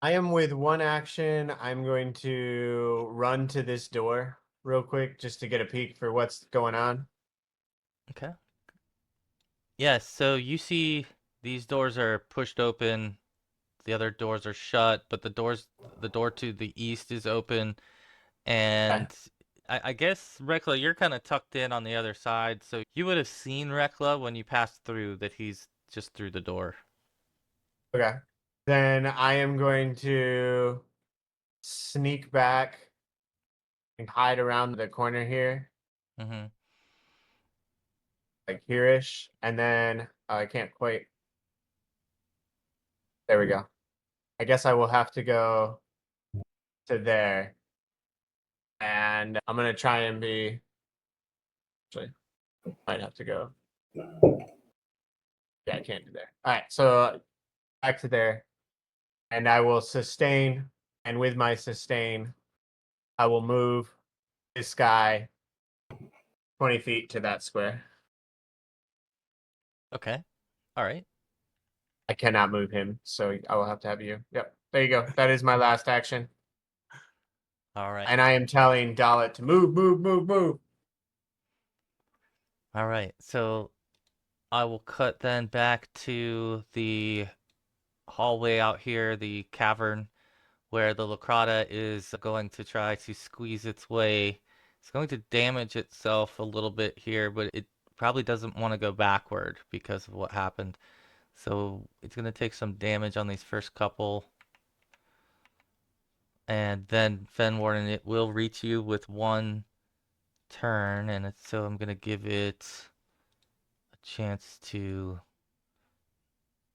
I am with one action. I'm going to run to this door real quick just to get a peek for what's going on. Okay. Yes, so you see these doors are pushed open, the other doors are shut, but the door to the east is open, Okay. and I guess Reckla, you're kind of tucked in on the other side, so you would have seen Reckla when you passed through that he's just through the door. Okay. Then I am going to sneak back and hide around the corner here, Mm-hmm. like here-ish, and then I can't quite. There we go. I guess I will have to go to there, and I'm gonna try and be. Actually, might have to go. Yeah, I can't do there. All right, so back to there, and I will sustain, and with my sustain, I will move this guy 20 feet to that square. Okay. All right. I cannot move him, so I will have to have you. Yep, there you go. That is my last action. All right. And I am telling Dallett to move, move, move, move. All right. So I will cut then back to the hallway out here, the cavern where the Luecrotta is going to try to squeeze its way. It's going to damage itself a little bit here, but it probably doesn't want to go backward because of what happened. So it's going to take some damage on these first couple. And then Fenwarden, it will reach you with one turn, and so I'm going to give it a chance to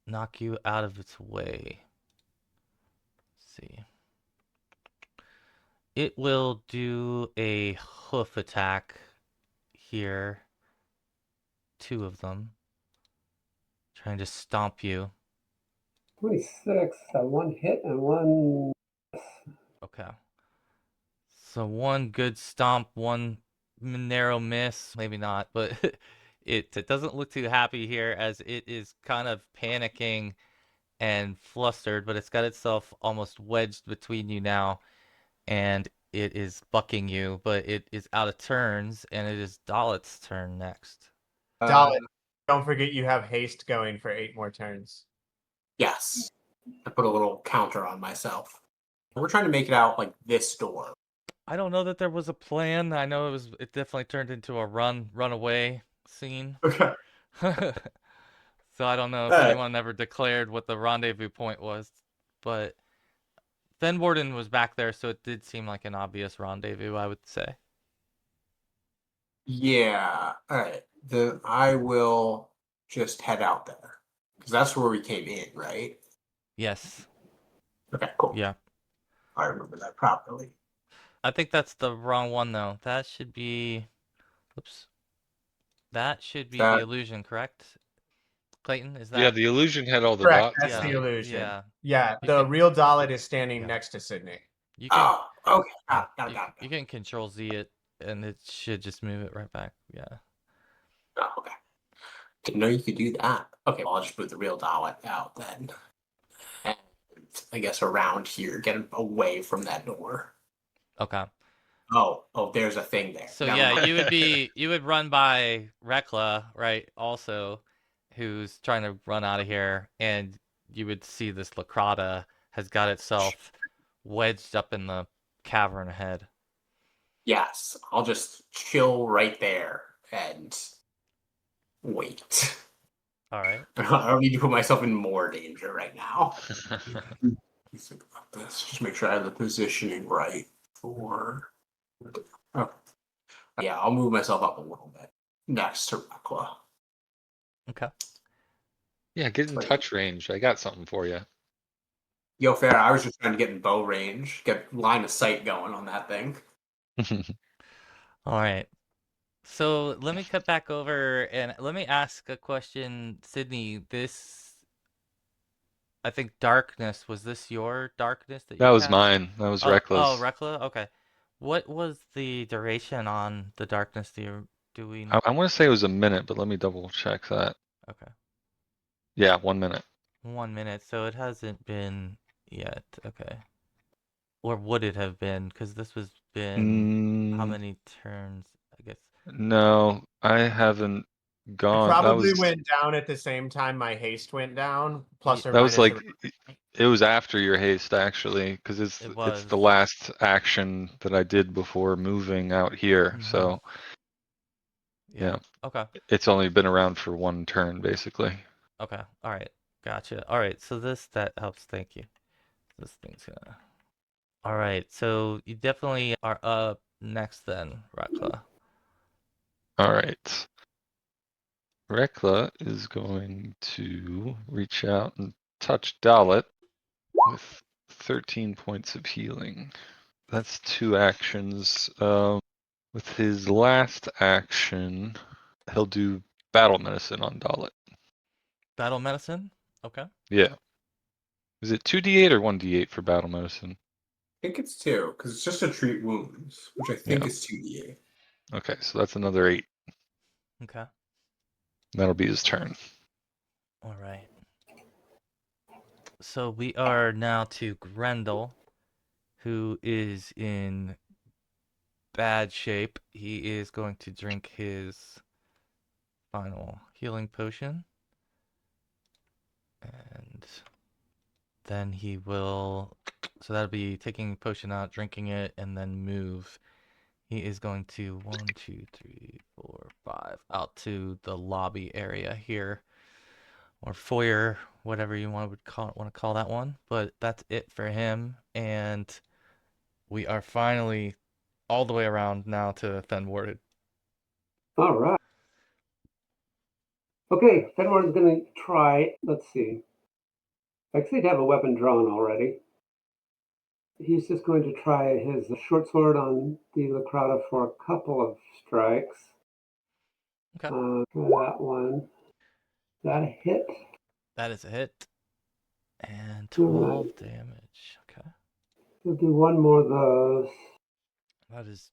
knock you out of its way. Let's see. It will do a hoof attack here. Two of them. Trying to stomp you. 26, one hit and one. Okay. So one good stomp, one narrow miss. Maybe not, but it doesn't look too happy here as it is kind of panicking and flustered, but it's got itself almost wedged between you now, and it is bucking you, but it is out of turns, and it is Dallett's turn next. Dallett, don't forget you have haste going for 8 more turns. Yes. I put a little counter on myself. We're trying to make it out like this door. I don't know that there was a plan. I know it definitely turned into a runaway scene. Okay. So I don't know if anyone ever declared what the rendezvous point was, but Fenwarden was back there, so it did seem like an obvious rendezvous, I would say. Yeah. All right. Then I will just head out there because that's where we came in, right? Yes. Okay. Cool. Yeah. I remember that properly. I think that's the wrong one though. That should be oops. That should be the That illusion, correct? Clayton, is Yeah, that the illusion had all the Correct, dots that's on the yeah, it. illusion. yeah. Yeah, You the can real Dallett is standing yeah. next to Sydney. You can Oh, okay. yeah, Got you it. can control Z it and it should just move it right back. Yeah. Oh, okay. Didn't know you could do that. Okay, well, I'll just move the real Dallett out then. And I guess around here, get away from that door. Okay. Oh, there's a thing there. So Never yeah, mind. you would run by Reckla, right, also, who's trying to run out of here, and you would see this Luecrotta has got itself wedged up in the cavern ahead. Yes, I'll just chill right there and wait. All right. I don't need to put myself in more danger right now. Think about this. Just make sure I have the positioning right for. Oh. Yeah, I'll move myself up a little bit next to Reckla. Okay. Yeah, get in touch range. I got something for you. Yo, fair. I was just trying to get in bow range, get line of sight going on that thing. All right. So let me cut back over and let me ask a question, Sydney. This, I think, darkness, was this your darkness that That you was cast? mine. That was Oh, Reckless. Reckla? Okay. What was the duration on the darkness? Do we? I want to say it was a minute, but let me double check that. Okay. Yeah, 1 minute. 1 minute. So it hasn't been yet. Okay. Or would it have been? Because this was been how many turns? I guess. No, I haven't It gone. probably went down at the same time my haste went down, plus or That was minus. like it was after your haste actually, because it's It the was. last action that I did before moving out here. So yeah, Okay. it's only been around for one turn basically. Okay. All right. Gotcha. All right. So that helps. Thank you. This thing's gonna. All right. So you definitely are up next then, Reckla. All right. Reckla is going to reach out and touch Dallett with 13 points of healing. That's 2 actions. With his last action, he'll do battle medicine on Dallett. Battle medicine. Okay. Yeah. Is it 2d8 or 1d8 for battle medicine? I think it's 2, because it's just to treat wounds, which I think Yeah. is 2d8. Okay, so that's another 8. Okay. That'll be his turn. All right. So we are now to Grendel, who is in bad shape. He is going to drink his final healing potion. And then he will, so that'll be taking the potion out, drinking it, and then move. He is going to 1, 2, 3, 4, 5 out to the lobby area here, or foyer, whatever you want to call that one. But that's it for him, and we are finally all the way around now to Fenwarden. All right. Okay, Fenwarden's going to try. Let's see. Actually, to have a weapon drawn already. He's just going to try his short sword on the Luecrotta for a couple of strikes. Okay. That one. That a hit? That is a hit. And 12 damage. Okay. We'll do one more of those. That is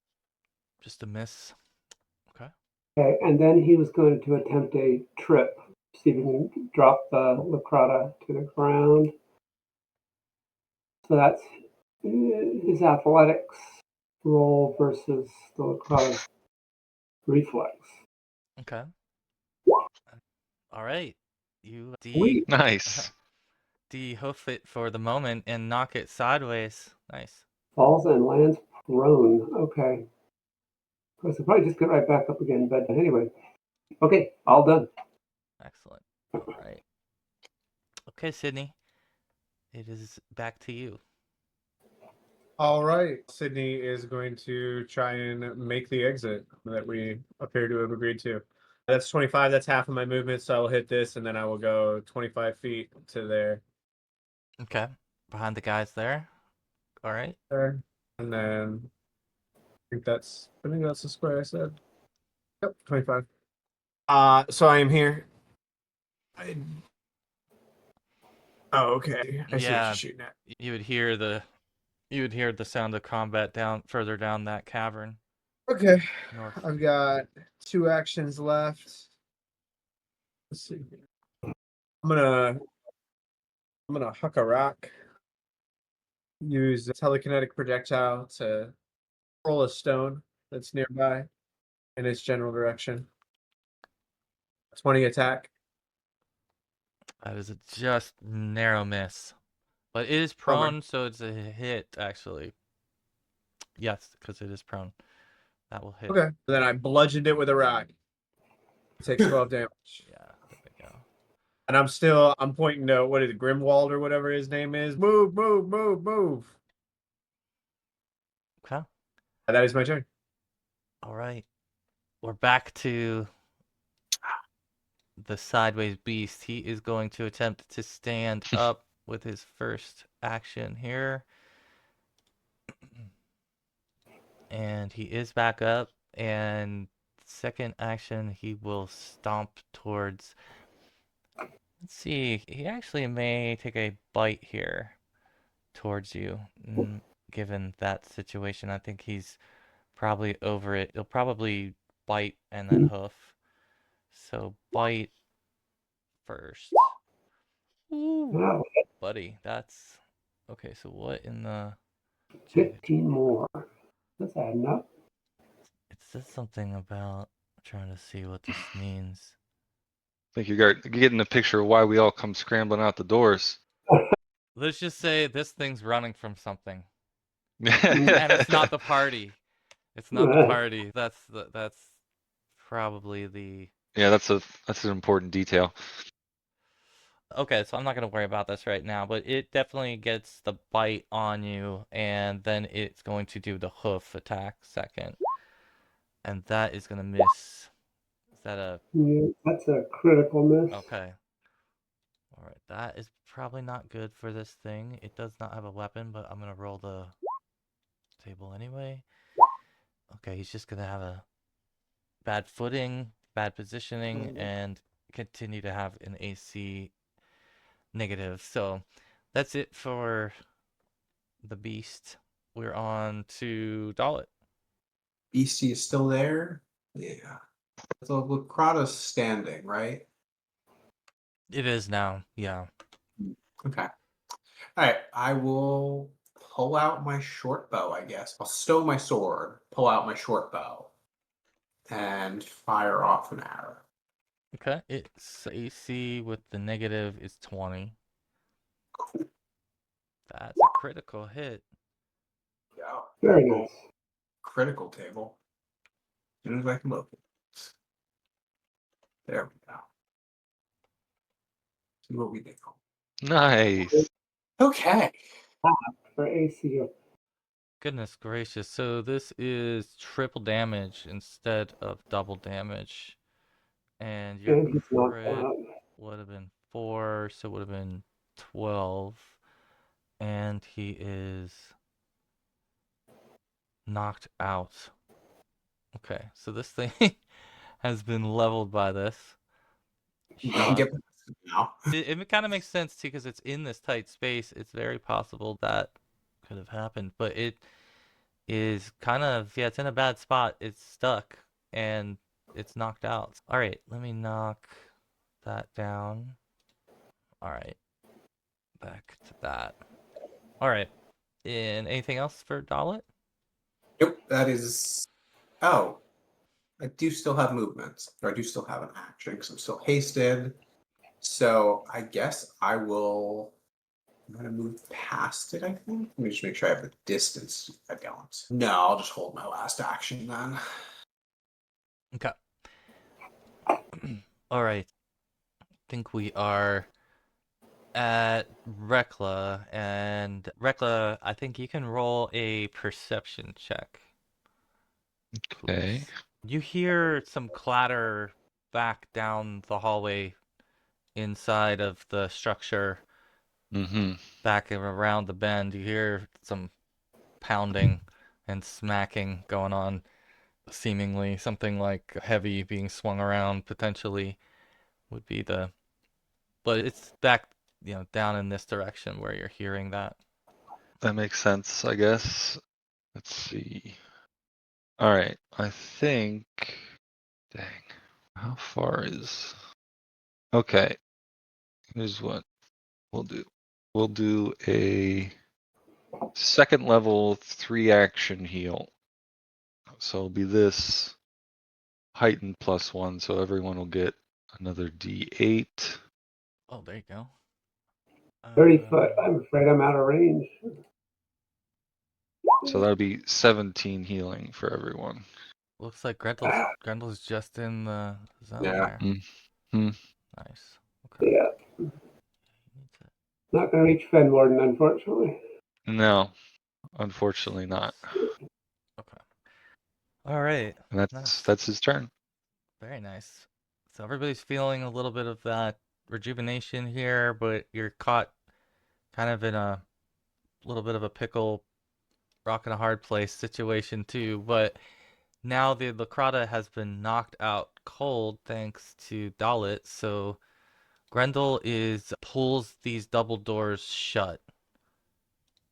just a miss. Okay. Okay, and then he was going to attempt a trip. See if he can drop the Luecrotta to the ground. So that's his athletics roll versus the Luecrotta's reflex. Okay. All right. You Sweet. Nice. de-hoof it for the moment and knock it sideways. Nice. Falls and lands prone. Okay. Of course, I'll probably just get right back up again, but anyway. Okay, all done. Excellent. All right. Okay, Sydney. It is back to you. All right. Sydney is going to try and make the exit that we appear to have agreed to. That's 25. That's half of my movement. So I will hit this and then I will go 25 feet to there. Okay. Behind the guys there. All right. There. And then I think that's the square I said. Yep, 25. So I am here. Oh, okay. I see what Yeah. you're shooting at. You would hear the sound of combat further down that cavern. Okay. North. I've got 2 actions left. Let's see. I'm gonna huck a rock. Use a telekinetic projectile to roll a stone that's nearby in its general direction. 20 attack. That is a just narrow miss. But it is prone, so it's a hit, actually. Yes, because it is prone. That will hit. Okay. Then I bludgeoned it with a rock. It takes 12 damage. Yeah, there we go. And I'm pointing to what is it, Grimwald or whatever his name is. Move, move, move, move. Okay. That is my turn. All right. We're back to the sideways beast. He is going to attempt to stand up with his first action here. And he is back up. And second action, he will stomp towards... Let's see. He actually may take a bite here towards you. Given that situation, I think he's probably over it. He'll probably bite and then hoof. So bite first. Ooh, Wow. buddy, that's Okay, so what in the... 15 more. That's adding up. It says something about... I'm trying to see what this means. I think you're getting a picture of why we all come scrambling out the doors. Let's just say this thing's running from something. Mm. And it's not the party. It's not the party. That's probably the... Yeah, that's an important detail. Okay, so I'm not going to worry about this right now, but it definitely gets the bite on you, and then it's going to do the hoof attack second. And that is going to miss. Is that a... Yeah, that's a critical miss. Okay. All right, that is probably not good for this thing. It does not have a weapon, but I'm going to roll the table anyway. Okay, he's just going to have a bad footing, bad positioning, and continue to have an AC negative. So that's it for the beast. We're on to Dallett. Beastie is still there. Yeah. So Luecrotta's standing, right? It is now, yeah. Okay. All right. I will pull out my short bow, I guess. I'll stow my sword, pull out my short bow, and fire off an arrow. Okay, its AC with the negative is 20. That's a critical hit. Yeah. Very nice. Critical table. As soon as I can open it. There we go. See what we do. Nice. Okay. For AC. Goodness gracious. So this is triple damage instead of double damage. And your And he's knocked crit out. would have been 4, so it would have been 12. And he is knocked out. Okay, so this thing has been leveled by this shot. Get now. It kind of makes sense too, because it's in this tight space. It's very possible that could have happened, but it is kind of, yeah, it's in a bad spot. It's stuck and it's knocked out. All right, let me knock that down. All right, back to that. All right, and anything else for Dallett? Nope, that is. Oh, I do still have movements, or I do still have an action because I'm still hasted. So I guess I will. I'm gonna move past it. I think. Let me just make sure I have the distance. I don't. No, I'll just hold my last action then. Okay. All right. I think we are at Reckla, and Reckla, I think you can roll a perception check. Okay. Oops. You hear some clatter back down the hallway inside of the structure, Mm-hmm. back and around the bend. You hear some pounding and smacking going on, seemingly something like heavy being swung around, potentially would be the... But it's back, down in this direction where you're hearing that. That makes sense, I guess. Let's see. All right. I think. Dang. How far is. Okay. Here's what we'll do. We'll do a second level 3 action heal. So it'll be this heightened +1, so everyone will get another D8. Oh, there you go. 30 foot. I'm afraid I'm out of range. So that'll be 17 healing for everyone. Looks like Grendel's just in the zone Yeah. there. Hmm. Nice. Okay. Yeah. Not going to reach Fenwarden, unfortunately. No, unfortunately not. Okay. All right. And Nice. that's his turn. Very nice. So everybody's feeling a little bit of that rejuvenation here, but you're caught kind of in a little bit of a pickle, rock in a hard place situation too. But now the Luecrotta has been knocked out cold thanks to Dallett, so Grendel pulls these double doors shut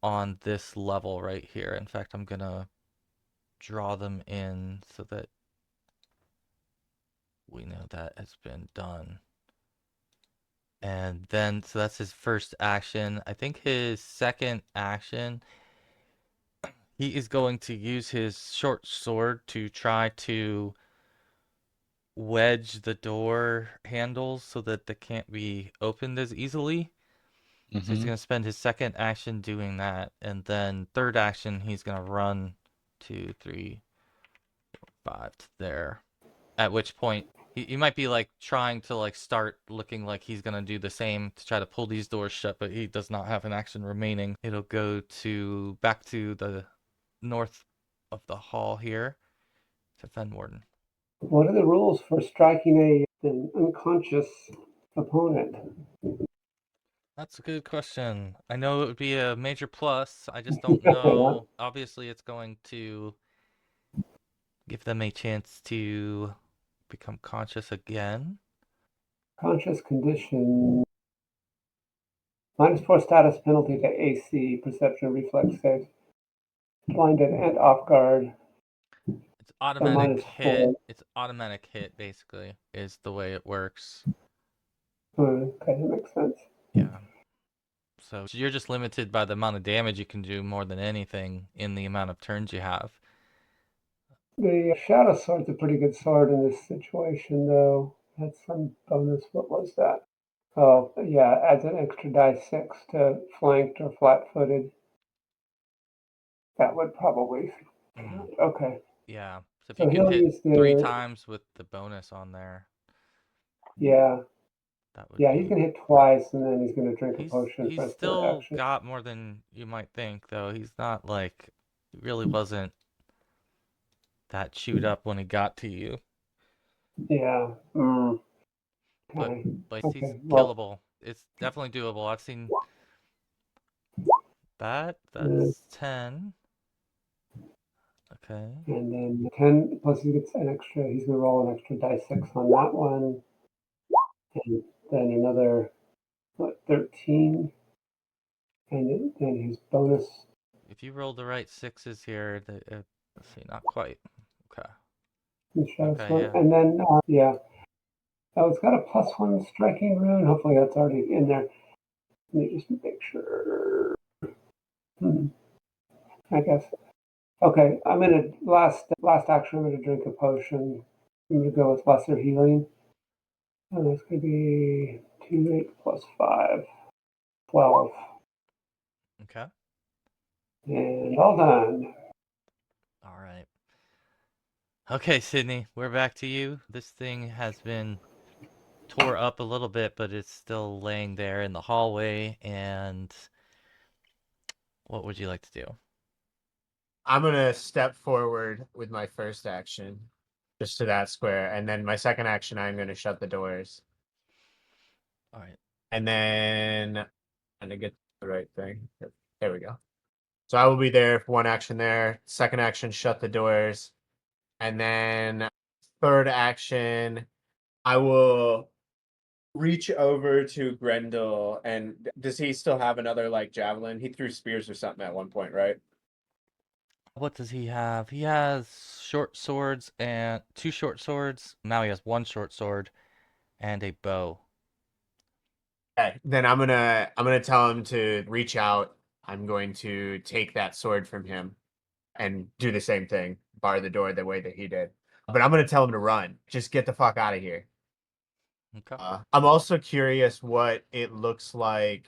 on this level right here. In fact, I'm gonna draw them in so that we know that has been done. And then, so that's his first action. I think his second action, he is going to use his short sword to try to wedge the door handles so that they can't be opened as easily. So he's Mm-hmm. going to spend his second action doing that. And then third action, he's going to run 2, 3, 5 to there. At which point, he might be like trying to like start looking like he's going to do the same to try to pull these doors shut, but he does not have an action remaining. It'll go to back to the north of the hall here to Fenwarden. What are the rules for striking an unconscious opponent? That's a good question. I know it would be a major plus. I just don't Yeah. know. Obviously, it's going to give them a chance to become conscious again. Conscious condition. -4 status penalty to AC, perception, reflex save. Blinded and off guard. It's automatic hit. -4. It's automatic hit, basically, is the way it works. Okay, that makes sense. Yeah. So you're just limited by the amount of damage you can do more than anything in the amount of turns you have. The Shadow Sword's a pretty good sword in this situation, though. Had some bonus. What was that? Oh, yeah, adds an extra die 6 to flanked or flat-footed. That would probably count. Okay. Yeah. So if So you can he'll hit use 3 the, times with the bonus on there, yeah, that would yeah, be... he's gonna hit twice, and then he's gonna drink a He's potion for his third still action. got more than you might think, though. He's not like... He really wasn't that chewed up when he got to you. Yeah. But Okay. he's Okay. Well, killable. It's definitely doable. I've seen that. uh, That's 10. Okay. and then 10 plus he gets an extra. He's gonna roll an extra die 6 on that one, and then another 13, and then his bonus. If you roll the right 6s here, let's see, not quite. Okay. Okay, yeah. And then yeah. Oh, it's got a +1 striking rune. Hopefully that's already in there. Let me just make sure. I guess. Okay, I'm gonna last action. I'm gonna drink a potion. I'm gonna go with lesser healing, and that's gonna be 2, 8 plus 5, 12, Okay. and all done. All right. Okay, Sydney, we're back to you. This thing has been tore up a little bit, but it's still laying there in the hallway. And what would you like to do? I'm gonna step forward with my first action, just to that square, and then my second action, I'm gonna shut the doors, All right. and then to get the right thing. There we go. So I will be there for one action there. Second action, shut the doors, and then third action, I will reach over to Grendel. And does he still have another like javelin? He threw spears or something at one point, right? What does he have? He has short swords and 2 short swords. Now he has 1 short sword and a bow. Okay, then I'm gonna tell him to reach out. I'm going to take that sword from him and do the same thing, bar the door the way that he did. But I'm gonna tell him to run. Just get the fuck out of here. Okay. I'm also curious what it looks like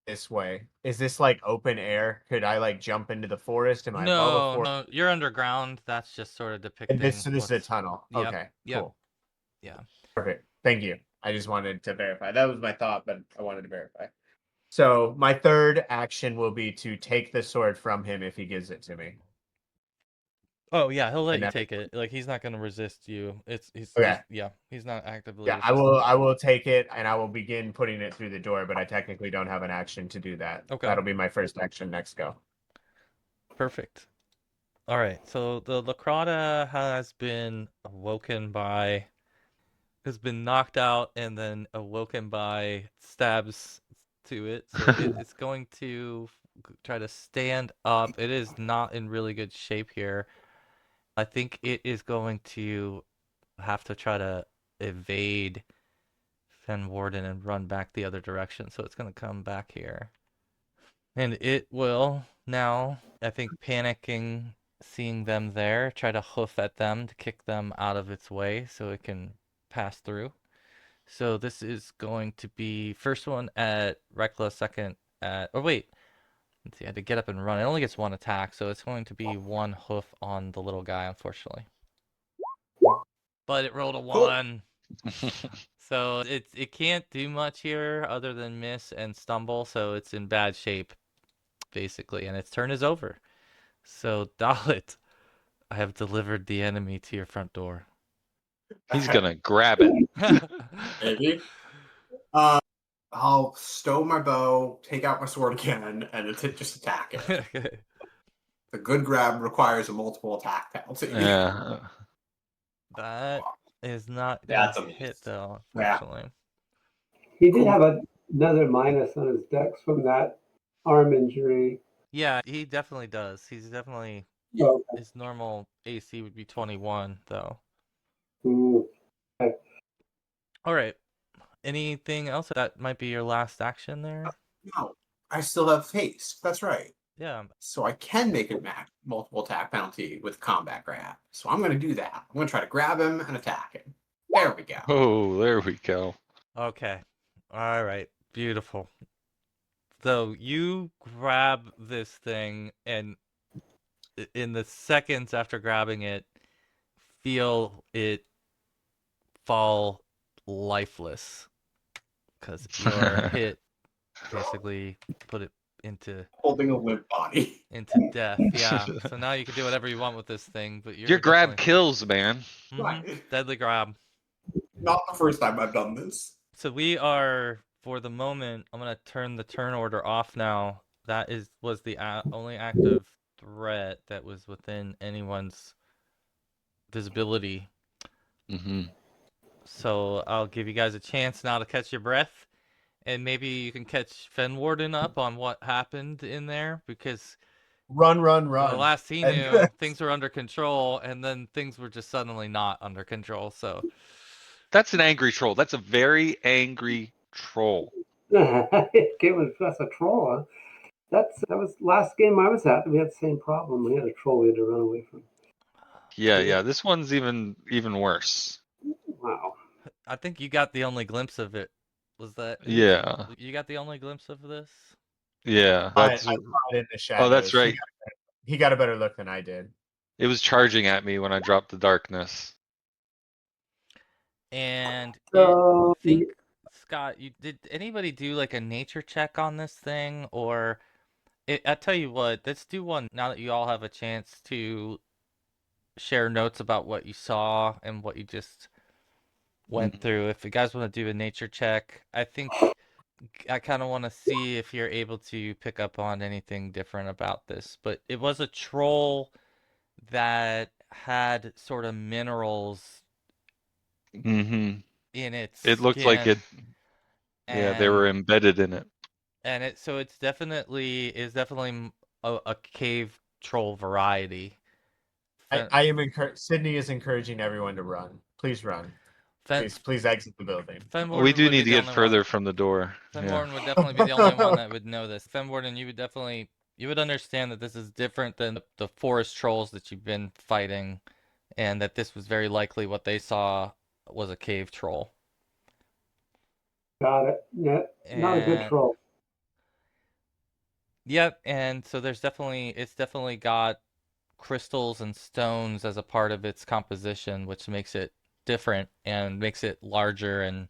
this way. Is this like open air? Could I like jump into the forest? Am I above a No, forest? no, you're underground. That's just sort of And depicting this is a what's... tunnel. Yep, Okay, yep, cool. yeah. Perfect. Thank you. I just wanted to verify. That was my thought, but I wanted to verify. So my third action will be to take the sword from him if he gives it to me. Oh yeah, he'll let And you then, take it. Like he's not gonna resist you. okay. Yeah, he's not actively Yeah, resisting. I will take it and I will begin putting it through the door, but I technically don't have an action to do that. Okay. That'll be my first action next go. Perfect. All right. So the Luecrotta has been knocked out and then awoken by stabs to it. So it's going to try to stand up. It is not in really good shape here. I think it is going to have to try to evade Fenwarden and run back the other direction. So it's going to come back here. And it will now, I think, panicking, seeing them there, try to hoof at them to kick them out of its way so it can pass through. So this is going to be first one at Reckla, second at... Oh, wait. Let's see, I had to get up and run. It only gets one attack, so it's going to be one hoof on the little guy, unfortunately. But it rolled a 1. So it can't do much here other than miss and stumble, so it's in bad shape, basically, and its turn is over. So, Dallett, I have delivered the enemy to your front door. He's gonna grab it. Maybe. I'll stow my bow, take out my sword again, and just attack it. Okay. The good grab requires a multiple attack penalty. Yeah. That is not That's gonna a hit, miss. though, Yeah. unfortunately. He did have another minus on his dex from that arm injury. Yeah, he definitely does. He's definitely... Oh, His normal AC would be 21, though. mm, All right. Anything else? That might be your last action there? No, I still have haste. That's right. Yeah. So I can make a multiple attack penalty with combat grab. So I'm going to do that. I'm going to try to grab him and attack him. There we go. Oh, there we go. Okay. All right. Beautiful. So you grab this thing, and in the seconds after grabbing it, feel it fall lifeless. Because your hit basically put it into Holding a limp body. death. Yeah. So now you can do whatever you want with this thing, but Your grab kills, man. Deadly grab. Not the first time I've done this. So we are, for the moment, I'm gonna turn the turn order off now. That was the only active threat that was within anyone's visibility. So I'll give you guys a chance now to catch your breath, and maybe you can catch Fenwarden up on what happened in there, because Run. the last he knew, things were under control, and then things were just suddenly not under control. So That's an angry troll. That's a very angry troll. that's a troll. Huh? That was last game I was at. We had the same problem. We had a troll we had to run away from. Yeah. This one's even worse. Wow. I think you got the only glimpse of it. Was that? Yeah. You got the only glimpse of this? Yeah. I saw it in the shadows. Oh, that's right. He got a better look than I did. It was charging at me when I dropped the darkness. And So, I think, Scott, did anybody do like a nature check on this thing? Or I tell you what, let's do one now that you all have a chance to share notes about what you saw and what you just went through. If you guys want to do a nature check, I think I kind of want to see if you're able to pick up on anything different about this. But it was a troll that had sort of minerals in its It looked like it. Yeah, they were embedded in it. And it's definitely a cave troll variety. I am Sydney is encouraging everyone to run. Please run. Please exit the building. We do need to get further from the door. Fenwarden would definitely be the only one that would know this. Fenwarden, you would understand that this is different than the forest trolls that you've been fighting, and that this was very likely what they saw was a cave troll. Got it. Yeah, not a good troll. Yep, and so it's definitely got crystals and stones as a part of its composition, which makes it different and makes it larger and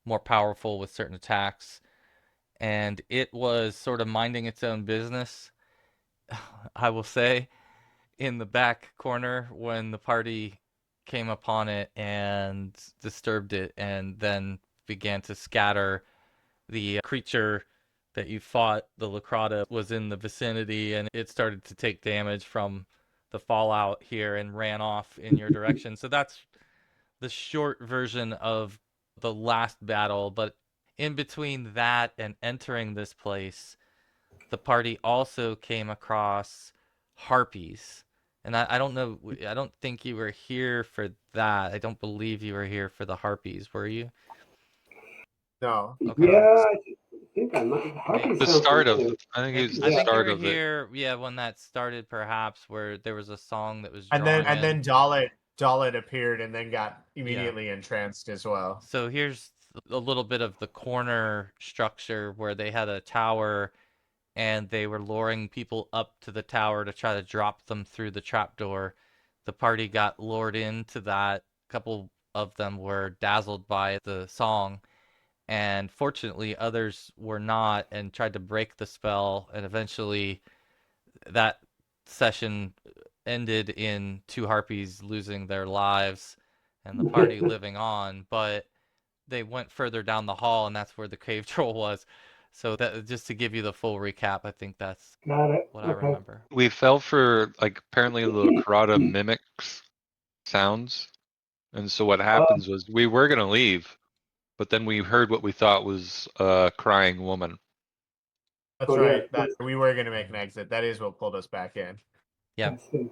more powerful with certain attacks. And it was sort of minding its own business, I will say, in the back corner when the party came upon it and disturbed it, and then began to scatter. The creature that you fought, the Luecrotta, was in the vicinity, and it started to take damage from the fallout here and ran off in your direction. So that's the short version of the last battle. But in between that and entering this place, the party also came across harpies. And I don't know, I don't think you were here for that. I don't believe you were here for the harpies, were you? No. Okay. Yeah, I think I might. Harper The sounds start of, familiar. I think it was I the think you start were of it. here, yeah, when that started, perhaps, where there was a song that was And drawn then in. Dallett appeared and then got immediately entranced as well. So here's a little bit of the corner structure where they had a tower and they were luring people up to the tower to try to drop them through the trapdoor. The party got lured into that. A couple of them were dazzled by the song, and fortunately others were not and tried to break the spell, and eventually that session ended in two harpies losing their lives and the party living on, but they went further down the hall and that's where the cave troll was. So that, just to give you the full recap, I think that's Got it. what I Okay. remember. We fell for, like, apparently the Luecrotta mimics sounds. And so what happens was we were going to leave, but then we heard what we thought was a crying woman. That's Oh, right. yeah. We were gonna make an exit. That is what pulled us back in. Yeah. I see.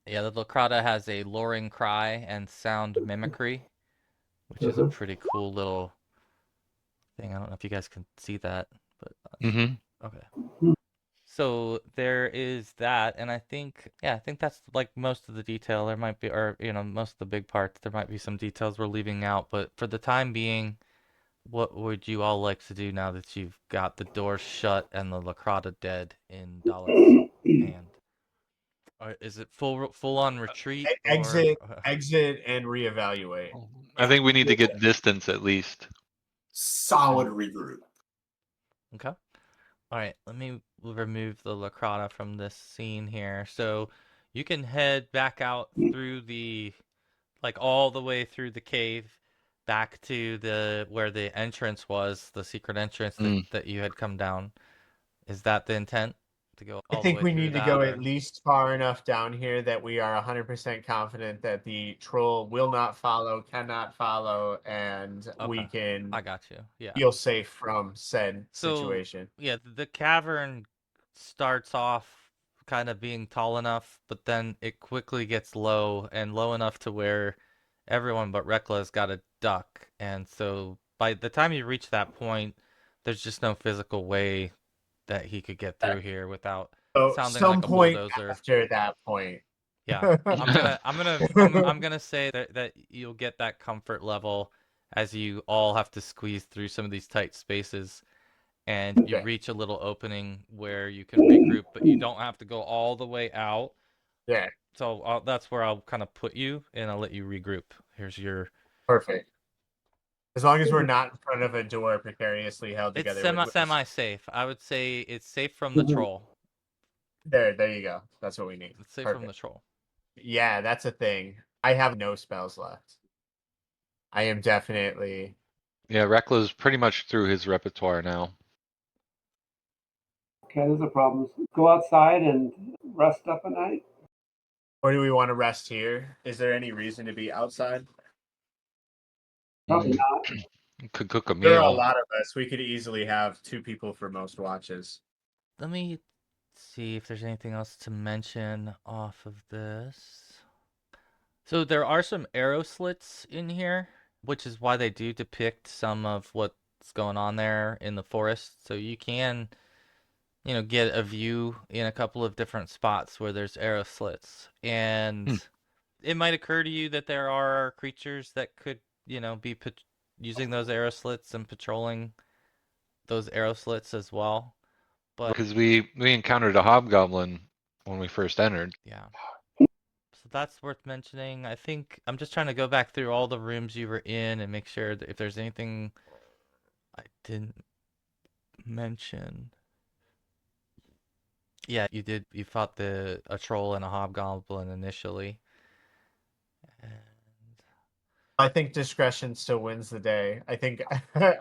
Yeah, the Luecrotta has a luring cry and sound mimicry, which is a pretty cool little thing. I don't know if you guys can see that, but Mm-hmm. okay. So there is that, and I think that's like most of the detail. There might be, or most of the big parts. There might be some details we're leaving out, but for the time being, what would you all like to do now that you've got the door shut and the Luecrotta dead in Dallett's hand? Or is it full on retreat or Exit and reevaluate. I think we need to get distance at least. Solid regroup. okay? All right, let me remove the Luecrotta from this scene here. So you can head back out through the, like all the way through the cave, back to the where the entrance was, the secret entrance that you had come down. Is that the intent? To go I all the think way we through need to that, go or at least far enough down here that we are 100% confident that the troll will not follow, cannot follow, and we okay, can I got you. Yeah. feel safe from said So situation. yeah, the cavern starts off kind of being tall enough, but then it quickly gets low and low enough to where everyone but Reckla's got a duck. And so by the time you reach that point, there's just no physical way that he could get through here without So sounding some like a point bulldozer. after that point. Yeah. I'm gonna say that you'll get that comfort level as you all have to squeeze through some of these tight spaces and you Okay. reach a little opening where you can regroup, but you don't have to go all the way out. Yeah, So that's where I'll kind of put you, and I'll let you regroup. Here's your. perfect. As long as we're not in front of a door precariously held It's together with semi safe. I would say it's safe from the troll. there you go. That's what we need. It's safe from the Perfect. troll. Yeah, that's a thing. I have no spells left. I am definitely Yeah, Reckla's pretty much through his repertoire now. Okay, those are problems. Go outside and rest up a night. or do we want to rest here? Is there any reason to be outside? Probably Mm, not. Could cook a There are a meal. lot of us. We could easily have 2 people for most watches. Let me see if there's anything else to mention off of this. So there are some arrow slits in here, which is why they do depict some of what's going on there in the forest. So you can, get a view in a couple of different spots where there's arrow slits. And it might occur to you that there are creatures that could, be using those arrow slits and patrolling those arrow slits as well. But Because we encountered a hobgoblin when we first entered. yeah. So that's worth mentioning. I think I'm just trying to go back through all the rooms you were in and make sure that if there's anything I didn't mention. Yeah, you did. You fought a troll and a hobgoblin initially. And I think discretion still wins the day. I think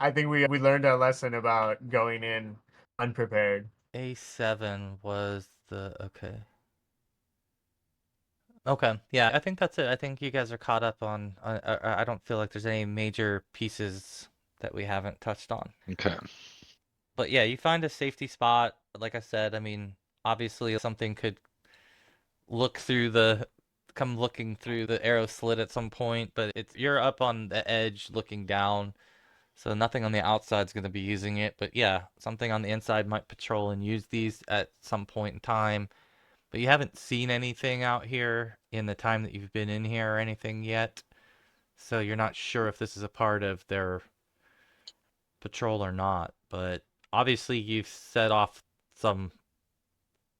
I think we learned our lesson about going in unprepared. A7 was the okay. Okay, yeah, I think that's it. I think you guys are caught up on. I don't feel like there's any major pieces that we haven't touched on. Okay. But yeah, you find a safety spot. Like I said, I mean, obviously something could come looking through the arrow slit at some point, but you're up on the edge looking down, So nothing on the outside is going to be using it, but yeah, something on the inside might patrol and use these at some point in time. But you haven't seen anything out here in the time that you've been in here or anything yet. So you're not sure if this is a part of their patrol or not. But obviously you've set off some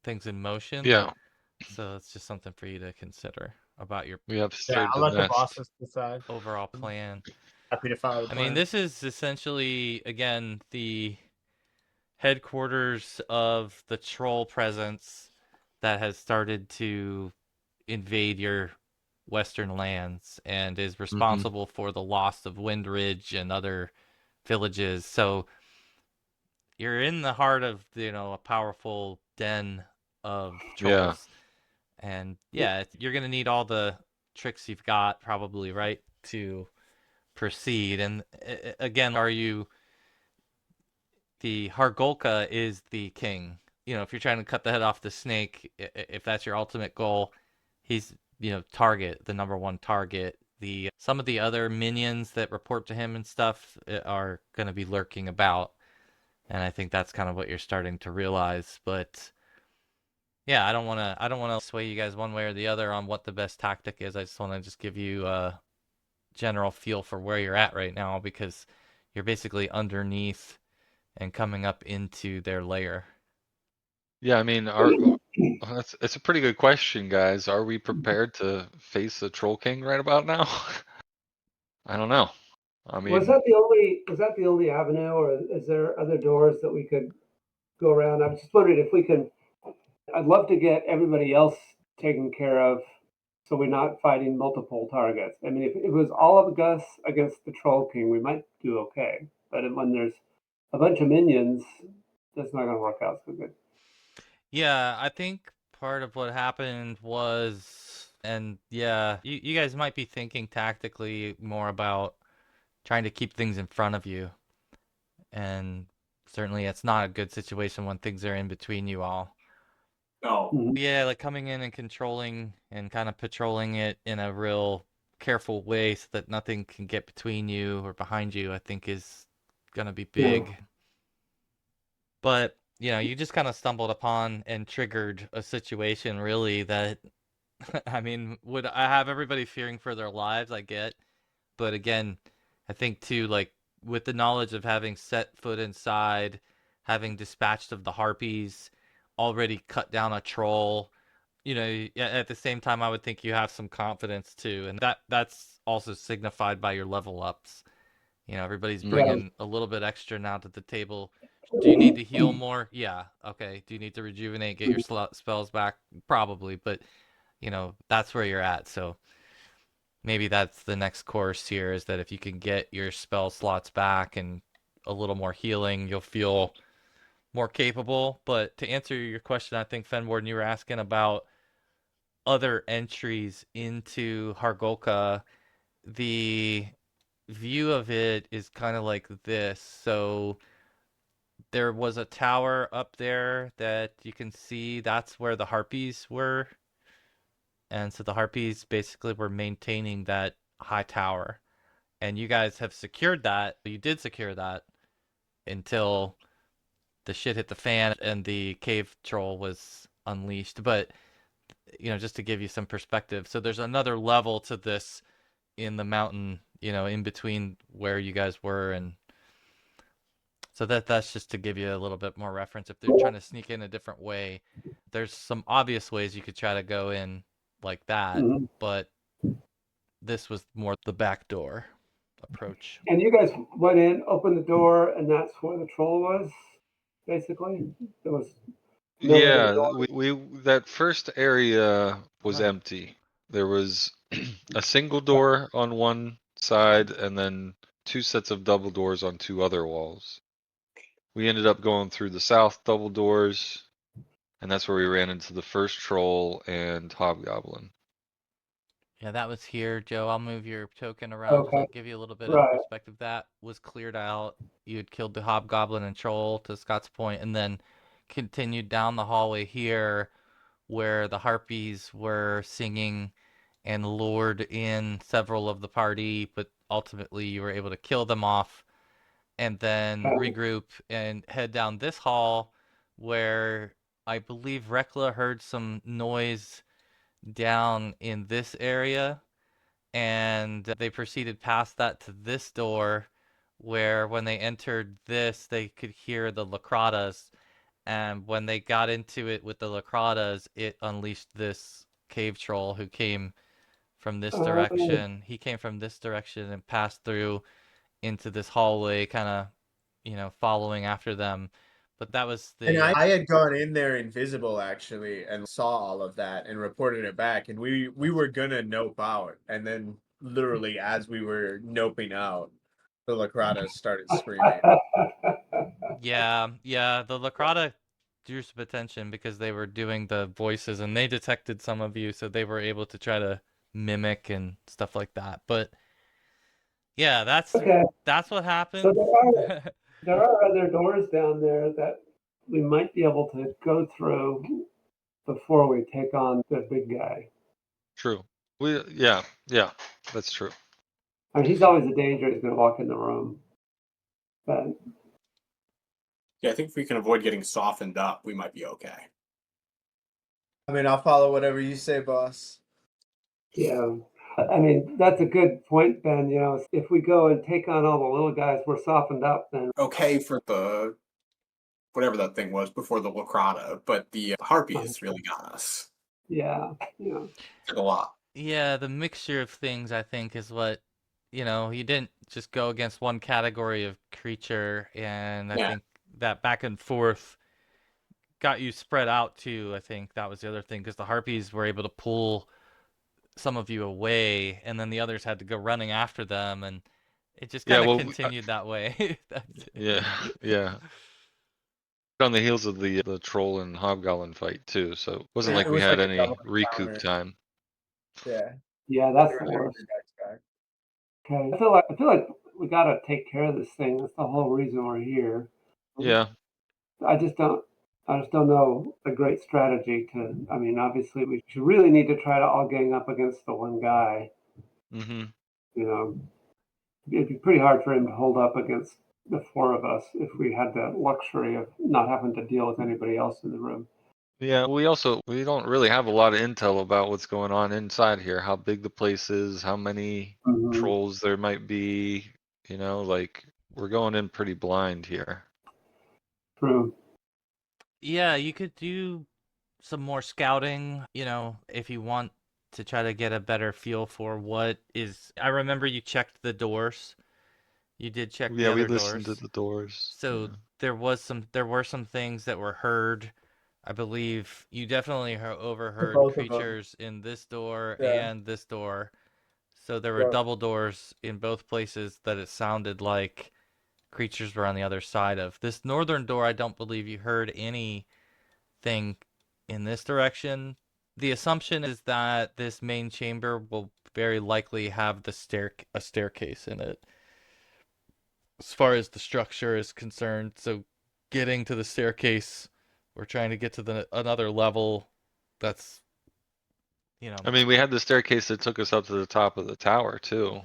things in motion. Yeah, So it's just something for you to consider about your we have Yeah, stirred I'll the let the nest. bosses decide. overall plan. Happy to follow the I plan. mean, this is essentially, again, the headquarters of the troll presence that has started to invade your western lands and is responsible for the loss of Windridge and other villages. So you're in the heart of, a powerful den of Yeah. trolls. And yeah, you're going to need all the tricks you've got probably, right, to proceed. And again, the Hargolka is the king. If you're trying to cut the head off the snake, if that's your ultimate goal, he's, target, the number one target. Some of the other minions that report to him and stuff are going to be lurking about. And I think that's kind of what you're starting to realize. But yeah, I don't want to sway you guys one way or the other on what the best tactic is. I just want to just give you a general feel for where you're at right now, because you're basically underneath and coming up into their lair. Yeah, I mean, it's a pretty good question, guys. Are we prepared to face the Troll King right about now? I don't know. I mean, Was that the only avenue, or is there other doors that we could go around? I was just wondering if we can. I'd love to get everybody else taken care of, so we're not fighting multiple targets. I mean, if it was all of us against the Troll King, we might do okay. But when there's a bunch of minions, that's not going to work out so good. Yeah, I think part of what happened was, and yeah, you guys might be thinking tactically more about trying to keep things in front of you. And certainly it's not a good situation when things are in between you all. No. Yeah, like coming in and controlling and kind of patrolling it in a real careful way so that nothing can get between you or behind you, I think is going to be big. Yeah. But, you just kind of stumbled upon and triggered a situation really that, I mean, would I have everybody fearing for their lives? I get. But again, I think too, like with the knowledge of having set foot inside, having dispatched of the harpies, already cut down a troll, at the same time, I would think you have some confidence too, and that's also signified by your level ups. Everybody's bringing a little bit extra now to the table. Do you need to heal more? Yeah. Okay. Do you need to rejuvenate, get your spells back? Probably, but that's where you're at. So maybe that's the next course here, is that if you can get your spell slots back and a little more healing, you'll feel more capable. But to answer your question, I think, Fenwarden, you were asking about other entries into Hargolka. The view of it is kind of like this. So there was a tower up there that you can see. That's where the harpies were. And so the harpies basically were maintaining that high tower. And you guys have secured that. You did secure that until the shit hit the fan and the cave troll was unleashed. But, just to give you some perspective. So there's another level to this in the mountain, in between where you guys were. And so that's just to give you a little bit more reference. If they're trying to sneak in a different way, there's some obvious ways you could try to go in like that. Mhm. But this was more the back door approach. And you guys went in, opened the door, and that's where the troll was, basically. There was no other yeah, door. we that first area was Right. empty. There was a single door on one side and then two sets of double doors on two other walls. We ended up going through the south double doors, and that's where we ran into the first troll and hobgoblin. Yeah, that was here, Joe. I'll move your token around Okay. to give you a little bit of Right. perspective. That was cleared out. You had killed the hobgoblin and troll, to Scott's point, and then continued down the hallway here where the harpies were singing and lured in several of the party, but ultimately you were able to kill them off. and then regroup and head down this hall where I believe Reckla heard some noise down in this area, and they proceeded past that to this door where when they entered this, they could hear the Luecrottas, and when they got into it with the Luecrottas, it unleashed this cave troll who came from this direction. He came from this direction and passed through into this hallway, kind of, following after them. But that was And the I had gone in there invisible actually and saw all of that and reported it back. And we were gonna nope out, and then literally as we were noping out, the Luecrottas started screaming. yeah, the Luecrotta drew some attention because they were doing the voices and they detected some of you, so they were able to try to mimic and stuff like that. But yeah, that's what happened. So there are other doors down there that we might be able to go through before we take on the big guy. True. Yeah, that's true. I mean, he's always a danger. He's going to walk in the room. But Yeah, I think if we can avoid getting softened up, we might be okay. I mean, I'll follow whatever you say, boss. yeah, I mean, that's a good point, Ben. You know, if we go and take on all the little guys, we're softened up. Then Okay for the whatever that thing was before the Luecrotta, but the harpies really got us. yeah. Took a lot. Yeah, the mixture of things, I think, is what, you didn't just go against one category of creature, and I think that back and forth got you spread out too. I think that was the other thing, because the harpies were able to pull some of you away, and then the others had to go running after them, and it just kind of continued that way. Yeah. On the heels of the troll and hobgoblin fight too, so it wasn't like we had any recoup time. Yeah, that's the worst. Okay, I feel like we got to take care of this thing. That's the whole reason we're here. Yeah. I just don't know a great strategy to. I mean, obviously, we should really need to try to all gang up against the one guy. Mm-hmm. You know, it'd be pretty hard for him to hold up against the four of us if we had the luxury of not having to deal with anybody else in the room. Yeah, we don't really have a lot of intel about what's going on inside here, how big the place is, how many trolls there might be, like we're going in pretty blind here. True. Yeah, you could do some more scouting, if you want to try to get a better feel for what is. I remember you checked the doors. You did check the other doors. Yeah, we listened to the doors. So there were some things that were heard. I believe you definitely overheard creatures in this door and this door. So there were double doors in both places that it sounded like creatures were on the other side of. This northern door, I don't believe you heard anything in this direction. The assumption is that this main chamber will very likely have a staircase in it, as far as the structure is concerned. So getting to the staircase, we're trying to get to another level. That's, I mean, we had the staircase that took us up to the top of the tower too.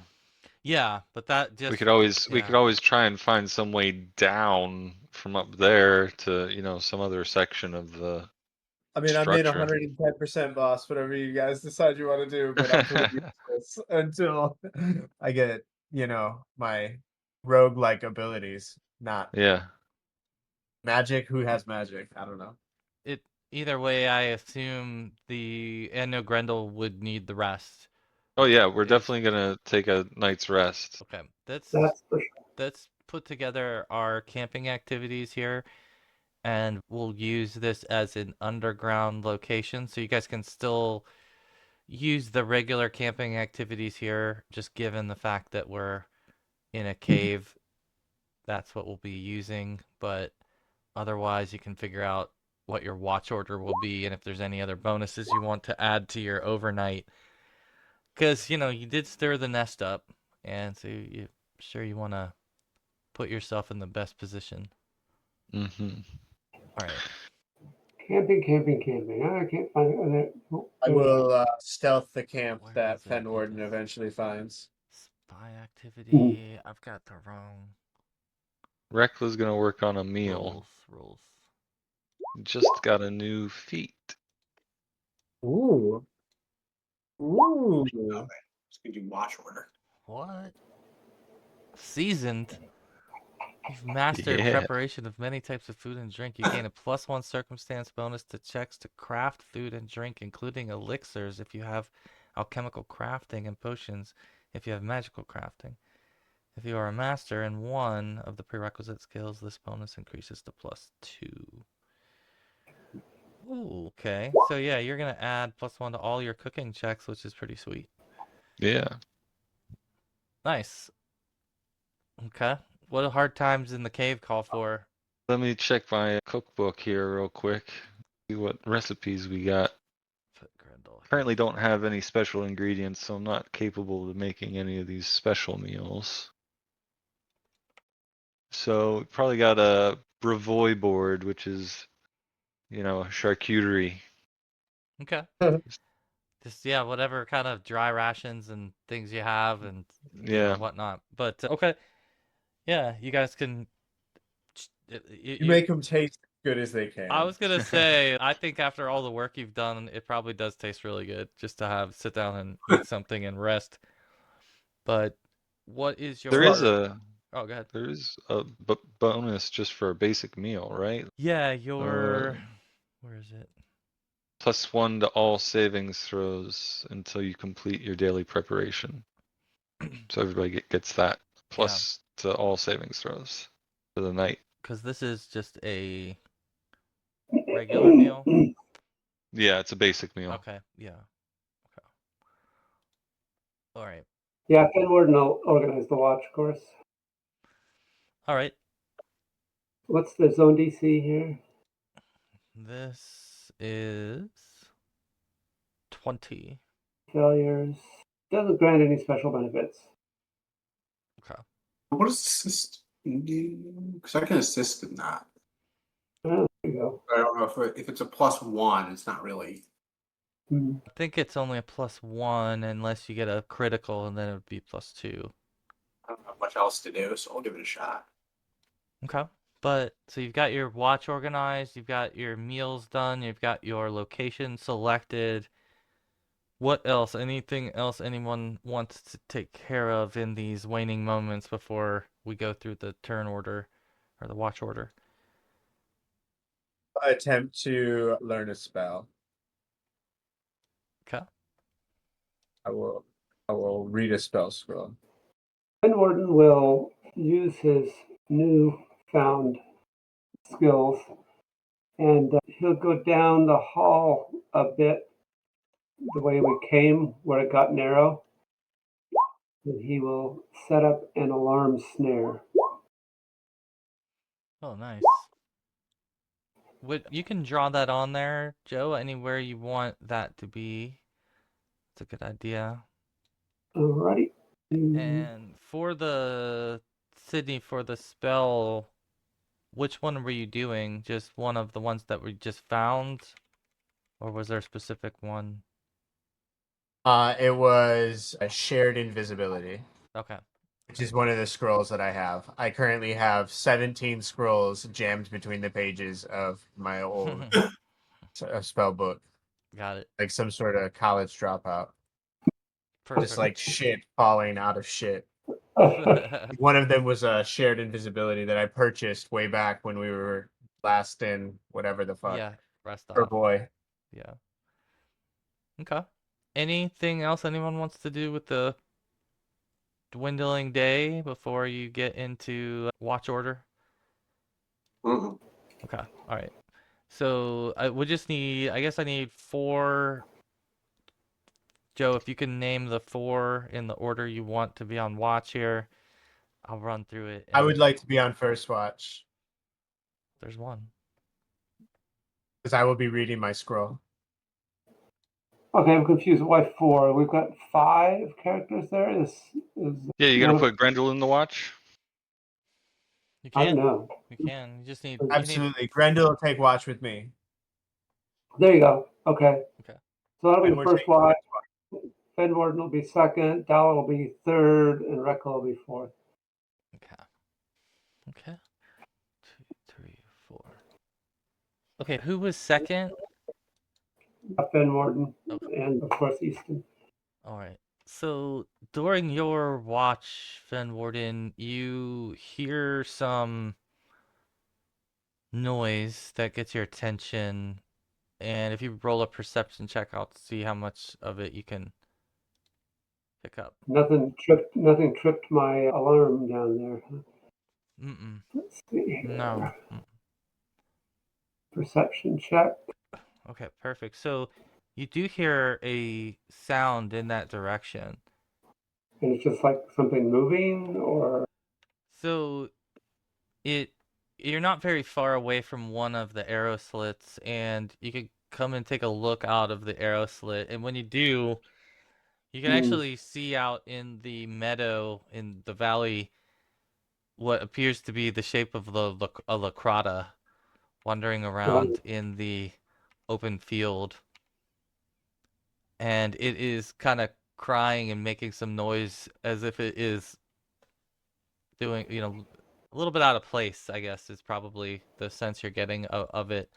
Yeah, but that just we could always try and find some way down from up there to some other section of the. I mean, I'm in 110%, boss. Whatever you guys decide you want to do, but I'm pretty useless until I get my rogue-like abilities. Not magic. Who has magic? I don't know. Either way, I assume the Anno Grendel would need the rest. Oh yeah, we're definitely gonna take a night's rest. Okay, let's put together our camping activities here, and we'll use this as an underground location, so you guys can still use the regular camping activities here, just given the fact that we're in a cave. That's what we'll be using, but otherwise you can figure out what your watch order will be, and if there's any other bonuses you want to add to your overnight. Because, you did stir the nest up, and so you want to put yourself in the best position. Mm-hmm. All right. Camping. I can't find it. I will stealth the camp that Fenwarden eventually finds. Spy activity. I've got the wrong. Reckla's gonna work on a meal. Rolls. Just got a new feat. Ooh. Ooh. Just gonna do watch order. What? Seasoned. You've mastered Yeah. preparation of many types of food and drink. You gain a +1 circumstance bonus to checks to craft food and drink, including elixirs if you have alchemical crafting, and potions if you have magical crafting. If you are a master in one of the prerequisite skills, this bonus increases to +2. Ooh, okay. So yeah, you're gonna add +1 to all your cooking checks, which is pretty sweet. Yeah. Nice. Okay. What do hard times in the cave call for? Let me check my cookbook here real quick. See what recipes we got. Currently don't have any special ingredients, so I'm not capable of making any of these special meals. So probably got a bravoy board, which is, charcuterie. Okay. Just yeah, whatever kind of dry rations and things you have, and Yeah. whatnot. But okay, yeah, you guys can. You make them taste as good as they can. I was gonna say, I think after all the work you've done, it probably does taste really good just to sit down and eat something and rest. But what is your? There is a Oh, go ahead. there is a bonus just for a basic meal, right? Yeah, your. Where is it? +1 to all savings throws until you complete your daily preparation. So everybody gets that plus to all savings throws for the night. Because this is just a regular meal. Yeah, it's a basic meal. Okay. Yeah. Okay. All right. Yeah, Fenwarden will organize the watch course. All right. What's the zone DC here? This is 20. Failures. Doesn't grant any special benefits. Okay. What does assist do? Because I can assist in that. Oh, there you go. I don't know if it's a +1, it's not really. Hmm. I think it's only a +1 unless you get a critical, and then it would be +2. I don't have much else to do, so I'll give it a shot. Okay. But so you've got your watch organized, you've got your meals done, you've got your location selected. What else? Anything else anyone wants to take care of in these waning moments before we go through the turn order or the watch order? Attempt to learn a spell. Okay. I will read a spell scroll. Fenwarden will use his newfound skills, and he'll go down the hall a bit the way we came, where it got narrow, and he will set up an alarm snare. Oh, nice. You can draw that on there, Joe, anywhere you want that to be. It's a good idea. Alrighty. And for Sydney, for the spell, which one were you doing? Just one of the ones that we just found? Or was there a specific one? It was a shared invisibility, Okay. which is one of the scrolls that I have. I currently have 17 scrolls jammed between the pages of my old spell book, Got it. like some sort of college dropout. Perfect. Just like shit falling out of shit. One of them was a shared invisibility that I purchased way back when we were last in whatever the fuck. Yeah, rest Or off. boy. Yeah. Okay. Anything else anyone wants to do with the dwindling day before you get into watch order? Mhm. Okay. All right. So I guess I need 4. Joe, if you can name the 4 in the order you want to be on watch here, I'll run through it. I would like to be on first watch. There's one. Because I will be reading my scroll. Okay, I'm confused. Why 4? We've got 5 characters there. Yeah, you gotta put Grendel in the watch. You I can. don't know. You can. You just need. Absolutely. Grendel will take watch with me. There you go. Okay. Okay. So that'll be And the we're first taking watch. Fenwarden will be second. Dallett will be third, and Reckla will be fourth. Okay. Okay. Okay, who was second? Fenwarden, Okay. and of course Easton. All right. So during your watch, Fenwarden, you hear some noise that gets your attention, and if you roll a perception check, I'll see how much of it you can pick up. Nothing tripped my alarm down there. Mm-mm. Let's see here. No. Mm. Perception check. Okay, perfect. So you do hear a sound in that direction. And it's just like something moving, or So you're not very far away from one of the arrow slits, and you can come and take a look out of the arrow slit. And when you do, you can actually see out in the meadow in the valley what appears to be the shape of a Luecrotta wandering around in the open field. And it is kind of crying and making some noise as if it is doing, a little bit out of place, I guess, is probably the sense you're getting of it.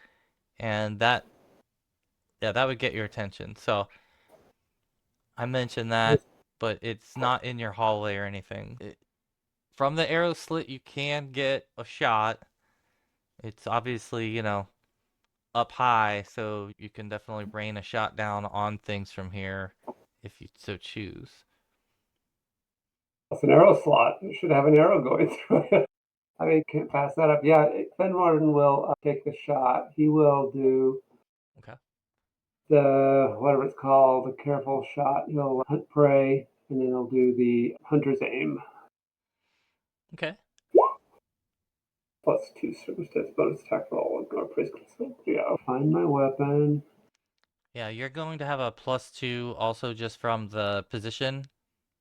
And that would get your attention. So I mentioned that, but it's not in your hallway or anything. From the arrow slit, you can get a shot. It's obviously, up high, so you can definitely rain a shot down on things from here if you so choose. it's an arrow slot. It should have an arrow going through it. I mean, can't pass that up. Yeah, Fenwarden will take the shot. He will do Okay. the, whatever it's called, the careful shot. He'll hunt prey, and then he'll do the hunter's aim. Okay. +2 circumstance bonus attack roll. Ignore praise consult. Yeah, I'll find my weapon. Yeah, you're going to have a +2 also just from the position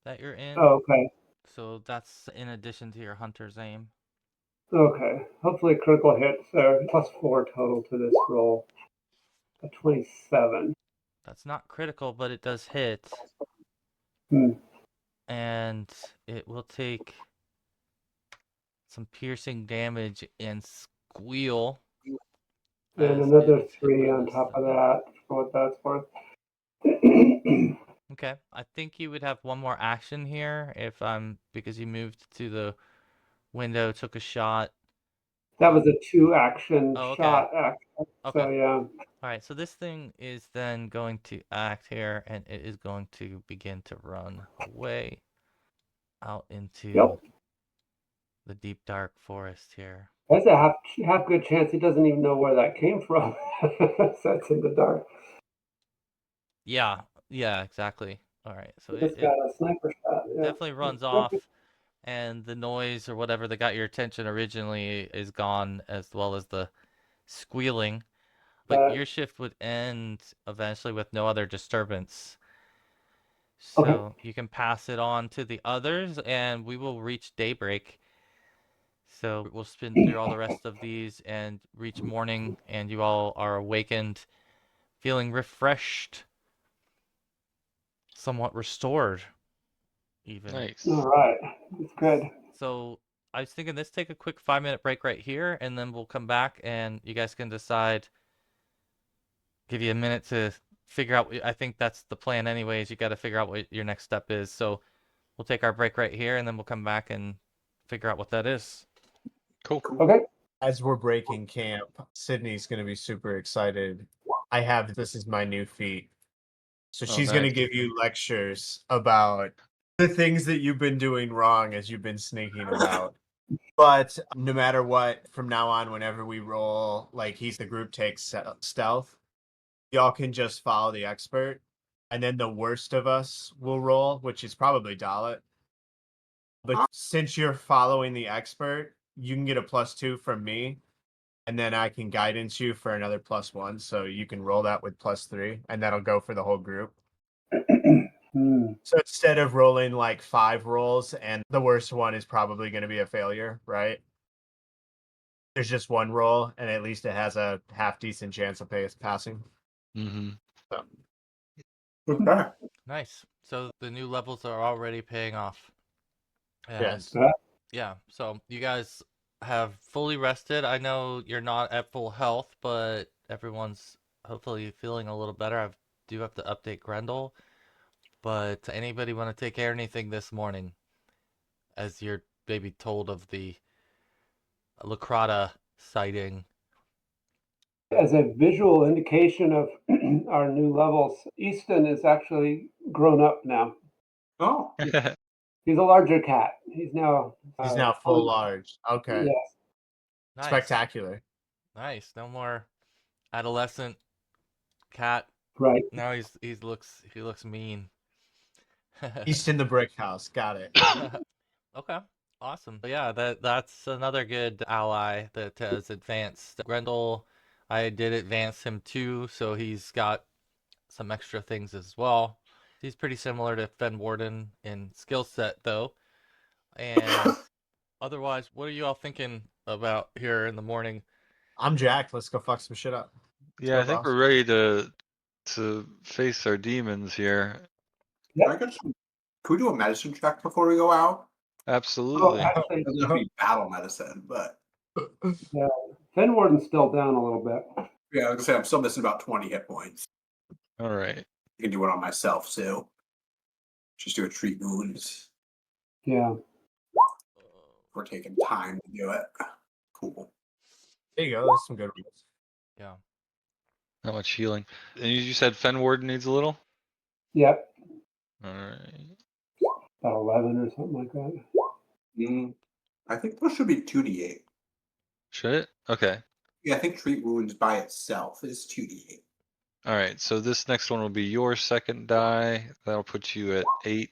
that you're in. Oh, okay. So that's in addition to your hunter's aim. Okay. Hopefully critical hits. +4 total to this roll. A 27. That's not critical, but it does hit. Hmm. And it will take some piercing damage and squeal. And as another it is hit 3 by on this top thing. of that, for what that's worth. Okay, I think you would have one more action here because you moved to the window, took a shot. That was a 2 action Oh, okay. shot action. Okay. So yeah. All right, so this thing is then going to act here, and it is going to begin to run away out into the deep dark forest here. There's a half good chance he doesn't even know where that came from. So it's in the dark. Yeah, exactly. All right, so Just got a sniper shot. Yeah. definitely runs off, and the noise or whatever that got your attention originally is gone, as well as the squealing. But your shift would end eventually with no other disturbance. So you can pass it on to the others, and we will reach daybreak. So we'll spin through all the rest of these and reach morning, and you all are awakened, feeling refreshed, somewhat restored, even. Nice. All right. That's good. So I was thinking let's take a quick 5-minute break right here, and then we'll come back, and you guys can decide. Give you a minute to figure out. I think that's the plan anyways. You got to figure out what your next step is. So we'll take our break right here, and then we'll come back and figure out what that is. Cool. Okay. As we're breaking camp, Sydney's going to be super excited. This is my new feat. So she's going to nice. give you lectures about the things that you've been doing wrong as you've been sneaking about. But no matter what, from now on, whenever we roll, like the group takes stealth, y'all can just follow the expert. And then the worst of us will roll, which is probably Dallett. But since you're following the expert, you can get a +2 from me. And then I can guidance you for another +1. So you can roll that with +3. And that'll go for the whole group. So instead of rolling like 5 rolls, and the worst one is probably going to be a failure, right? There's just one roll, and at least it has a half decent chance of passing. Mm-hmm. So. Okay. Nice. So the new levels are already paying off. And, Yes. Yeah. So you guys have fully rested. I know you're not at full health, but everyone's hopefully feeling a little better. I do have to update Grendel, but anybody want to take care of anything this morning as you're maybe told of the Luecrotta sighting? As a visual indication of our new levels, Easton is actually grown up now. Oh, He's a larger cat. He's now He's now full large. Okay. Yes. Nice. Spectacular. Nice. No more adolescent cat. Right. Now he looks mean. East in the brick house. Got it. Okay. Awesome. But yeah, that's another good ally that has advanced. Grendel, I did advance him too, so he's got some extra things as well. He's pretty similar to Fenwarden in skill set though. And otherwise, what are you all thinking about here in the morning? I'm jacked. Let's go fuck some shit up. Yeah, go, I think boss. we're ready to face our demons here. Yep. can I get some? Can we do a medicine check before we go out? Absolutely. Well, actually, It doesn't have to be battle medicine, but Fenwarden's still down a little bit. yeah, like I said, I'm still missing about 20 hit points. All right. I can do it on myself too. Just do a treat wounds. Yeah. We're taking time to do it. Cool. There you go. That's some good rules. Yeah. Not much healing. And you said Fenwarden needs a little? Yep. All right. About 11 or something like that. I think those should be 2d8. Should it? Okay. Yeah, I think treat wounds by itself is 2d8. All right. So this next one will be your second die. That'll put you at 8,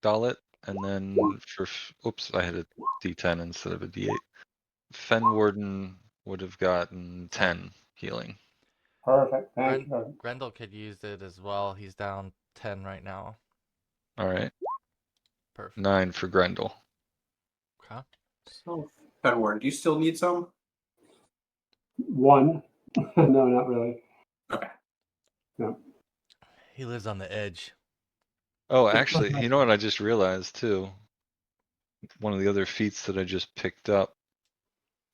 Dallett. And then for, oops, I had a D10 instead of a D8. Fenwarden would have gotten 10 healing. Perfect. Thank you. Grendel could use it as well. He's down 10 right now. All right. Perfect. 9 for Grendel. Okay. So, Fenwarden, do you still need some? 1. No, not really. Okay. No. He lives on the edge. Oh, actually, you know what I just realized too? One of the other feats that I just picked up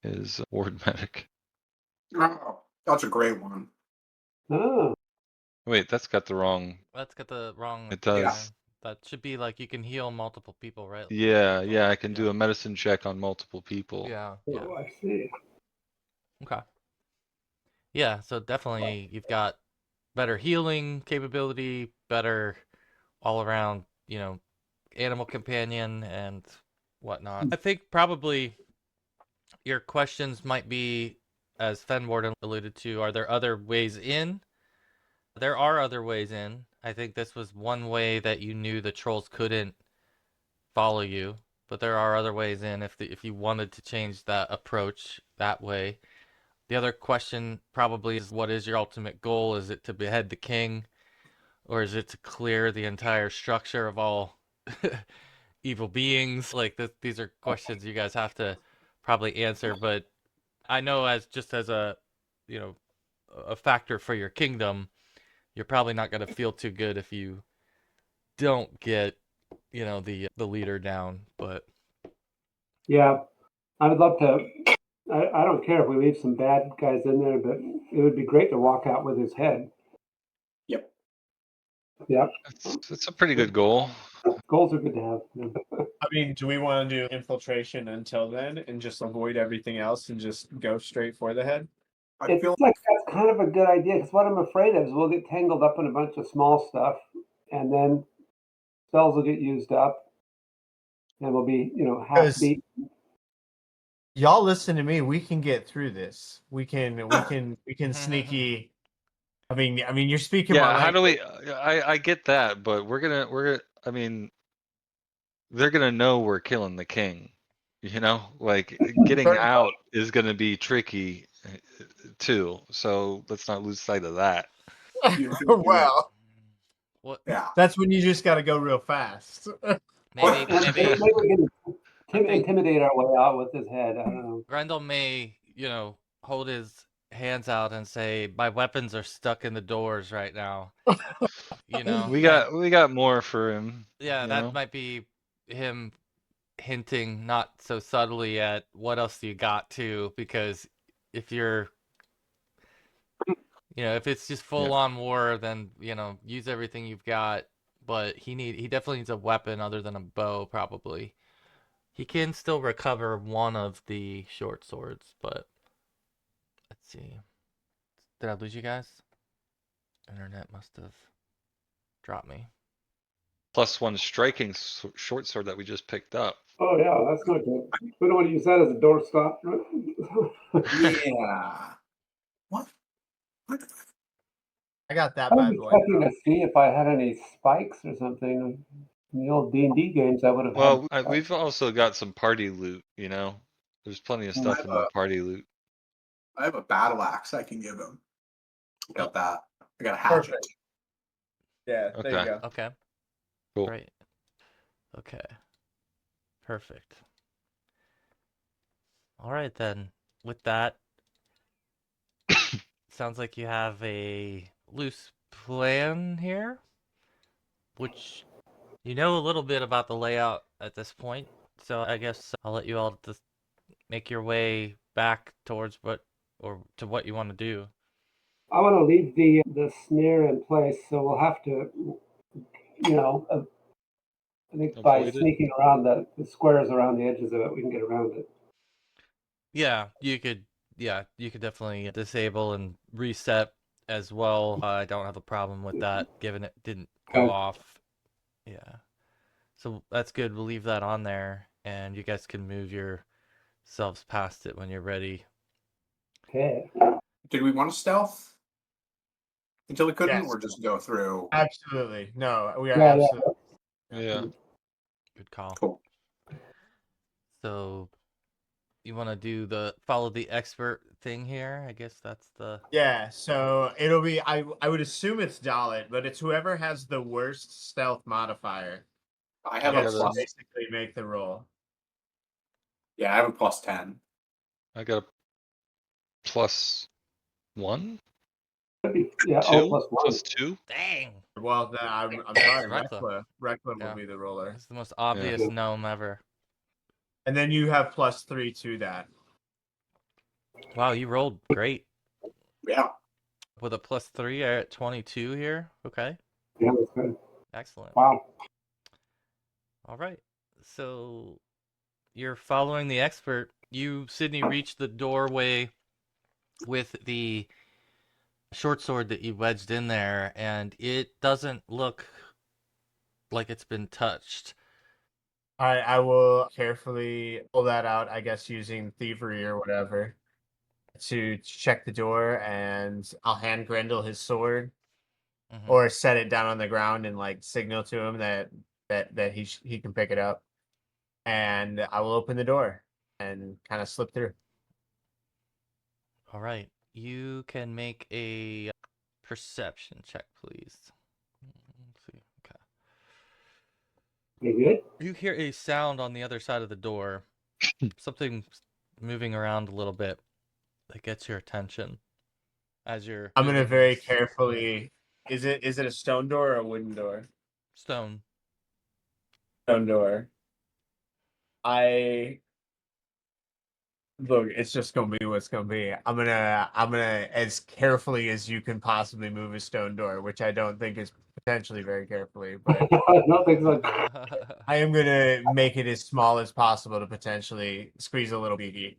is Ward Medic. Oh, that's a great one. Oh. Wait, that's got the wrong. That's got the wrong. It does. Yeah. That should be like you can heal multiple people, right? Yeah, I can do Yeah. a medicine check on multiple people. Yeah. Oh, I see. Okay. Yeah, so definitely you've got better healing capability, better all around, animal companion and whatnot. I think probably your questions might be, as Fenwarden alluded to, are there other ways in? There are other ways in. I think this was one way that you knew the trolls couldn't follow you, but there are other ways in if you wanted to change that approach that way. The other question probably is, what is your ultimate goal? Is it to behead the king, or is it to clear the entire structure of all evil beings? Like these are questions you guys have to probably answer. But I know as a a factor for your kingdom, you're probably not going to feel too good if you don't get the leader down. But Yeah. I would love to. I don't care if we leave some bad guys in there, but it would be great to walk out with his head. Yep. Yep. It's a pretty good goal. Goals are good to have. Yeah. I mean, do we want to do infiltration until then and just avoid everything else and just go straight for the head? I It's feel like that's kind of a good idea because what I'm afraid of is we'll get tangled up in a bunch of small stuff, and then spells will get used up, and we'll be, half 'Cause- beat. Y'all listen to me. We can get through this. We can sneaky. I mean, you're speaking my Yeah, how do language. we? I get that, but I mean, they're gonna know we're killing the king. Like getting Certainly. out is gonna be tricky too. So let's not lose sight of that. Well, what? yeah. that's when you just got to go real fast. Maybe Maybe we I can think intimidate our way out with his head. I don't know. Grendel may, hold his hands out and say, "My weapons are stuck in the doors right now." We got more for him. Yeah, that might be him hinting not so subtly at what else you got too, because if you're if it's just full on war, then use everything you've got. But he definitely needs a weapon other than a bow, probably. He can still recover one of the short swords, but let's see. Did I lose you guys? Internet must have dropped me. +1 striking short sword that we just picked up. Oh yeah, that's not good. We don't want to use that as a doorstop. Yeah. What? I got that I bad was boy. checking to see if I had any spikes or something. In the old D&D games, I would have Well, had. we've also got some party loot, There's plenty of stuff in the party loot. I have a battle axe I can give him. Got that. I got a hatchet. Perfect. Yeah, there you Okay. go. Okay. Cool. Great. Okay. Perfect. All right then. With that, sounds like you have a loose plan here, which you know a little bit about the layout at this point. So I guess I'll let you all just make your way back towards what you want to do. I want to leave the snare in place, so we'll have to, I think by Avoid it. sneaking around the squares around the edges of it, we can get around it. Yeah, you could definitely disable and reset as well. I don't have a problem with that, given it didn't go Okay. off. Yeah. So that's good. We'll leave that on there, and you guys can move yourselves past it when you're ready. Okay. Did we want to stealth until we couldn't, Yes. or just go through? Absolutely. No, we are Yeah, absolutely. Yeah. Good call. Cool. So you want to follow the expert thing here? I guess that's the. Yeah, so it'll be I would assume it's Dallett, but it's whoever has the worst stealth modifier I have gets a to plus. basically make the roll. Yeah, I have a +10. I got a +1? Yeah, 2? +1. +2? Dang. Well, then I'm sorry, Reckla. Reckla Yeah. will be the roller. It's the most obvious gnome ever. And then you have +3 to that. Wow, you rolled great. Yeah. With a +3 at 22 here. Okay. Yeah, that's good. Excellent. Wow. All right. So you're following the expert. You, Sydney, reach the doorway with the short sword that you wedged in there, and it doesn't look like it's been touched. All right, I will carefully pull that out, I guess using thievery or whatever, to check the door, and I'll hand Grendel his sword, or set it down on the ground and like signal to him that he can pick it up, and I will open the door and kind of slip through. All right. You can make a perception check, please. Let's see. Okay. You good? You hear a sound on the other side of the door. Something moving around a little bit that gets your attention as you're I'm gonna moving very this carefully. Is it a stone door or a wooden door? stone. Stone door. Look, it's just gonna be what's gonna be. I'm gonna as carefully as you can possibly move a stone door, which I don't think is potentially very carefully, but No, thanks. I am gonna make it as small as possible to potentially squeeze a little beaky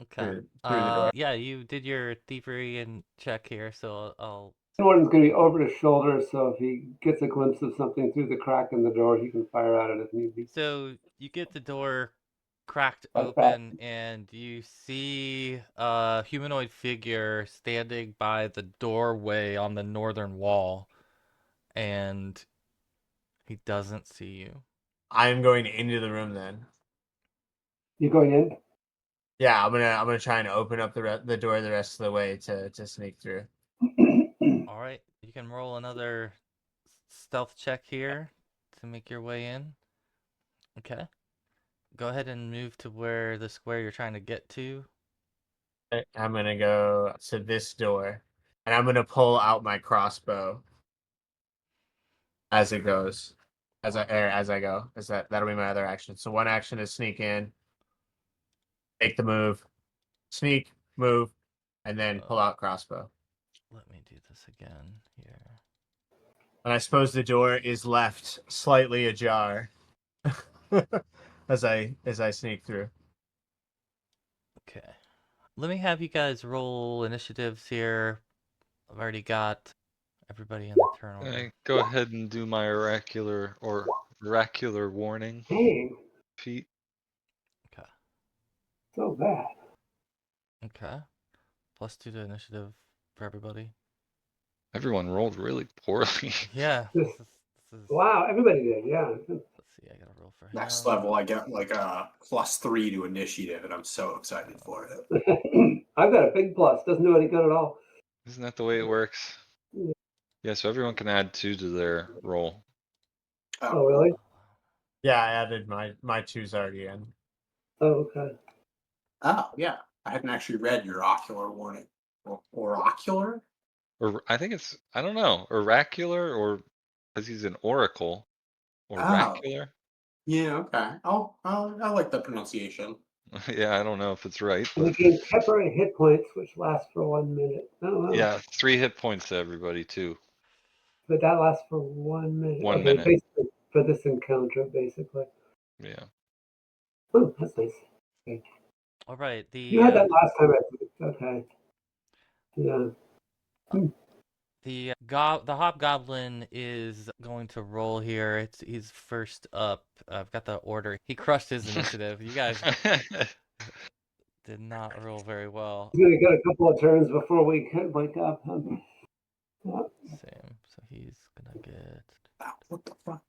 Okay. through the door. Yeah, you did your thievery and check here, so I'll. Fenwarden's going to be over his shoulder, so if he gets a glimpse of something through the crack in the door, he can fire at it if need be. So you get the door cracked Like that. open, and you see a humanoid figure standing by the doorway on the northern wall, and he doesn't see you. I am going into the room then. You going in? Yeah, I'm gonna try and open up the door the rest of the way to sneak through. All right, you can roll another stealth check here to make your way in. Okay. Go ahead and move to where the square you're trying to get to. I'm gonna go to this door, and I'm gonna pull out my crossbow as it goes, as I go. That'll be my other action. So one action is sneak in, make the move, sneak, move, and then pull out crossbow. Let me do this again here. And I suppose the door is left slightly ajar as I sneak through. Okay. Let me have you guys roll initiatives here. I've already got everybody in the turn order. Go ahead and do my oracular warning Dang, feat. Okay. so bad. Okay. +2 to initiative for everybody. Everyone rolled really poorly. Yeah. This- This is Wow, everybody did, yeah. let's see, I gotta roll for him. Next level, I get like a +3 to initiative, and I'm so excited for it. I've got a big plus. Doesn't do any good at all. Isn't that the way it works? Yeah. Yeah, so everyone can add 2 to their roll. Oh, really? Yeah, I added my twos already in. Oh, okay. Oh, yeah. I hadn't actually read your ocular warning. Oracular? Or I think it's, I don't know, oracular, or because he's an oracle. Oracular? Yeah, okay. I like the pronunciation. Yeah, I don't know if it's right, And but you gain temporary hit points, which last for 1 minute. Oh, wow. yeah, 3 hit points to everybody too. But that lasts for 1 minute. 1 Okay, minute. basically, for this encounter, basically. Yeah. Oh, that's nice. Okay. All right. You had that last time, I think. Okay. Yeah. The Hobgoblin is going to roll here. He's first up. I've got the order. He crushed his initiative. You guys did not roll very well. He's going to get a couple of turns before we can wake up. Yeah. Same. So he's gonna get. Oh, what the fuck?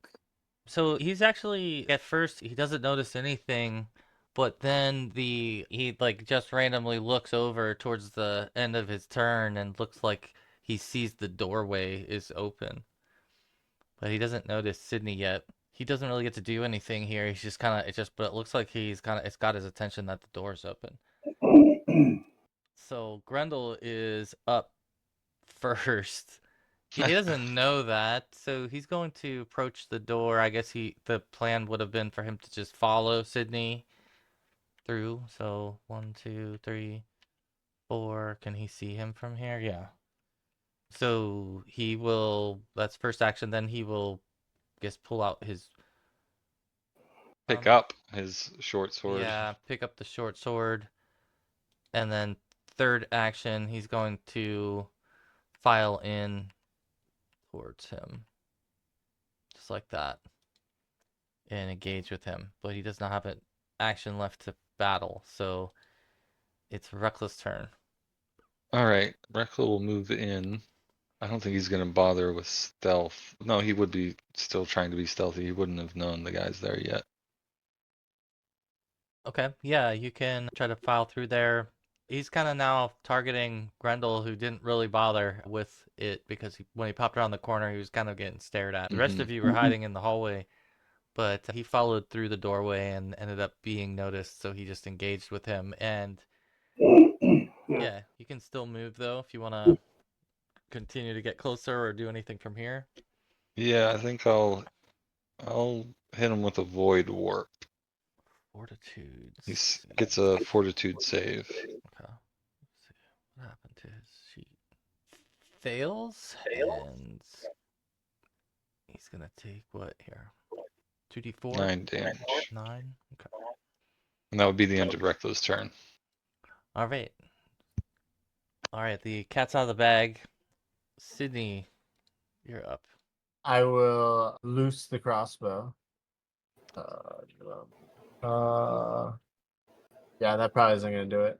So he's actually at first he doesn't notice anything, but then he like just randomly looks over towards the end of his turn and looks like he sees the doorway is open. But he doesn't notice Sydney yet. He doesn't really get to do anything here. He's just kind of but it looks like it's got his attention that the door's open. So Grendel is up first. He doesn't know that, so he's going to approach the door. I guess the plan would have been for him to just follow Sydney through. So 1, 2, 3, 4. Can he see him from here? Yeah. So he will. That's first action. Then he will, pull out his. Pick up his short sword. Yeah, pick up the short sword. And then third action, he's going to file in towards him. Just like that. And engage with him. But he does not have an action left to battle. So it's Reckla's turn. Alright, Reckla will move in. I don't think he's going to bother with stealth. No, he would be still trying to be stealthy. He wouldn't have known the guy's there yet. Okay, yeah, you can try to file through there. He's kind of now targeting Grendel, who didn't really bother with it because when he popped around the corner, he was kind of getting stared at. The rest of you were hiding in the hallway, but he followed through the doorway and ended up being noticed, so he just engaged with him. And yeah, you can still move though if you want to continue to get closer or do anything from here. Yeah, I think I'll hit him with a void warp. Fortitudes. He gets a fortitude save. Okay. Let's see what happened to his sheet. Fails, and he's gonna take what here? 2d4. 9 damage. 9. Okay. And that would be the end of Reckla's turn. All right. All right. The cat's out of the bag. Sydney, you're up. I will loose the crossbow. Yeah, that probably isn't gonna do it.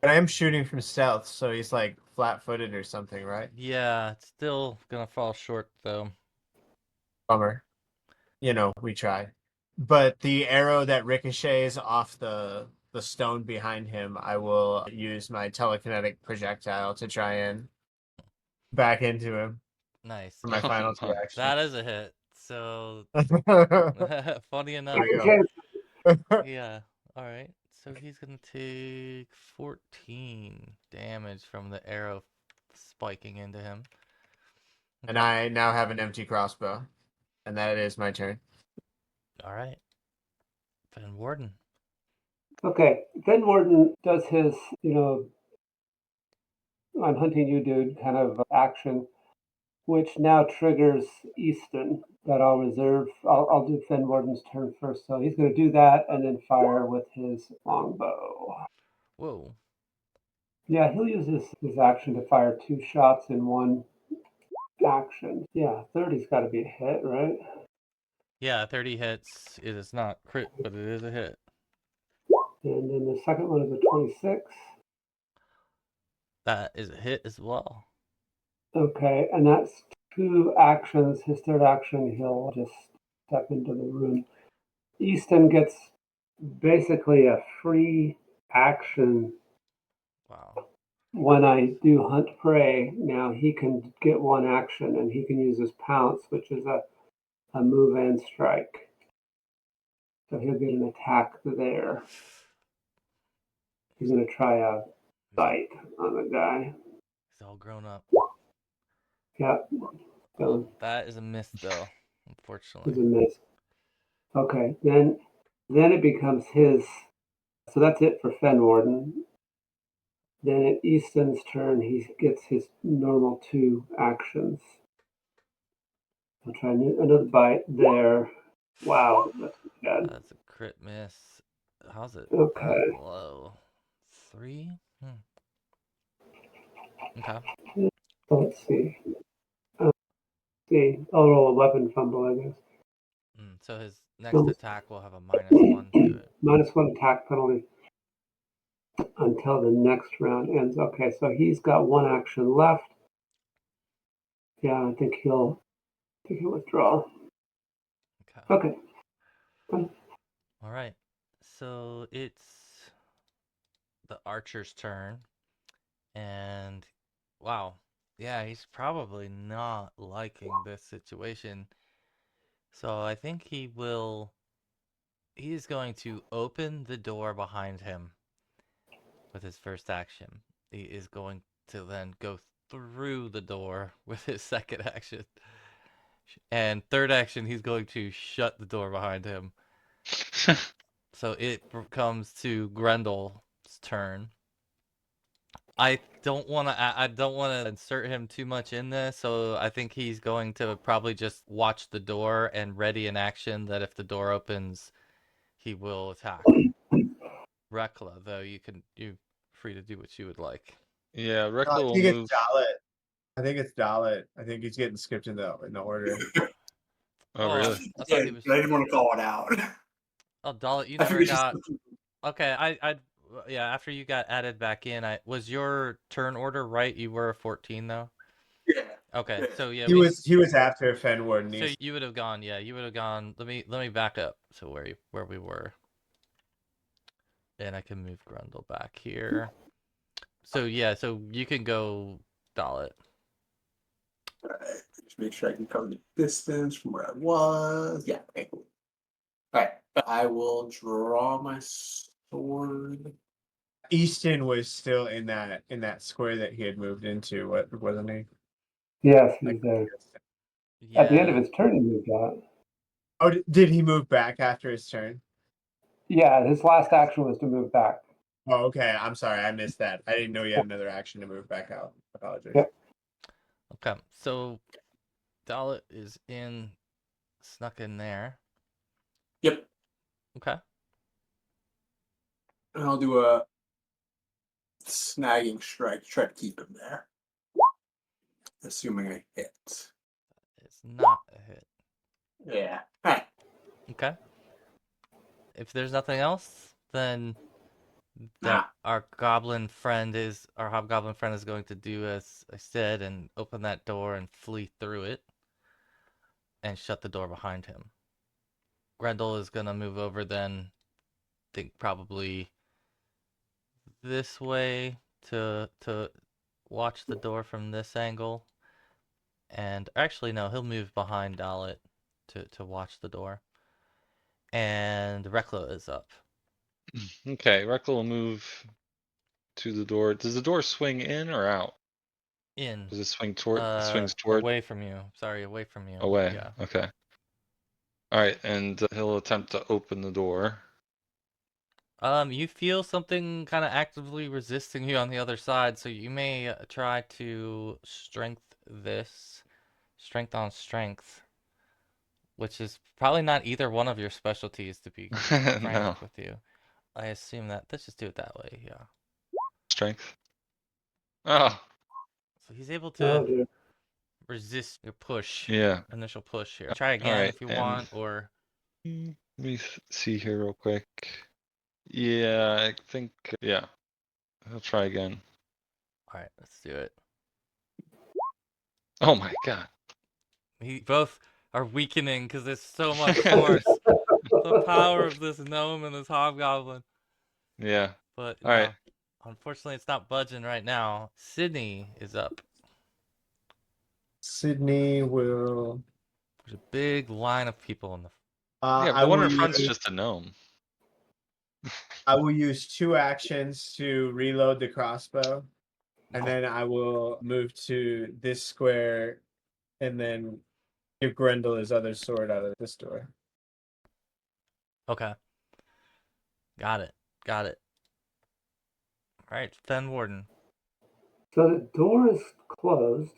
But I am shooting from stealth, so he's like flat-footed or something, right? Yeah, it's still gonna fall short though. Bummer. You know, we tried. But the arrow that ricochets off the stone behind him, I will use my telekinetic projectile to try and back into him Nice. for my final two Nice. actions. That is a hit. So funny enough. There you go. Yeah. All right. So he's gonna take 14 damage from the arrow spiking into him. And I now have an empty crossbow. And that is my turn. All right. Fenwarden. Okay, Fenwarden does his, I'm hunting you, dude, kind of action, which now triggers Easton. That I'll reserve. I'll do Fenwarden's turn first. So he's going to do that and then fire with his longbow. Whoa. Yeah, he'll use his action to fire 2 shots in one action. Yeah, 30's got to be a hit, right? Yeah, 30 hits. It is not crit, but it is a hit. And then the second one is a 26. That is a hit as well. Okay, and that's 2 actions. His third action, he'll just step into the room. Easton gets basically a free action Wow. when I do hunt prey. Now he can get 1 action, and he can use his pounce, which is a move and strike. So he'll get an attack there. He's going to try a bite on the guy. He's all grown up. Yep. So That is a miss, though, it's unfortunately. a miss. Okay, then it becomes his. So that's it for Fenwarden. Then at Easton's turn, he gets his normal 2 actions. I'll try another bite there. Wow, that's bad. That's a crit miss. How's it Okay. that low? 3? Okay. So let's see. I'll roll a weapon fumble, I guess. So his next attack will have a -1 to it. -1 attack penalty until the next round ends. Okay, so he's got 1 action left. Yeah, I think he'll withdraw. Okay. All right. So it's the archer's turn. And wow. Yeah, he's probably not liking this situation. So I think he is going to open the door behind him with his first action. He is going to then go through the door with his second action. And third action, he's going to shut the door behind him. So it comes to Grendel's turn. I don't want to insert him too much in this, so I think he's going to probably just watch the door and ready an action that if the door opens, he will attack. Reckla, though, you're free to do what you would like. Yeah, Reckla I will think move. it's Dallett. I think it's Dallett. I think he's getting skipped in the order. Oh, really? I thought he was. I didn't want to call it out. Oh, Dallett, you I never figured just- got. Okay, yeah. After you got added back in, was your turn order right? You were a 14 though. Yeah. Okay, Yeah. so yeah, He was after Fenwarden. So you would have gone. Yeah, you would have gone. Let me back up to where we were, and I can move Grundle back here. So yeah, so you can go, Dallett. Alright, just make sure I can cover the distance from where I was. Yeah, okay, cool. Alright, I will draw my sword. Easton was still in that square that he had moved into. What wasn't he? Yes, he's there. Yeah. At the end of his turn, he moved out. Oh, did he move back after his turn? Yeah, his last action was to move back. Oh, okay. I'm sorry, I missed that. I didn't know he had another action to move back out. Apologies. Yep. Okay, so Dallett is snuck in there. Yep. Okay. And I'll do a snagging strike, try to keep him there. Assuming I hit. It's not a hit. Yeah. Alright. Okay. If there's nothing else, then Nah. our hobgoblin friend is going to do as I said and open that door and flee through it and shut the door behind him. Grendel is gonna move over then, think probably this way to watch the door from this angle. And actually no, he'll move behind Dallett to watch the door. And Reckla is up. Okay, Reckla will move to the door. Does the door swing in or out? In. Does it swing toward? It swings toward. Away from you. Sorry, away from you. Away. Yeah. Okay. All right, and he'll attempt to open the door. You feel something kind of actively resisting you on the other side, so you may try to strength this. Strength on strength. Which is probably not either one of your specialties, to be frank No. with you. I assume that. Let's just do it that way, yeah. Strength. Oh, So he's able Oh to dear. resist your push, yeah. initial push here. Try All again right, if you and want, or... let me see here real quick. Yeah, I think, yeah. I'll try again. Alright, let's do it. Oh my god. Both are weakening because there's so much force. The power of this gnome and this hobgoblin. Yeah. But All right. no, unfortunately it's not budging right now. Sydney is up. Sydney will. There's a big line of people in the... Yeah, I the one will in front's use. just a gnome. I will use 2 actions to reload the crossbow, and then I will move to this square, and then give Grendel his other sword out of this door. Okay. Got it. Got it. Alright, Fenwarden. So the door is closed.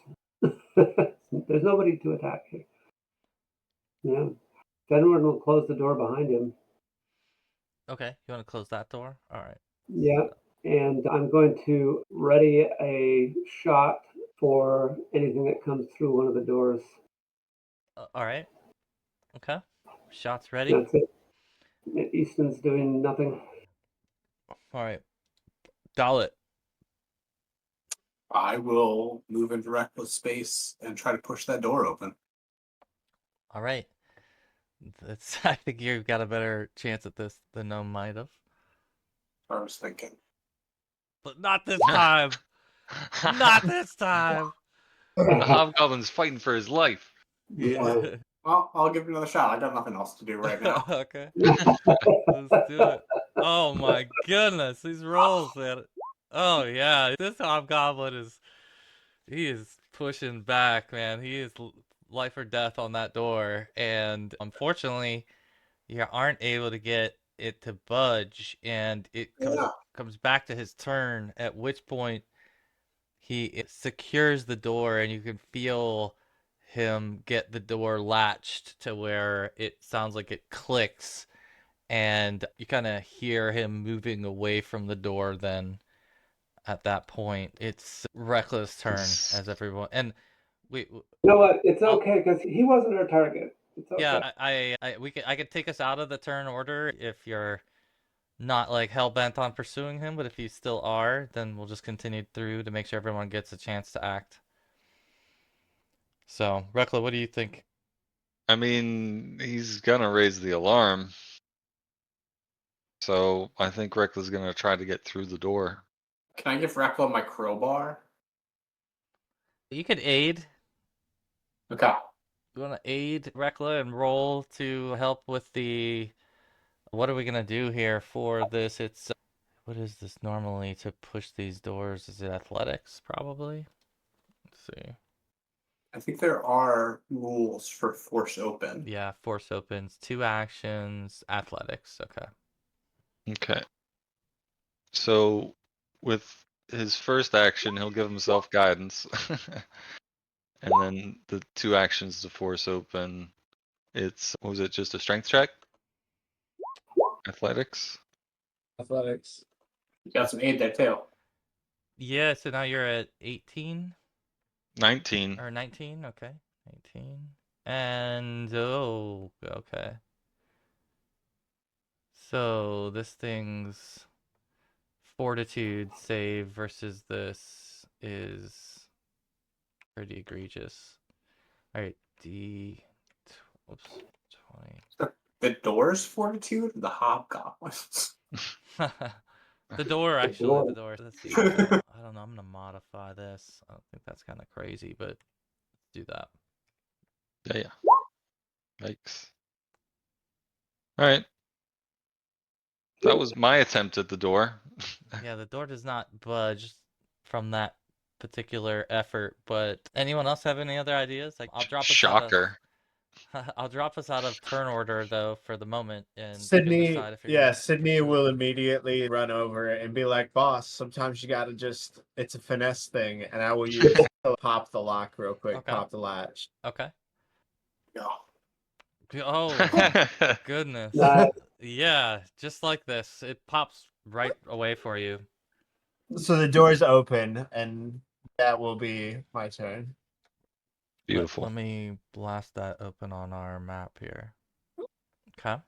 There's nobody to attack here. Yeah. Fenward will close the door behind him. Okay, you want to close that door? Alright. Yeah. And I'm going to ready a shot for anything that comes through one of the doors. Alright. Okay. Shots ready. That's it. Easton's doing nothing. Alright. Dallett. I will move into reckless space and try to push that door open. Alright. I think you've got a better chance at this than Gnome might have. I was thinking. But not this time! Not this time! The hobgoblin's fighting for his life. Yeah. Well, I'll give it another shot. I got nothing else to do right now. Okay. Let's do it. Oh my goodness, these rolls, man. Oh yeah, this hobgoblin he is pushing back, man. He is life or death on that door, and unfortunately, you aren't able to get it to budge, and it comes back to his turn. At which point, he secures the door, and you can feel him get the door latched to where it sounds like it clicks, and you kind of hear him moving away from the door. Then at that point, it's Reckless' turn as everyone. And we, You know what? It's okay because he wasn't our target. It's okay. yeah, I could take us out of the turn order if you're not like hell bent on pursuing him, but if you still are, then we'll just continue through to make sure everyone gets a chance to act. So, Reckla, what do you think? I mean, he's gonna raise the alarm. So I think Rekla's gonna try to get through the door. Can I give Reckla my crowbar? You could aid. Okay. You want to aid Reckla and roll to help with the... What are we gonna do here for this? It's... What is this normally to push these doors? Is it athletics, probably? Let's see. I think there are rules for force open. Yeah, force opens. 2 actions, athletics. Okay. Okay. So with his first action, he'll give himself guidance. And then the 2 actions to force open, it's, what was it, just a strength check? Athletics? Athletics. You got some aid there too. Yeah, so now you're at 18? 19. Or 19? Okay. 19. And, oh, okay. So this thing's fortitude save versus this is pretty egregious. Alright, whoops, 20. The door's fortitude, the hobgoblins. The door, actually, the door. Let's see. So, I don't know, I'm gonna modify this. I don't think that's kind of crazy, but let's do that. Yeah. Yikes. Alright. That was my attempt at the door. Yeah, the door does not budge from that particular effort, but anyone else have any other ideas? Like, I'll drop us out of... Shocker. I'll drop us out of turn order though for the moment, and you can Sydney, decide if you're yeah, gonna Sydney pursue will it. immediately run over it and be like, "Boss, sometimes you gotta just, it's a finesse thing," and I will use pop the lock real quick, Okay. pop the latch. Okay. Yeah. Oh goodness. Nice. Yeah, just like this, it pops right away for you. So the door's open, and that will be my turn. Beautiful. Let me blast that open on our map here. Okay.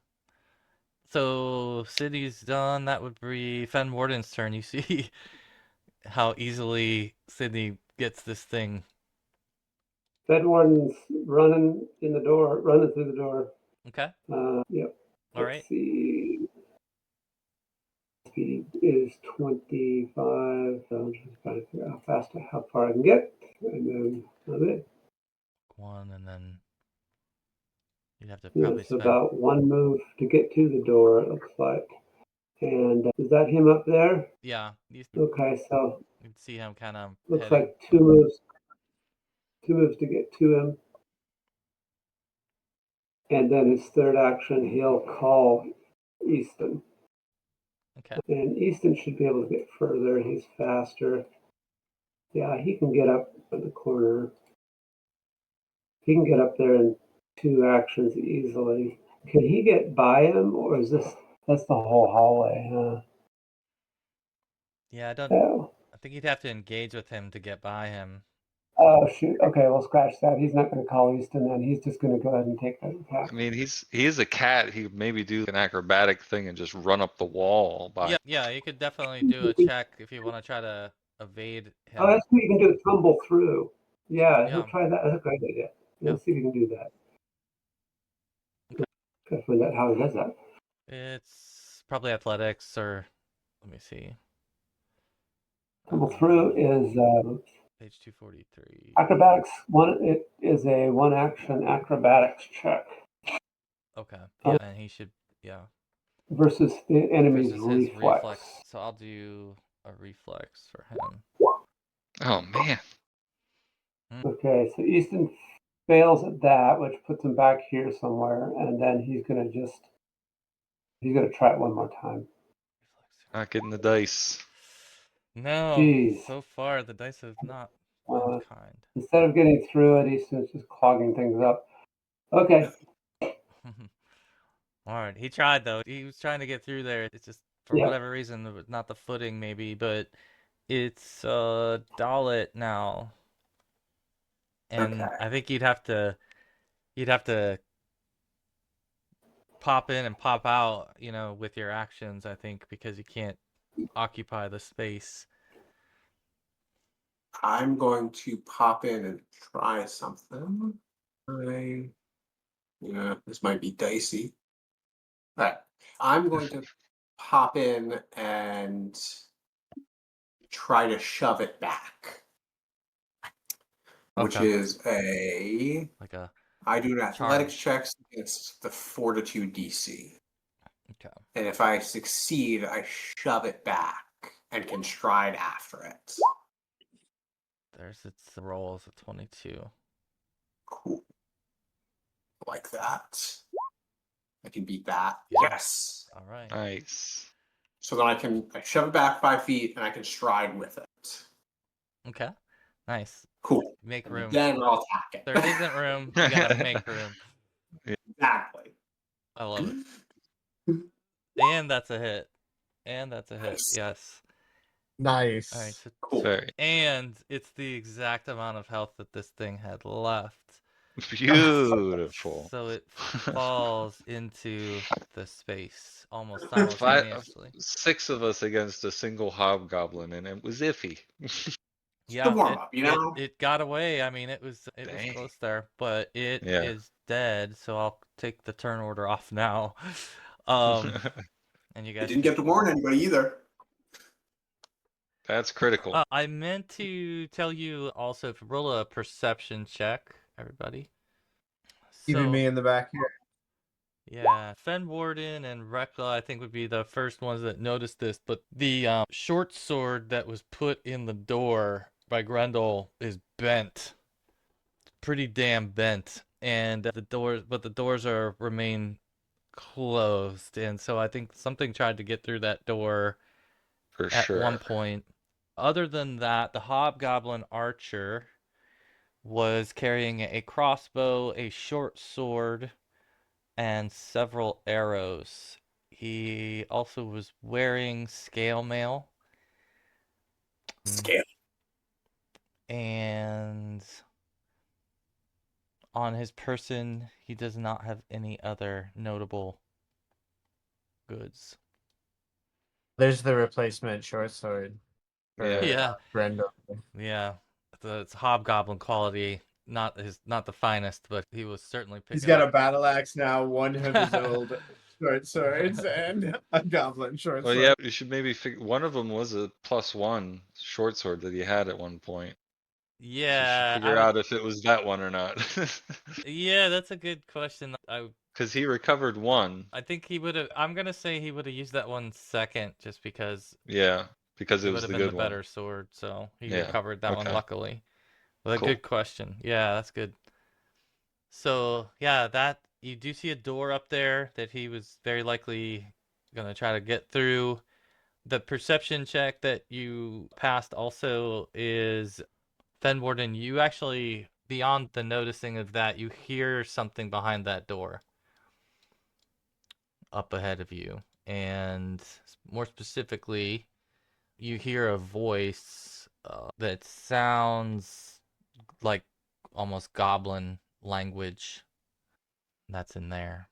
So city's done. That would be Fenwarden's turn. You see how easily Sydney gets this thing. Fenwarden's running through the door. Okay. Yep. All Let's right. see. Speed is 25. So I'm just trying to figure out how far I can get. And then that's it. One, and then you'd have to Yeah, probably it's spend. about one move to get to the door, it looks like. And is that him up there? Yeah, you Okay, so can see him kind of looks heading. like two moves to get to him. And then his third action, he'll call Easton. Okay. And Easton should be able to get further. He's faster. Yeah, he can get up in the corner. He can get up there in 2 actions easily. Can he get by him, or is that's the whole hallway, huh? Yeah, Oh. I think you'd have to engage with him to get by him. Oh, shoot. Okay, we'll scratch that. He's not going to call Easton then. He's just going to go ahead and take that attack. I mean, he is a cat. He could maybe do an acrobatic thing and just run up the wall by. Yeah, you could definitely do a check if you want to try to evade him. Oh, that's what you can do, tumble through. Yeah, he'll Yeah. try that. That's a great idea. Yeah. Let's see if we can do that. Okay. Gotta find out how he does that. It's probably athletics, or let me see. Tumble through is Page 243. acrobatics. It is a 1-action acrobatics check Okay. Yeah, and he should. Yeah. versus the enemy's Versus his reflex. So I'll do a reflex for him. Oh man. Okay, so Easton fails at that, which puts him back here somewhere, and then he's gonna try it one more time. Not getting the dice. No. Jeez. So far, the dice have not been kind. Instead of getting through it, Easton's just clogging things up. Okay. All right. He tried though. He was trying to get through there. It's just for whatever reason, not the footing maybe, but it's Dallett now. And I think you'd have to pop in and pop out, with your actions, I think, because you can't occupy the space. I'm going to pop in and try something. This might be dicey. All right. I'm going to pop in and try to shove it back. Which is I do an athletics check against the Fortitude DC. Okay. And if I succeed, I shove it back and can stride after it. There's its roll is a 22. Cool. Like that. I can beat that. Yeah. Yes. All right. Nice. So then I shove it back 5 feet and I can stride with it. Okay. Nice. Cool. Make room. Then I'll attack it. There isn't room. You gotta make room. Exactly. I love it. And that's a hit. Nice. Yes. Nice. All right. So Cool. Very and it's the exact amount of health that this thing had left. beautiful. So it falls into the space almost simultaneously. 6 of us against a single hobgoblin, and it was iffy. Yeah, warm up, it got away. I mean, it was Dang. close there, but it Yeah. is dead. So I'll take the turn order off now. And you guys I didn't get to warn anybody either. That's critical. I meant to tell you also to roll a perception check, everybody. Even me in the back here. Yeah, Fenwarden and Reckla, I think, would be the first ones that noticed this, but the short sword that was put in the door by Grendel is bent. Pretty damn bent. and the doors remain closed, and so I think something tried to get through that door For at sure. one point. Other than that, the hobgoblin archer was carrying a crossbow, a short sword, and several arrows. He also was wearing scale mail. Scale. And on his person, he does not have any other notable goods. There's the replacement short sword for Yeah. Yeah. Grendel. Yeah, it's hobgoblin quality, not the finest, but he was certainly He's picking got up. a battle axe now, one of his old short swords, and a goblin short Well, sword. yeah, you should maybe figure. One of them was a +1 short sword that he had at one point. So you should Yeah, figure out if it was that one or not. yeah, that's a good question. Because he recovered one. I think he would have. I'm gonna say he would have used that one second, just because Yeah, because it it would was have the been the good one. better sword. So he Yeah. recovered that one Okay. luckily. Well, a Cool. good question. Yeah, that's good. So yeah, that you do see a door up there that he was very likely gonna try to get through. The perception check that you passed also is Fenwarden. You actually, beyond the noticing of that, you hear something behind that door up ahead of you. And more specifically, you hear a voice that sounds like almost goblin language that's in there.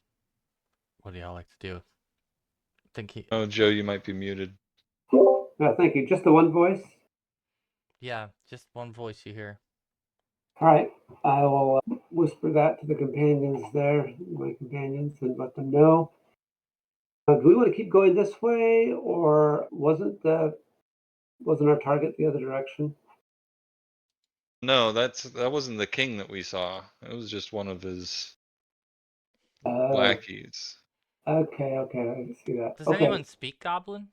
What do y'all like to do? I think he, Oh, Joe, you might be muted. Thank you. Just the one voice? yeah, just one voice you hear. All right. I will whisper that to the companions there, my companions, and let them know. Do we want to keep going this way, or wasn't our target the other direction? No, that wasn't the king that we saw. It was just one of his Oh, lackeys. okay, I can see that. Does Okay. anyone speak goblin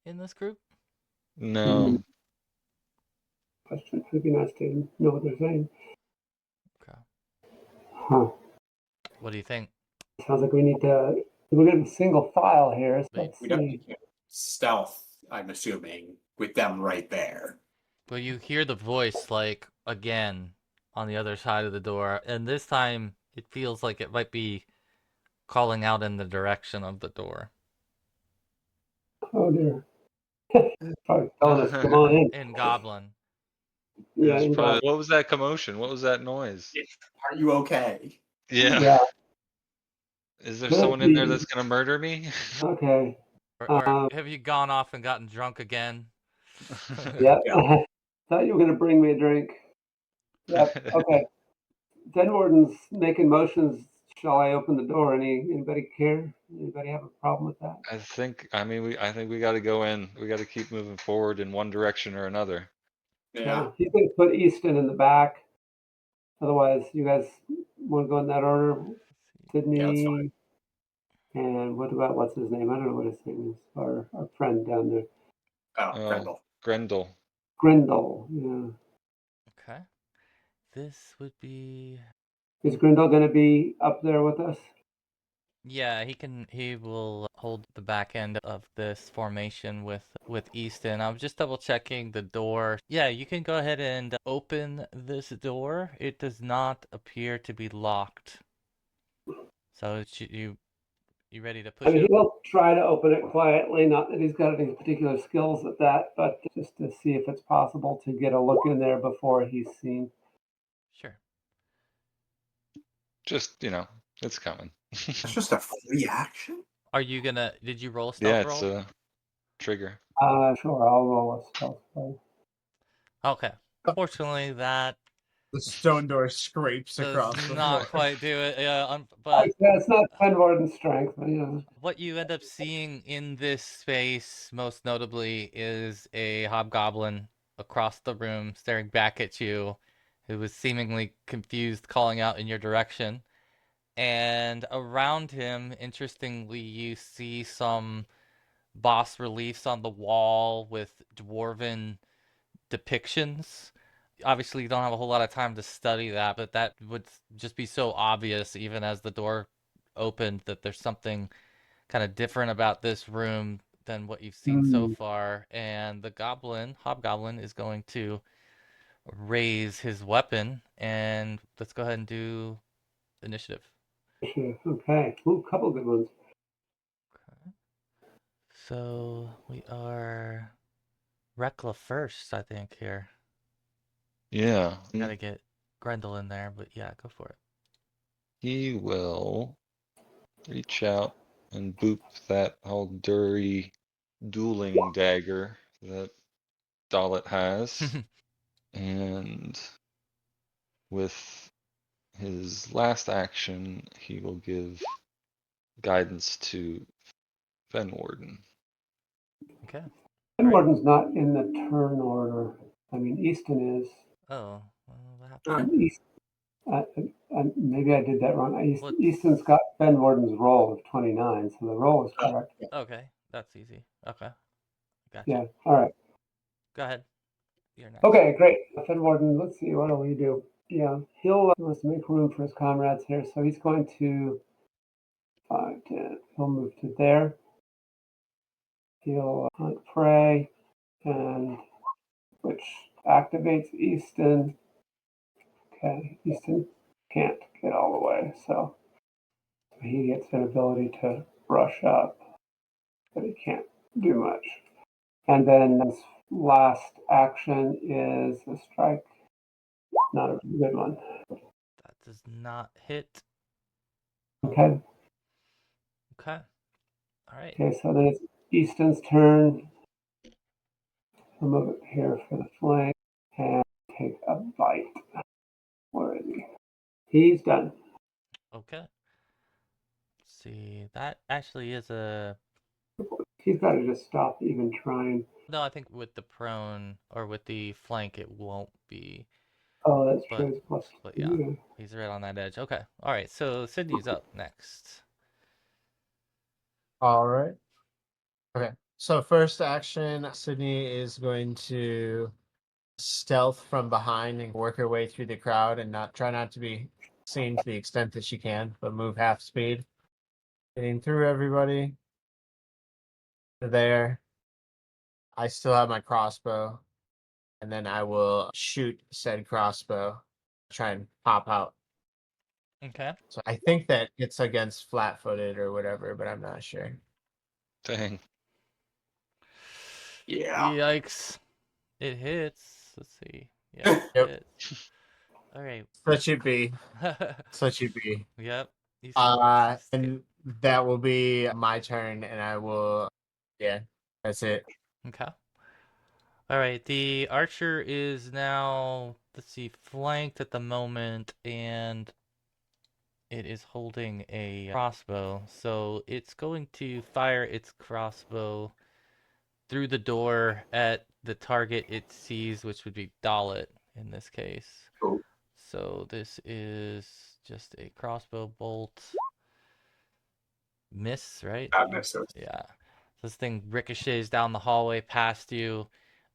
in this group? No. Question. It'd be nice to know what they're saying. Okay. Huh. What do you think? Sounds like we're going to single file here. So let's We see. definitely can't stealth, I'm assuming, with them right there. Well, you hear the voice like again on the other side of the door, and this time it feels like it might be calling out in the direction of the door. Oh dear. Probably telling us, come on in. In goblin. Yeah, in What was that commotion? What was that noise? Are you okay? Yeah. Yeah. Is there Could someone in there be. that's gonna murder me? Okay. Or have you gone off and gotten drunk again? Yeah. Yeah. Thought you were going to bring me a drink. Yep. Okay. Fenwarden's making motions. Shall I open the door? Anybody care? Anybody have a problem with that? I think we got to go in. We got to keep moving forward in one direction or another. Yeah. He's going to put Easton in the back. Otherwise, you guys want to go in that order? Yeah, that's Sydney, and what's his name? I don't know what his name is. Our friend down there, Oh, Oh, Grendel. Grendel. Grendel. Yeah, Okay. This would be. is Grendel going to be up there with us? Yeah, he will hold the back end of this formation with Easton. I'm just double checking the door. Yeah, you can go ahead and open this door. It does not appear to be locked. So it's you ready to push I mean, it? he'll try to open it quietly. Not that he's got any particular skills at that, but just to see if it's possible to get a look in there before he's seen. Sure. Just, it's coming. It's just a free action? Are you gonna? Did you roll a Yeah, stealth it's roll? a trigger. Sure, I'll roll a stealth play. Okay. Fortunately, that The stone door scrapes does across the not floor. quite do it. Yeah, but It's not Fenwarden's strength, but what you end up seeing in this space, most notably, is a hobgoblin across the room staring back at you, who was seemingly confused, calling out in your direction. And around him, interestingly, you see some boss reliefs on the wall with dwarven depictions. obviously you don't have a whole lot of time to study that, but that would just be so obvious even as the door opened that there's something kind of different about this room than what you've seen so far. And the hobgoblin is going to raise his weapon, and let's go ahead and do initiative. Okay. Ooh, couple good ones. So we are Reckla first, I think, here. Yeah. Gotta get Grendel in there, but yeah, go for it. He will reach out and boop that old dirty dueling dagger that Dallett has. And with his last action, he will give guidance to Fenwarden. Okay. Fenwarden's not in the turn order. I mean, Easton is. Oh, well, that happened. Maybe I did that wrong. What's- Easton's got Fenwarden's roll of 29, so the roll is correct. Okay, that's easy. Okay, gotcha. Yeah, all right. Go ahead. You're next. Okay, great. Fenwarden, let's see, what do we do? Yeah, he wants to make room for his comrades here, so he's going to 5, 10. He'll move to there. He'll hunt prey, and which activates Easton. Okay, Easton can't get all the way, so he gets an ability to brush up, but he can't do much. And then his last action is a strike. Not a good one. That does not hit. Okay. Okay. All right. Okay, so then it's Easton's turn. I'll move it here for the flank and take a bite. Where is he? He's done. Okay. Let's see, that actually is a. He's got to just stop even trying. No, I think with the prone or with the flank, it won't be. Oh, that's But, true. It's plus but yeah, two. he's right on that edge. Okay. All right. So Sydney's up next. All right. Okay. So first action, Sydney is going to stealth from behind and work her way through the crowd and try not to be seen to the extent that she can, but move half speed. Getting through everybody. There. I still have my crossbow. And then I will shoot said crossbow. Try and pop out. Okay. So I think that it's against flat-footed or whatever, but I'm not sure. Dang. Yeah. Yikes. It hits. Let's see. Yeah. Yep. It hits. All right. Such it be. Such it be. Yep. And that will be my turn, and I will. Yeah, that's it. Okay. All right. The archer is now, let's see, flanked at the moment, and it is holding a crossbow. So it's going to fire its crossbow through the door at the target it sees, which would be Dallett in this case. Cool. So this is just a crossbow bolt. Miss, right? I missed it. Yeah. This thing ricochets down the hallway past you.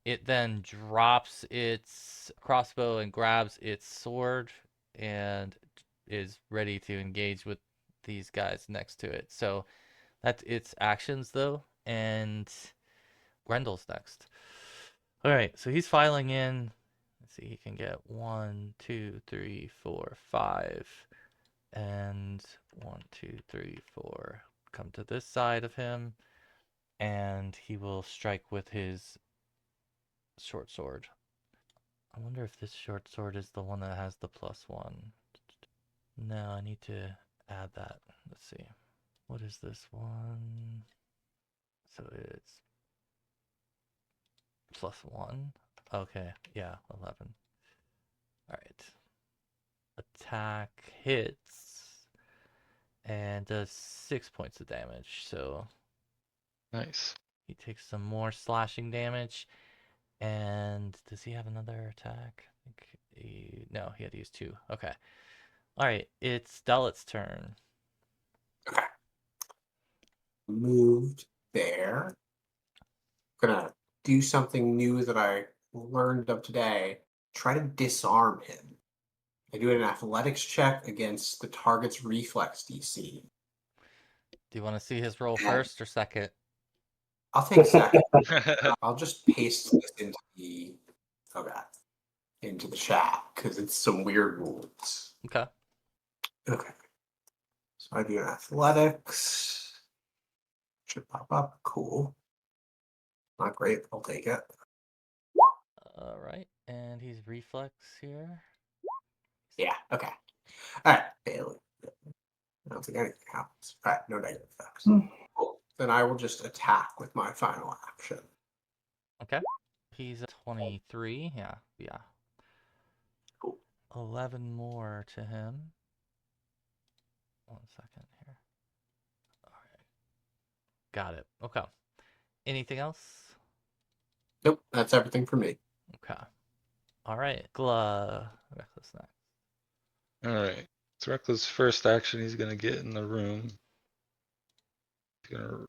It then drops its crossbow and grabs its sword and is ready to engage with these guys next to it. So that's its actions, though. And Grendel's next. All right, so he's filing in. Let's see, he can get 1, 2, 3, 4, 5. And 1, 2, 3, 4. Come to this side of him. And he will strike with his short sword. I wonder if this short sword is the one that has the +1. No, I need to add that. Let's see. What is this one? So it's +1. Okay, yeah, 11. Alright. Attack hits and does 6 points of damage. So Nice. he takes some more slashing damage. And does he have another attack? I think no, he had to use 2. Okay. Alright, it's Dallett's turn. Okay. Moved there. Gonna do something new that I learned of today. try to disarm him. I do an athletics check against the target's reflex DC. Do you want to see his roll Yeah. first or second? I'll take second. I'll just paste this into the chat because it's some weird rules. Okay. Okay. So I do an athletics. Should pop up. Cool. Not great. I'll take it. All right, and he's reflex here. Yeah. Okay. All right. Bailey. I don't think anything happens. All right. No negative effects. Cool. Then I will just attack with my final action. Okay. He's a 23. Yeah. Cool. 11 more to him. 1 second here. All right. Got it. Okay. Anything else? Nope. That's everything for me. Okay. All right. Reckless next. All right. It's Reckla's first action. He's gonna get in the room. He's gonna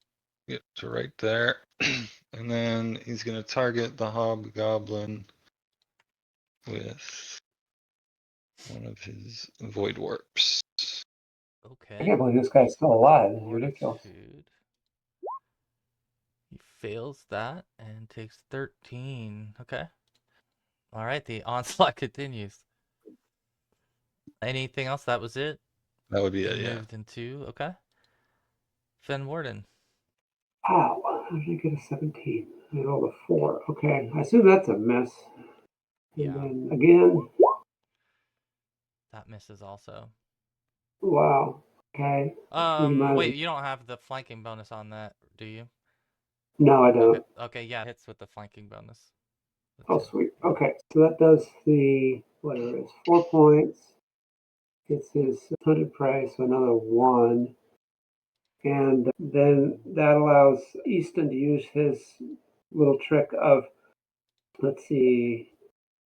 get to right there, and then he's gonna target the Hobgoblin with one of his void warps. I Okay. can't believe this guy's still alive. It's ridiculous. Fortitude. He fails that and takes 13. Okay. All right. The onslaught continues. Anything else? That was it? That would be He it, yeah. moved in 2. Okay. Fenwarden. Wow, how did I get a 17? I rolled a 4. Okay, I assume that's a miss. And Yeah. then again, That misses also. wow. Okay. You might Wait, as- you don't have the flanking bonus on that, do you? No, I don't. Okay, yeah, it hits with the flanking bonus. Oh, sweet. Okay, so that does the, whatever it is, 4 points. It's his hunted prey, so another 1. And then that allows Easton to use his little trick of, let's see,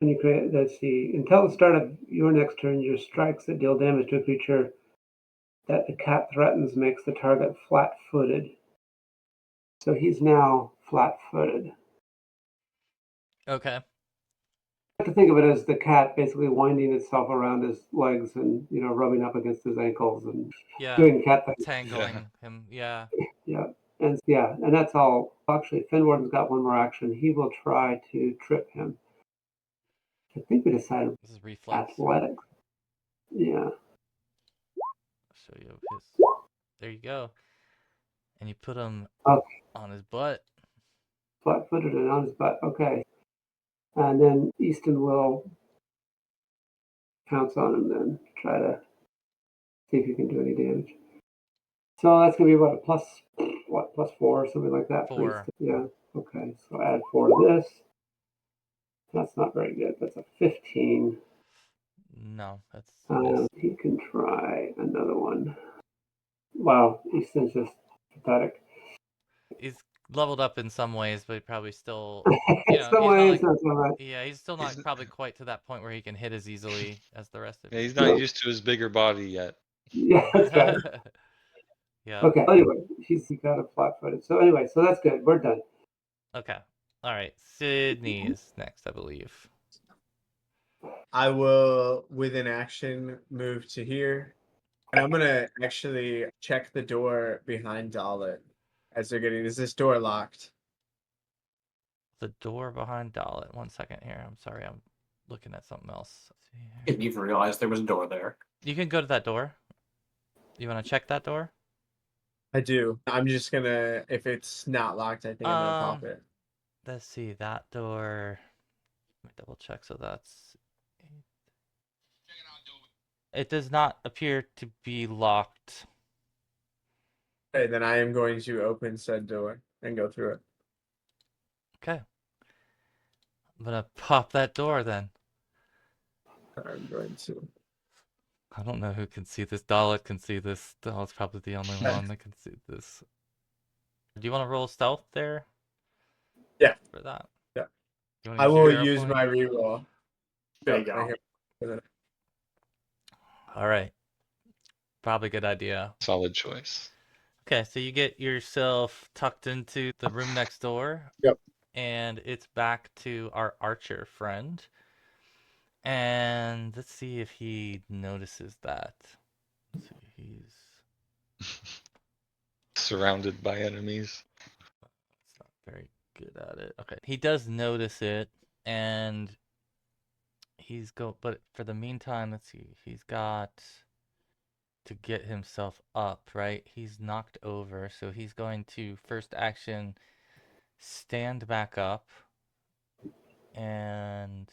until the start of your next turn, your strikes that deal damage to a creature that the cat threatens makes the target flat-footed. So he's now flat-footed. Okay. I have to think of it as the cat basically winding itself around his legs and rubbing up against his ankles and Yeah. doing cat things. Tangling him. Yeah. Yeah, and that's all. Actually, Fenwarden's got one more action. He will try to trip him. I think we decided This is reflex. athletics. Yeah. I'll show you his. There you go. And you put him Okay. on his butt. Flat-footed and on his butt. Okay. And then Easton will pounce on him then, try to see if he can do any damage. So that's gonna be plus 4 or something like that. 4. Yeah. Okay. So add 4 to this. That's not very good. That's a 15. No, that's a miss. He can try another one. Wow, Easton's just pathetic. He's leveled up in some ways, but he probably still. Yeah, He's still not probably quite to that point where he can hit as easily as the rest of Yeah, you. he's not used to his bigger body yet. that's right. Yeah. Okay. Anyway, he's got a flat-footed. So anyway, so that's good. We're done. Okay. All right. Sydney is next, I believe. I will, with an action, move to here. And I'm going to actually check the door behind Dallett as they're getting. Is this door locked? The door behind Dallett. 1 second here. I'm sorry. I'm looking at something else. Let's see here. Didn't even realize there was a door there. You can go to that door. You want to check that door? I do. I'm just going to, if it's not locked, I think I'm going to pop it. Let's see. That door. Let me double check. So that's. It does not appear to be locked. Okay, then I am going to open said door and go through it. Okay. I'm going to pop that door then. I'm going to. I don't know who can see this. Dallett can see this. Dallett's probably the only one that can see this. Do you want to roll stealth there? Yeah. For that? Yeah. You wanna I your will hero use point? my reroll. There you go. All right. Probably a good idea. Solid choice. Okay, so you get yourself tucked into the room next door. Yep. And it's back to our archer friend. And let's see if he notices that. Let's see, he's Surrounded by enemies. not very good at it. Okay, he does notice it, and but for the meantime, let's see, he's got to get himself up, right? He's knocked over, so he's going to first action stand back up, and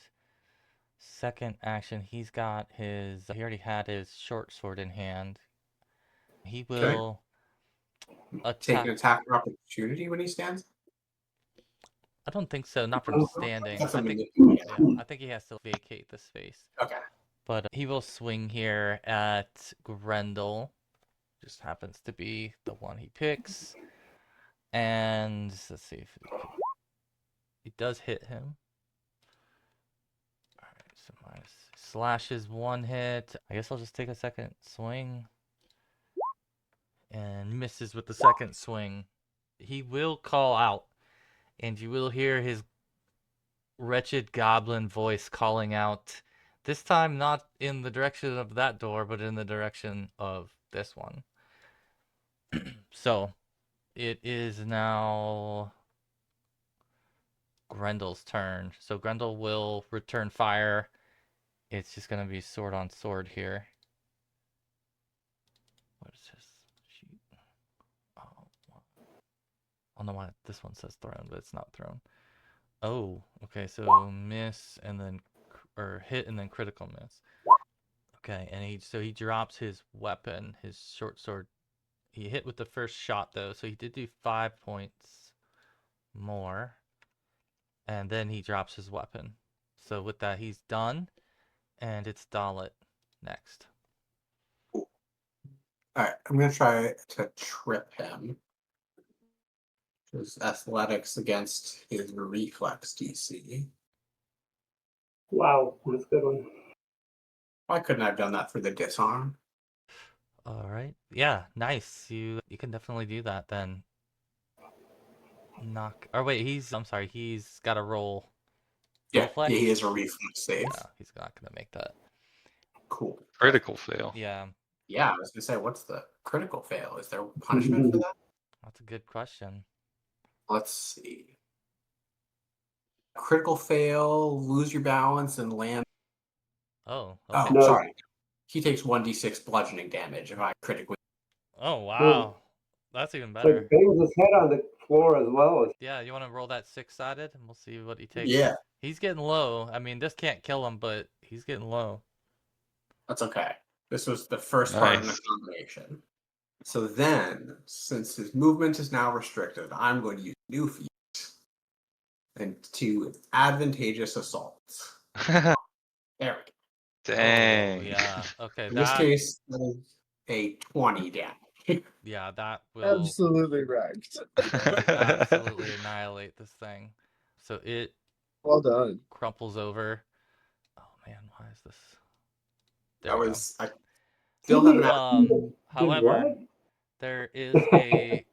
second action he already had his short sword in hand. He will Take attack. an attack of opportunity when he stands. I don't think so, not from standing. That's I something think that- yeah, I think he has to vacate the space. Okay. But he will swing here at Grendel. Just happens to be the one he picks. And let's see if he does hit him. Alright, so minus slashes 1 hit. I guess I'll just take a second swing. And misses with the second swing. He will call out. And you will hear his wretched goblin voice calling out. This time not in the direction of that door, but in the direction of this one. So, it is now Grendel's turn. So Grendel will return fire. It's just going to be sword on sword here. What is this? Sheet. Oh no, this one says thrown, but it's not thrown. Oh, okay, so miss and then, or hit and then critical miss. Okay, and he drops his weapon, his short sword. He hit with the first shot though, so he did do 5 points more. And then he drops his weapon. So with that, he's done, and it's Dallett next. All right, I'm gonna try to trip him. His athletics against his reflex DC. Wow, that's a good one. Why couldn't I have done that for the disarm? All right. Yeah, nice. You can definitely do that then. Or wait, I'm sorry, he's got to roll. Yeah, Reflex? he is a reflex save. Yeah, he's not gonna make that. Cool. Critical fail. Yeah, Yeah, I was gonna say, what's the critical fail? Is there punishment for that? that's a good question. Let's see. Critical fail, lose your balance, and land. Oh, Oh, okay. No. sorry. He takes 1d6 bludgeoning damage if I critically. Oh, wow. That's even Like better. bangs his head on the floor as well. Yeah, you want to roll that 6-sided, and we'll see what he takes. Yeah, He's getting low. I mean, this can't kill him, but he's getting low. that's okay. This was the first part in the Nice. combination. So then, since his movement is now restricted, I'm going to use new feat and to advantageous assaults. There we go. Dang. Oh, yeah. Okay, In this case, that is a 20 damage. yeah, that will Absolutely wrecked. absolutely annihilate this thing. So it Well done. crumples over. Oh man, why is this? There That we was. I still have an. go. Did However, what? there is a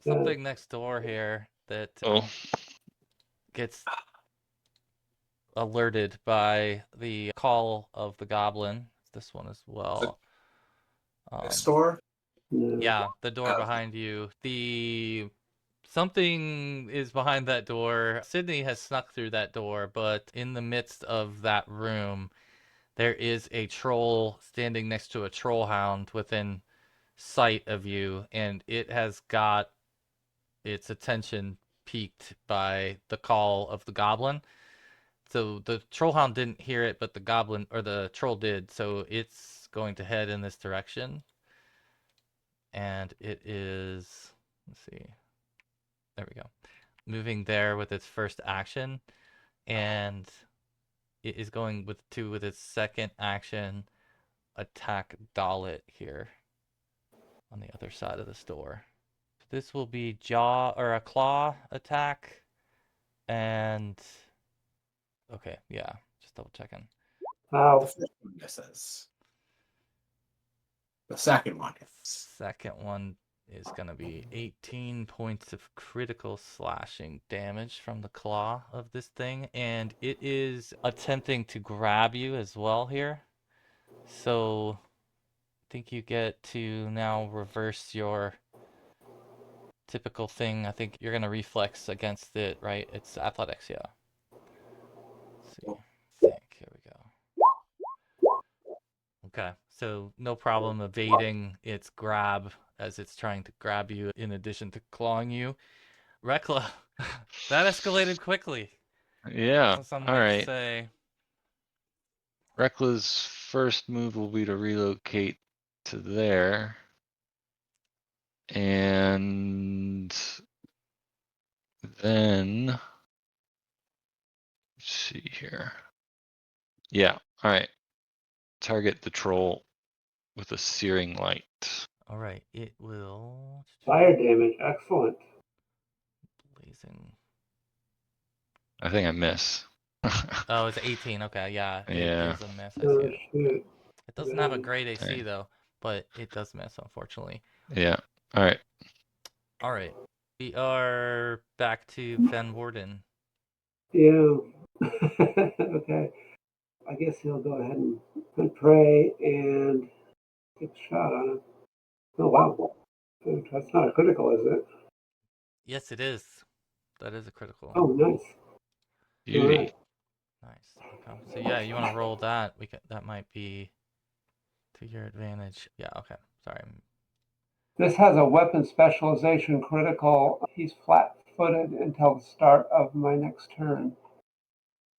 something next door here that Oh, gets alerted by the call of the goblin. This one as well. Store. Yeah, the door Okay. behind you. Something is behind that door. Sydney has snuck through that door, but in the midst of that room, there is a troll standing next to a troll hound within sight of you, and it has got its attention piqued by the call of the goblin. So the troll hound didn't hear it, but the goblin or the troll did. So it's going to head in this direction. And it is, let's see. There we go. Moving there with its first action, and it is going with its second action attack Dallett here on the other side of the store. This will be jaw or a claw attack, and okay, yeah, just double checking. The Wow. first one misses. The second one hits. Second one is going to be 18 points of critical slashing damage from the claw of this thing, and it is attempting to grab you as well here. So I think you get to now reverse your typical thing. I think you're going to reflex against it, right? It's athletics, yeah. Let's see. I think. Here we go. Okay, so no problem evading its grab as it's trying to grab you in addition to clawing you. Reckla, that escalated quickly. Yeah. Some All might right. say. Reckla's first move will be to relocate to there. And then let's see here. Yeah. All right. Target the troll with a searing light. All right, it will. Fire damage, excellent. Blazing. I think I miss. Oh, it's 18. Okay, yeah, it Yeah. is a miss. I see Oh, it. Okay. shoot. It doesn't have a Then- great AC Alright. though, but it does miss, unfortunately. Yeah. All right. All right, we are back to Fenwarden. Yeah. Okay. I guess he'll go ahead and pray and take a shot on him. Oh, wow. That's not a critical, is it? Yes, it is. That is a critical. Oh, nice. All Beauty. right. Nice. Okay. So yeah, you want to roll that? We can. That might be to your advantage. Yeah. Okay. Sorry. This has a weapon specialization critical. He's flat-footed until the start of my next turn,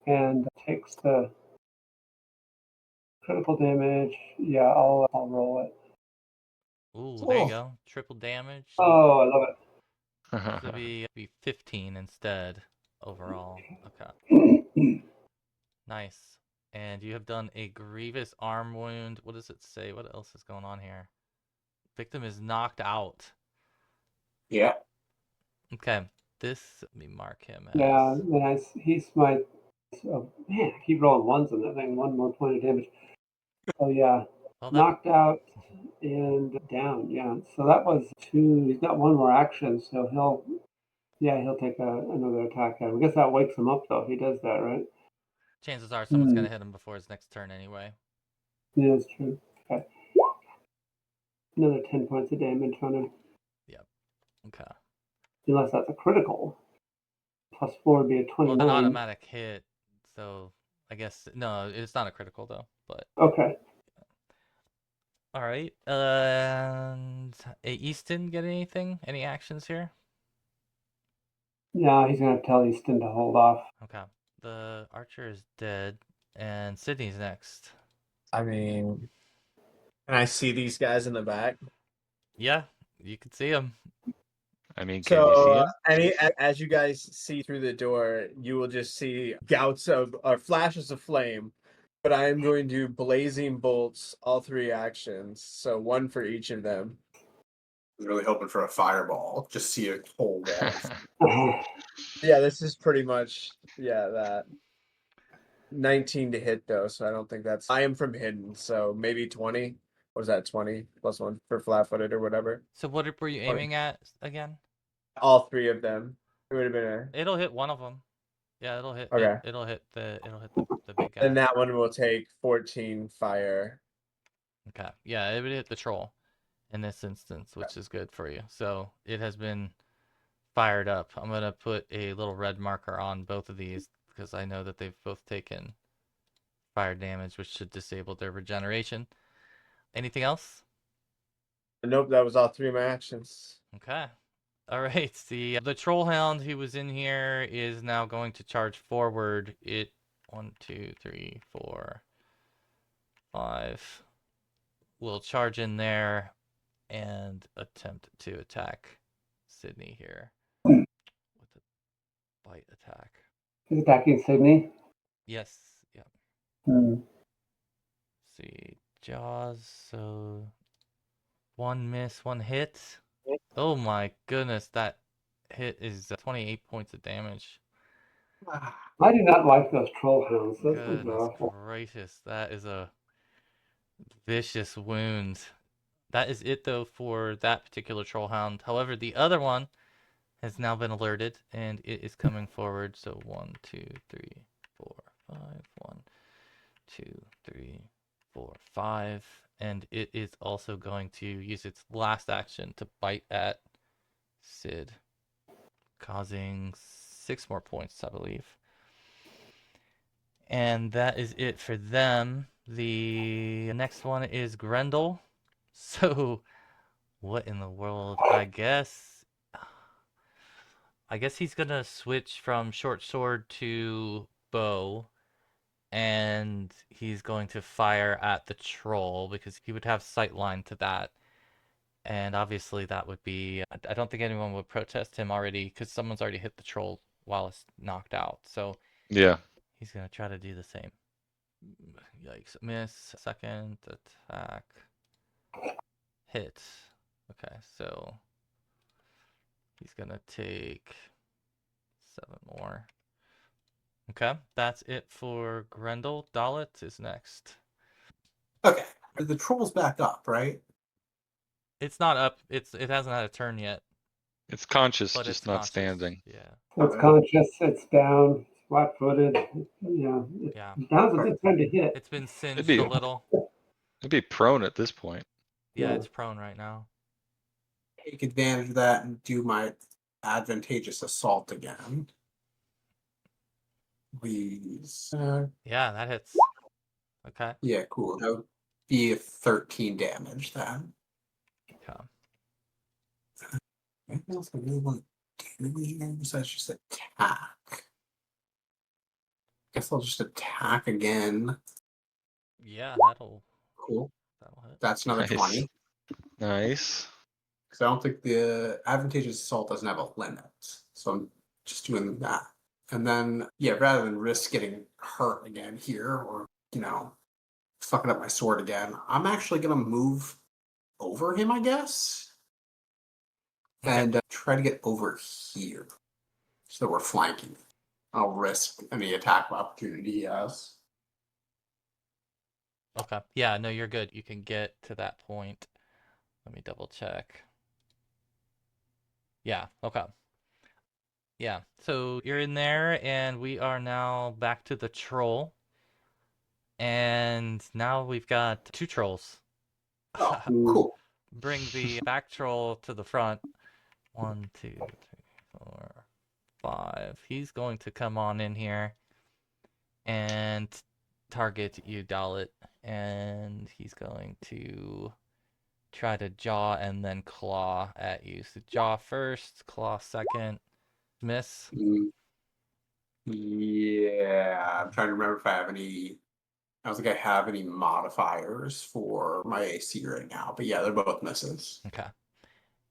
and takes the critical damage. Yeah, I'll roll it. Ooh, there you go. Triple damage. Oh, I love So be 15 instead overall. Okay. it. Nice. And you have done a grievous arm wound. What does it say? What else is going on here? Victim is knocked out. Yeah. Okay. This, let me mark him as. Yeah, nice. He's my. Oh, man, I keep rolling ones on that thing. One more point of damage. Oh yeah, Well, that, knocked out and down. Yeah, so that was two. He's got one more action, so he'll take another attack. I guess that wakes him up though. He does that, right? chances are someone's going to hit him before his next turn anyway. Yeah, that's true. Okay. Another 10 points of damage on him. Yep. Okay. Unless that's a critical. Plus 4 would be a 29. Well, it's an automatic hit, so I guess no, it's not a critical though. But okay. all right. And Easton get anything? Any actions here? No, he's gonna have to tell Easton to hold off. Okay. The archer is dead, and Sydney's next. I mean, can I see these guys in the back? Yeah, you can see him. I mean, can you see him? As you guys see through the door, you will just see gouts of or flashes of flame. But I am going to blazing bolts all 3 actions, so 1 for each of them. I was really hoping for a fireball. Just see a whole wall. Yeah, this is pretty much that. 19 to hit though, so I don't think that's. I am from hidden, so maybe 20. What was that? 20 plus 1 for flat-footed or whatever. So what were you aiming at again? All 3 of them. It would have been a. It'll hit one of them. Yeah, it'll hit. Okay. It'll hit the big guy. Then that one will take 14 fire. Okay. Yeah, it would hit the troll in this instance, which is good for you. So it has been fired up. I'm gonna put a little red marker on both of these because I know that they've both taken fire damage, which should disable their regeneration. Anything else? Nope, that was all 3 of my actions. Okay. All right. The troll hound who was in here is now going to charge forward. It 1, 2, 3, 4, 5 will charge in there and attempt to attack Sydney here with a bite attack. He's attacking Sydney. Yes. Yeah. Hmm. See, jaws. So 1 miss, 1 hit. Oh my goodness, that hit is 28 points of damage. I do not like those troll hounds. Those things are Goodness awful. gracious, that is a vicious wound. That is it, though, for that particular troll hound. However, the other one has now been alerted, and it is coming forward. So 1, 2, 3, 4, 5. 1, 2, 3, 4, 5. And it is also going to use its last action to bite at Sid, causing 6 more points, I believe. And that is it for them. The next one is Grendel. So, what in the world? I guess he's gonna switch from short sword to bow, and he's going to fire at the troll because he would have sight line to that. And obviously that would be, I don't think anyone would protest him already because someone's already hit the troll while it's knocked out. So Yeah. he's gonna try to do the same. Yikes, miss, second attack, hit. Okay, so he's gonna take 7 more. Okay, that's it for Grendel. Dallett is next. Okay. The troll's back up, right? It's not up. It hasn't had a turn yet, It's conscious, but just it's not conscious. standing. Yeah. So it's conscious, it's down, it's flat-footed. Yeah. Yeah. Now's a good time to hit. It's been singed be- a little. It'd be prone at this point. Yeah, Yeah. it's prone right now. Take advantage of that and do my advantageous assault again. Please. Yeah, that hits. Okay. Yeah, cool. That would be a 13 damage then. Okay. Anything else I really want to do here besides just attack? Guess I'll just attack again. Yeah, that'll Cool. hit. That's another Nice. 20. Nice. Because I don't think the advantageous assault doesn't have a limit. So I'm just doing that. And then, yeah, rather than risk getting hurt again here or, fucking up my sword again, I'm actually going to move over him, I guess. Okay. And try to get over here. So we're flanking. I'll risk any attack opportunity he has. Okay. Yeah, no, you're good. You can get to that point. Let me double check. Yeah, okay. Yeah, so you're in there, and we are now back to the troll. And now we've got 2 trolls. Oh, cool. Bring the back troll to the front. 1, 2, 3, 4, 5. He's going to come on in here and target you, Dallett. And he's going to try to jaw and then claw at you. So jaw first, claw second. Miss. Yeah, I'm trying to remember if I have any. I don't think I have any modifiers for my AC right now, but yeah, they're both misses. Okay.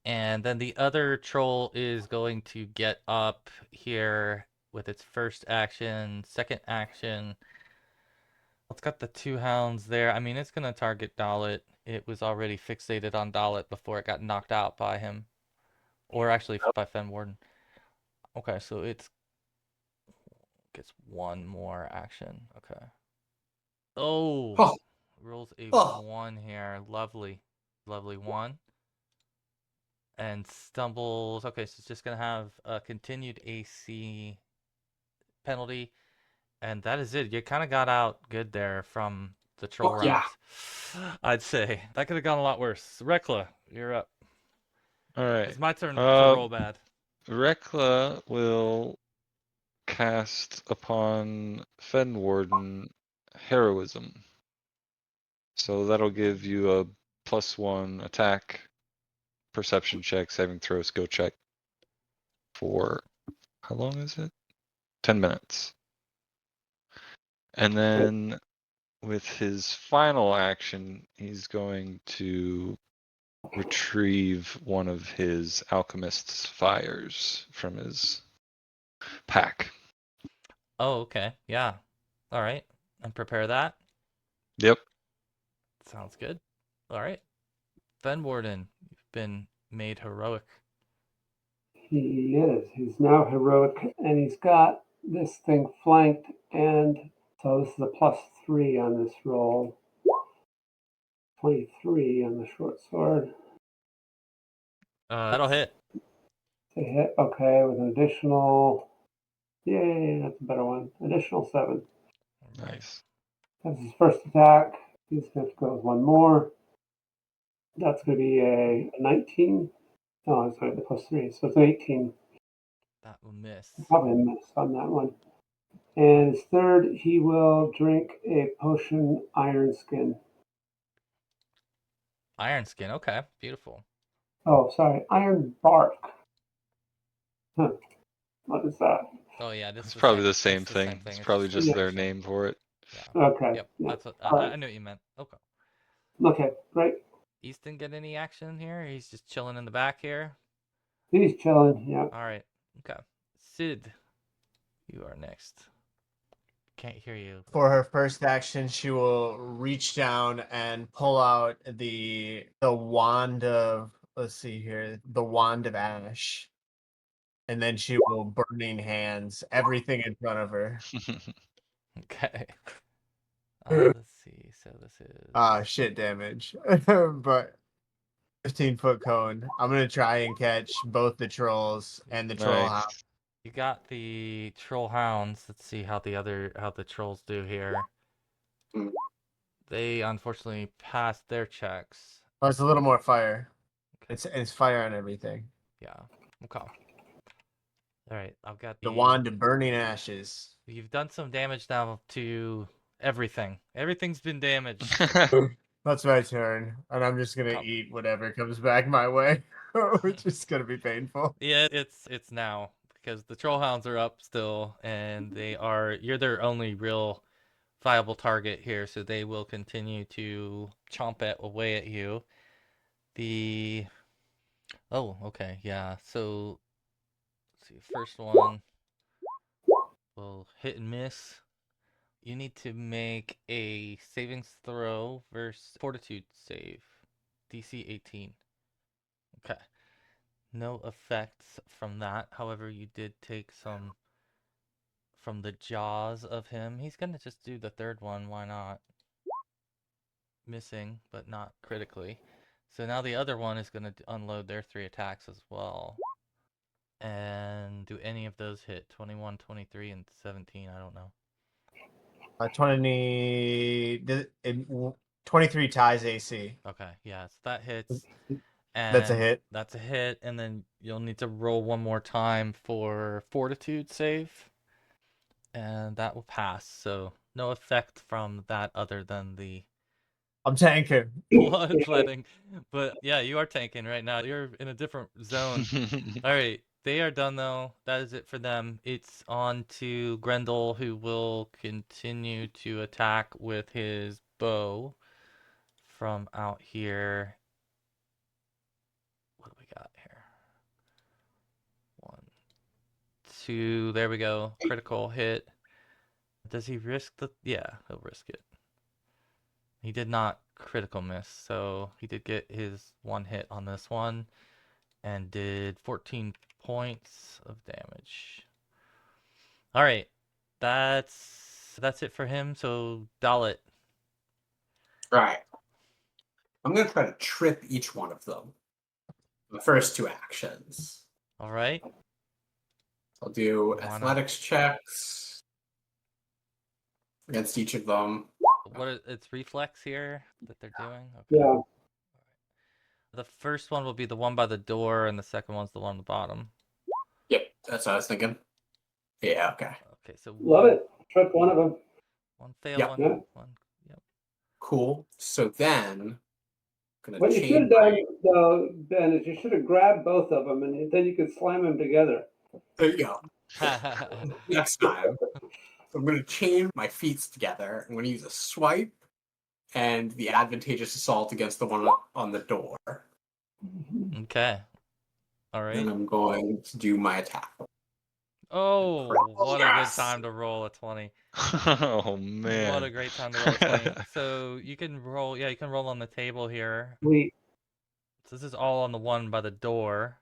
And then the other troll is going to get up here with its first action, second action. It's got the 2 hounds there. I mean, it's going to target Dallett. It was already fixated on Dallett before it got knocked out by him. Or actually by Fenwarden. Okay, so it gets 1 more action. Okay. Oh! Rolls a 1 here. Lovely. Lovely 1. And stumbles. Okay, so it's just going to have a continued AC penalty. And that is it. You kind of got out good there from the troll round. I'd say. That could have gone a lot worse. Reckla, you're up. All right. It's my turn to roll bad. Reckla will cast upon Fenwarden Heroism. So that'll give you a +1 attack, perception check, saving throw, skill check for, how long is it? 10 minutes. And then with his final action, he's going to retrieve one of his alchemist's fires from his pack. Oh, okay. Yeah. All right. And prepare that. Yep. Sounds good. All right. Fenwarden, you've been made heroic. He is. He's now heroic, and he's got this thing flanked, and so this is a +3 on this roll. 23 on the short sword. That'll hit. To hit, okay, with an additional. Yay, that's a better one. Additional 7. Nice. That's his first attack. He's going to go with one more. That's going to be a 19. Oh, I'm sorry, the +3. So it's an 18. That will miss. Probably a miss on that one. And his third, he will drink a potion Iron Skin. Iron skin. Okay, beautiful. Oh, sorry, Iron Bark. Huh. What is that? Oh yeah, this It's is probably the it's same the thing. It's It's probably just Yeah. their name for it. Yeah. Okay. Yep. Yeah. That's what Alright. I knew what you meant. Okay. Okay, great. Easton get any action here? He's just chilling in the back here. He's chilling. Yeah. All right. Okay. Sid, you are next. Can't hear you. For her first action, she will reach down and pull out the wand of, let's see here, the wand of ash. And then she will burning hands everything in front of her. Okay. Let's see. So this is Shit damage. But 15-foot cone. I'm gonna try and catch both the trolls and the troll hound. Nice. you got the troll hounds. Let's see how the trolls do here. Hmm. They unfortunately passed their checks. Oh, it's a little more fire. It's fire on everything. Yeah. Okay. All right. I've got The wand of burning ashes. You've done some damage now to everything. Everything's been damaged. That's my turn, and I'm just gonna Come. eat whatever comes back my way, which is gonna be painful. Yeah, it's now because the troll hounds are up still, and you're their only real viable target here, so they will continue to chomp away at you. Oh, okay, yeah. So let's see, first one will hit and miss. You need to make a savings throw versus fortitude save. DC 18. Okay. No effects from that. However, you did take some from the jaws of him. He's going to just do the third one. Why not? Missing, but not critically. So now the other one is going to unload their 3 attacks as well. And do any of those hit? 21, 23, and 17. I don't know. 23 ties AC. Okay, yeah, so that hits. That's a And hit. that's a hit, and then you'll need to roll one more time for fortitude save. And that will pass, so no effect from that other than the I'm tanking. bloodletting. But yeah, you are tanking right now. You're in a different zone. All right, they are done though. That is it for them. It's on to Grendel, who will continue to attack with his bow from out here. What do we got here? 1, 2. There we go. Critical hit. Does he risk the? Yeah, he'll risk it. He did not critical miss, so he did get his 1 hit on this one and did 14 points of damage. All right, that's it for him. So Dallett. Right. I'm gonna try to trip each one of them. The first 2 actions. All right. I'll do Why not? athletics checks against each of them. It's reflex here that they're doing? Okay. Yeah. The first one will be the one by the door, and the second one's the one on the bottom. Yep, that's what I was thinking. Yeah, okay. Okay, so Love it. Trip one of them. 1 fail, Yeah. 1. Yeah. 1. Yep. Cool. So then, I'm gonna What you should chain have done, though, Ben, is you should have grabbed both of them, and then you could slam them together. There you go. Next time, I'm going to chain my feet together. I'm going to use a swipe and the advantageous assault against the one on the door. Okay. All right. And I'm going to do my attack. Oh, what a good Yes! time to roll a 20. Oh man. What a great time to roll a 20. So you can roll, yeah, you can roll on the table here. Sweet. So this is all on the one by the door.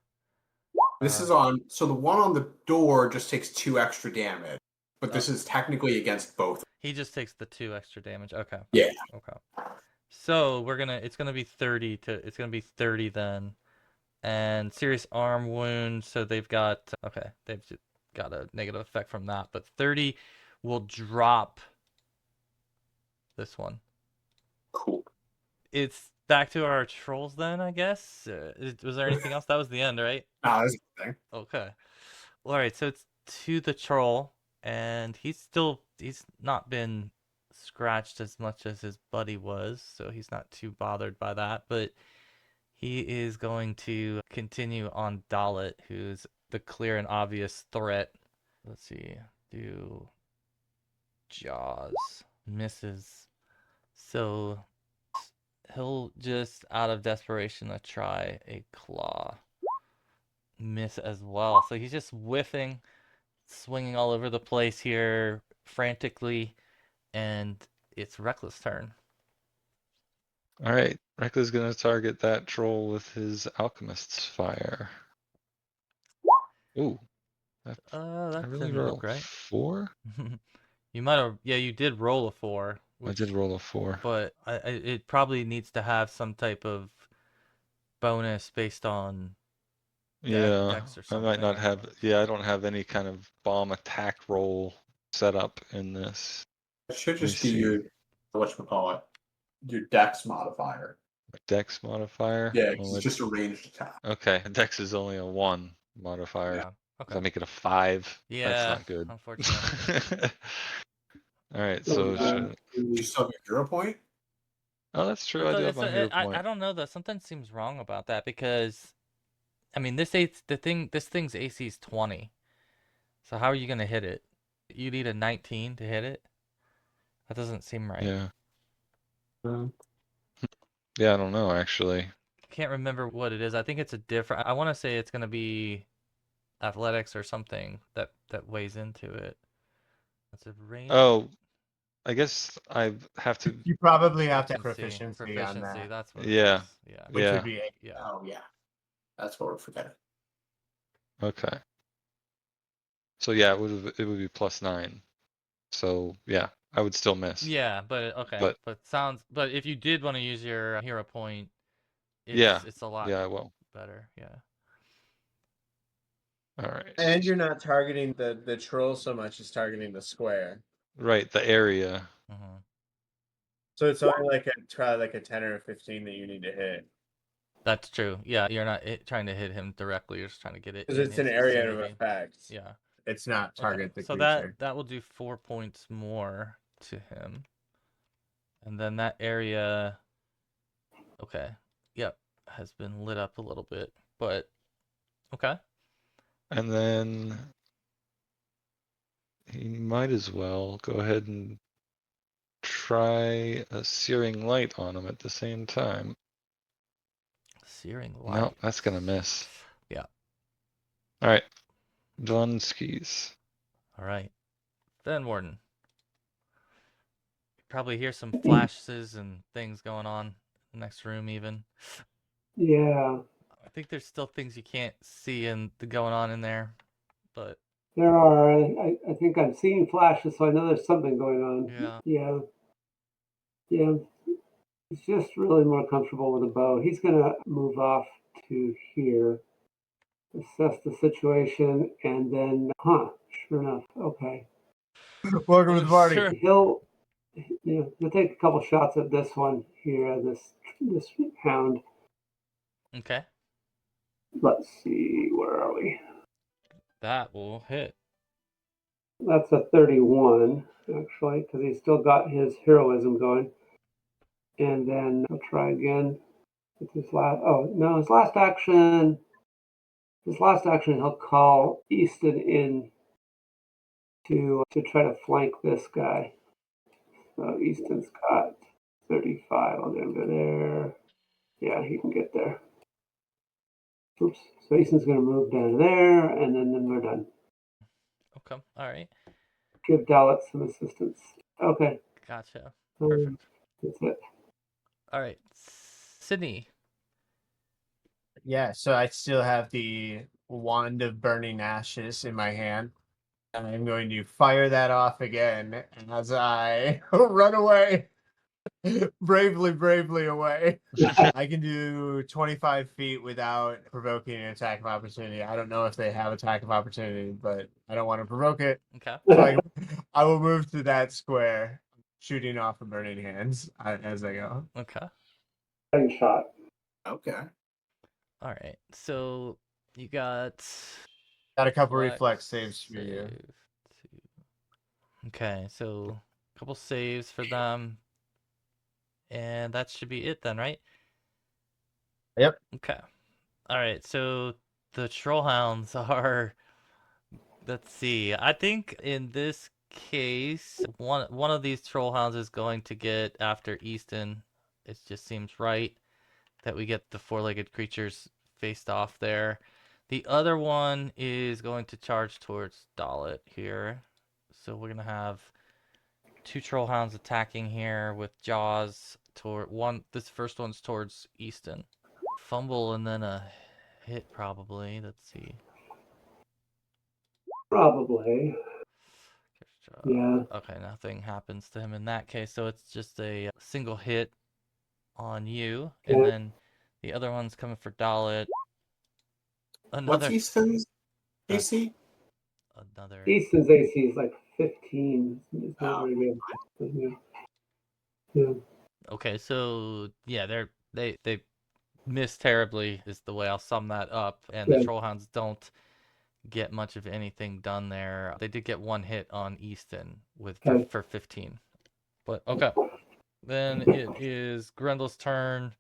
This is on, so the one on the door just takes 2 extra damage, but this is technically against both. He just takes the 2 extra damage. Okay. Yeah. Okay. So it's gonna be 30 then. And serious arm wound, so they've got they've just got a negative effect from that, but 30 will drop this one. Cool. It's back to our trolls then, I guess. Was there anything else? That was the end, right? That's a good thing. Okay. Well, all right, so it's to the troll, and he's not been scratched as much as his buddy was, so he's not too bothered by that, but he is going to continue on Dallett, who's the clear and obvious threat. Let's see. Do Jaws. Misses. So he'll just, out of desperation, try a claw. Miss as well. So he's just whiffing, swinging all over the place here frantically, and it's Reckla's turn. All right, Rekla's gonna target that troll with his alchemist's fire. Ooh, that, I That really didn't rolled look right. 4. You might have, yeah, you did roll a 4. I did roll a 4. But it probably needs to have some type of bonus based on Yeah, dex or I something. might not have. Yeah, I don't have any kind of bomb attack roll set up in this. It should Let me just be see. your whatchamacallit, your dex modifier. Dex modifier. Yeah, 'cause Well, it's just a ranged attack. okay. Dex is only a 1 modifier. Yeah. Does Okay. that make it a 5? Yeah. That's not good. Unfortunately. All right, So, so You still have your hero point? oh, that's true. But I do have my hero I point. don't know though. Something seems wrong about that because, I mean, this thing's AC is 20. So how are you gonna hit it? You need a 19 to hit it. That doesn't seem right. Yeah. Yeah, I don't know actually. Can't remember what it is. I think it's a different. I want to say it's gonna be athletics or something that weighs into it. That's a range. Oh, I guess I have to. You probably have to have proficiency on Proficiency. that, That's what Yeah. it is. Yeah. which Yeah. would be 8. Yeah. Oh yeah, that's what we're forgetting. Okay. So yeah, it would be +9. So yeah, I would still miss. Yeah, but okay. But if you did want to use your hero point, it's a lot Yeah, I will. better. Yeah. All right. And you're not targeting the troll so much as targeting the square. Right, the area. Mm-hmm. So it's only like a 10 or a 15 that you need to hit. That's true. Yeah, you're not trying to hit him directly. You're just trying to get it. Because in it's an his area of vicinity. effect. Yeah. It's not target the so creature. that will do 4 points more to him. And then that area, okay, yep, has been lit up a little bit, but okay. And then he might as well go ahead and try a searing light on him at the same time. Searing light. No, that's gonna miss. Yeah. All right, Donskis. All right, Fenwarden. Probably hear some flashes and things going on in the next room even. yeah, I think there's still things you can't see and going on in there, but there are. I think I'm seeing flashes, so I know there's something going on. yeah. Yeah. He's just really more comfortable with a bow. He's gonna move off to here, assess the situation, and then, sure enough, okay. Welcome to the party. Sure. He'll take a couple shots at this one here, this hound. Okay. Let's see, where are we? That will hit. That's a 31, actually, because he's still got his heroism going. And then I'll try again with his last. Oh no, his last action. His last action, he'll call Easton in to try to flank this guy. So Easton's got 35. I'll get him to there. Yeah, he can get there. Oops. So Easton's going to move down there, and then we're done. Okay. All right. Give Dallett some assistance. Okay. Gotcha. Perfect. That's it. All right. Sydney. Yeah, so I still have the wand of burning ashes in my hand. And I'm going to fire that off again as I run away. bravely away. I can do 25 feet without provoking an attack of opportunity. I don't know if they have attack of opportunity, but I don't want to provoke it. Okay. So I will move to that square, shooting off of burning hands as I go. Okay. Shot. Okay. All right. So you got Got a couple reflex saves for you. save two. Okay, so a couple saves for them, and that should be it then, right? Yep. Okay. All right. So the troll hounds are. Let's see. I think in this case, one of these troll hounds is going to get after Easton. It just seems right that we get the four-legged creatures faced off there. The other one is going to charge towards Dallett here. So we're gonna have two troll hounds attacking here with jaws toward one. This first one's towards Easton. Fumble and then a hit probably. Let's see. Probably. Yeah. Okay, nothing happens to him in that case, so it's just a single hit on you, and Yeah. then the other one's coming for Dallett. What's Another, Easton's AC? another. Easton's AC is like 15. It's not Oh, very good. But yeah. Yeah. Okay, so yeah, they miss terribly is the way I'll sum that up, and the Yeah. Trollhounds don't get much of anything done there. They did get one hit on Easton with Okay. for 15, but okay. Then it is Grendel's turn.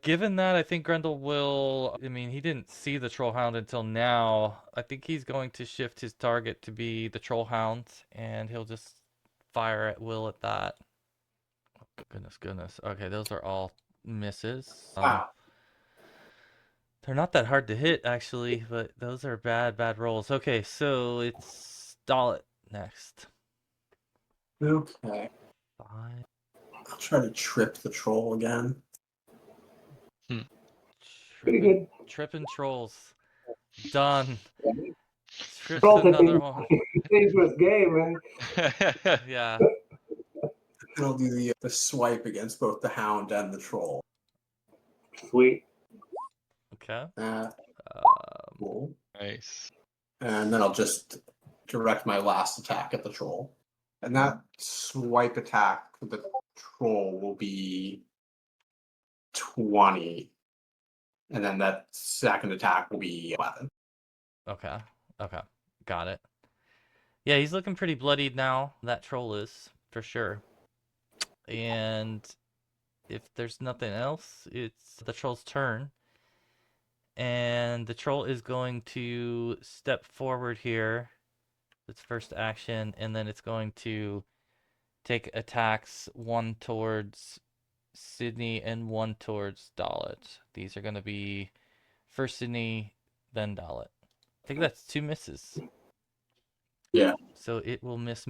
Given that, I think Grendel will. I mean, he didn't see the Trollhound until now. I think he's going to shift his target to be the Trollhound, and he'll just fire at will at that. Oh, goodness. Okay, those are all misses. wow. They're not that hard to hit, actually, but those are bad rolls. Okay, so it's Dallett next. Okay. 5. I'll try to trip the troll again. Pretty good. Tripping trolls. Done. Trips Trolls have another been one. a dangerous game, man. Yeah. And I'll do the swipe against both the hound and the troll. Sweet. Okay. Cool. Nice. And then I'll just direct my last attack at the troll. And that swipe attack for the troll will be 20. And then that second attack will be 11. Okay. Got it. Yeah, he's looking pretty bloodied now. That troll is, for sure. And if there's nothing else, it's the troll's turn. And the troll is going to step forward here. Its first action, and then it's going to take attacks, one towards Sydney and one towards Dallett. These are going to be first Sydney, then Dallett. I think that's 2 misses. Yeah. So it will miss.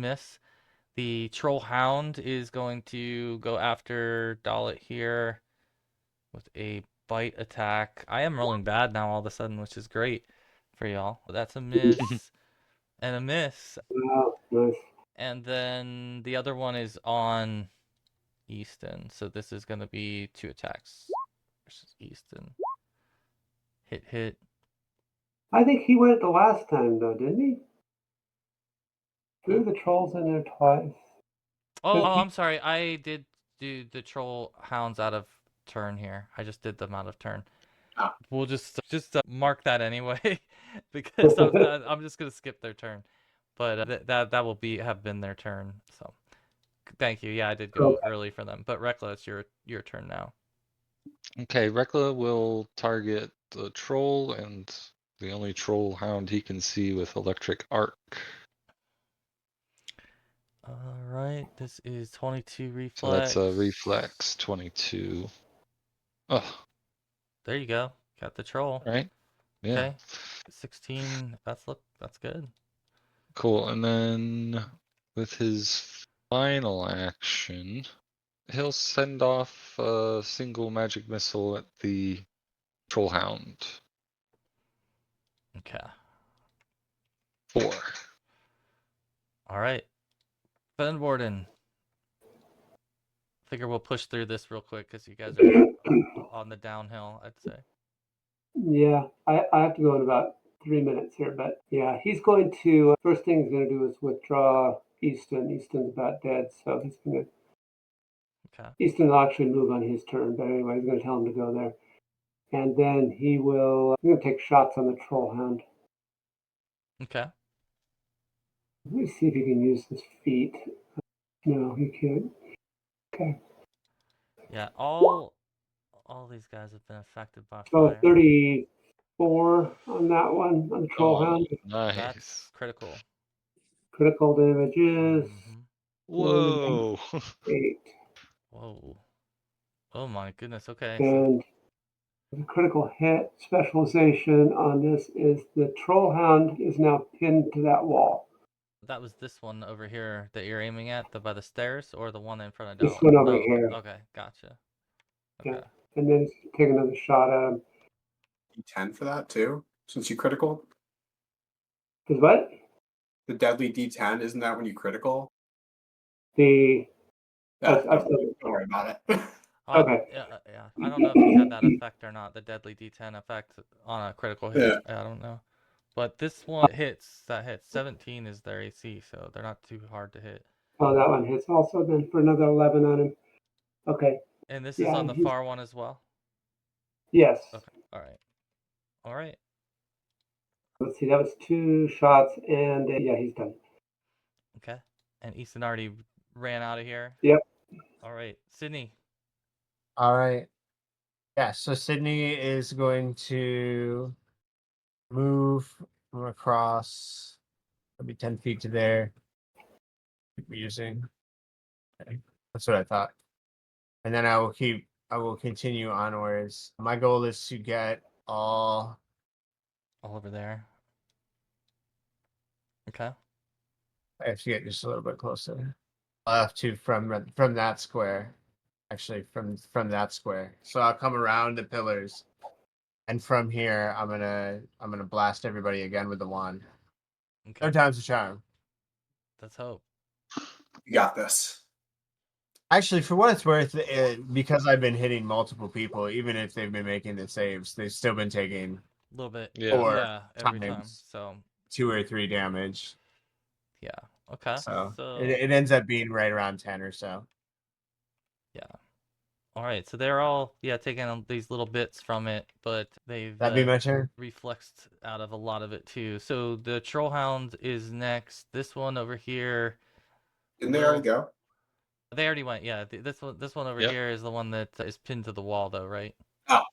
The Troll Hound is going to go after Dallett here with a bite attack. I am rolling bad now all of a sudden, which is great for y'all. That's a miss and a miss. Wow, nice. And then the other one is on Easton. So this is going to be 2 attacks versus Easton. Hit. I think he went the last time, though, didn't he? Threw the trolls in there twice. Oh, I'm sorry. I did do the Troll Hounds out of turn here. I just did them out of turn. Ah. We'll just mark that anyway, because I'm just gonna skip their turn. But that will have been their turn. So thank you. Yeah, I did go early for them. But Reckla, it's your turn now. Okay, Reckla will target the troll and the only troll hound he can see with electric arc. All right, this is 22 reflex. So that's a reflex 22. Oh, There you go. Got the troll. right? Yeah. Okay. 16. That's good. Cool. And then with his final action, he'll send off a single magic missile at the troll hound. Okay. 4. All right. Fenwarden. Figure we'll push through this real quick because you guys are on the downhill, I'd say. Yeah, I have to go in about 3 minutes here, but yeah, he's going to, first thing he's going to do is withdraw Easton. Easton's about dead, so he's going to, Okay. Easton will actually move on his turn, but anyway, he's going to tell him to go there. And then he's going to take shots on the troll hound. Okay. Let me see if he can use his feet. No, he can't. Okay. Yeah, all these guys have been affected by So fire. 34 on that one, on the troll Oh, hound. nice. That's critical. Critical damages, Mhm. Whoa. 8. Whoa. Oh my goodness. Okay. So And the critical hit specialization on this is the troll hound is now pinned to that wall. that was this one over here that you're aiming at, by the stairs, or the one in front of This Dallett? one over Oh, here. okay. Gotcha. Yeah. Okay. And then take another shot at him. D10 for that too, since you critical. Because what? The deadly D10, isn't that when you critical? The Yeah, I've don't worry about it. Okay. Yeah. I don't know if he had that effect or not, the deadly D10 effect on a critical hit. Yeah. I don't know. But this one hits. That hits. 17 is their AC, so they're not too hard to hit. Oh, that one hits also then for another 11 on him. Okay. And this is Yeah, on the far one as well? Yes. Okay. All right. Let's see. That was 2 shots, and yeah, he's done. Okay. And Easton already ran out of here? Yep. All right. Sydney. All right. Yeah, so Sydney is going to move across, maybe 10 feet to there. Keep using. Okay. That's what I thought. And then I will continue onwards. My goal is to get all All over there. Okay. I have to get just a little bit closer. I'll have to from that square. Actually from that square. So I'll come around the pillars. And from here I'm gonna blast everybody again with the wand. Okay. Third time's a charm. Let's hope. You got this. Actually, for what it's worth, because I've been hitting multiple people, even if they've been making the saves, they've still been taking A little bit. Yeah. Yeah, every time. times. So 2 or 3 damage. yeah. Okay. So So it ends up being right around 10 or so. yeah. All right. So they're all taking these little bits from it, but they've That'd be my turn. reflexed out of a lot of it too. So the troll hound is next. This one over here. Didn't they already go? They already went. Yeah. This one over Yep. here is the one that is pinned to the wall, though, right? Oh,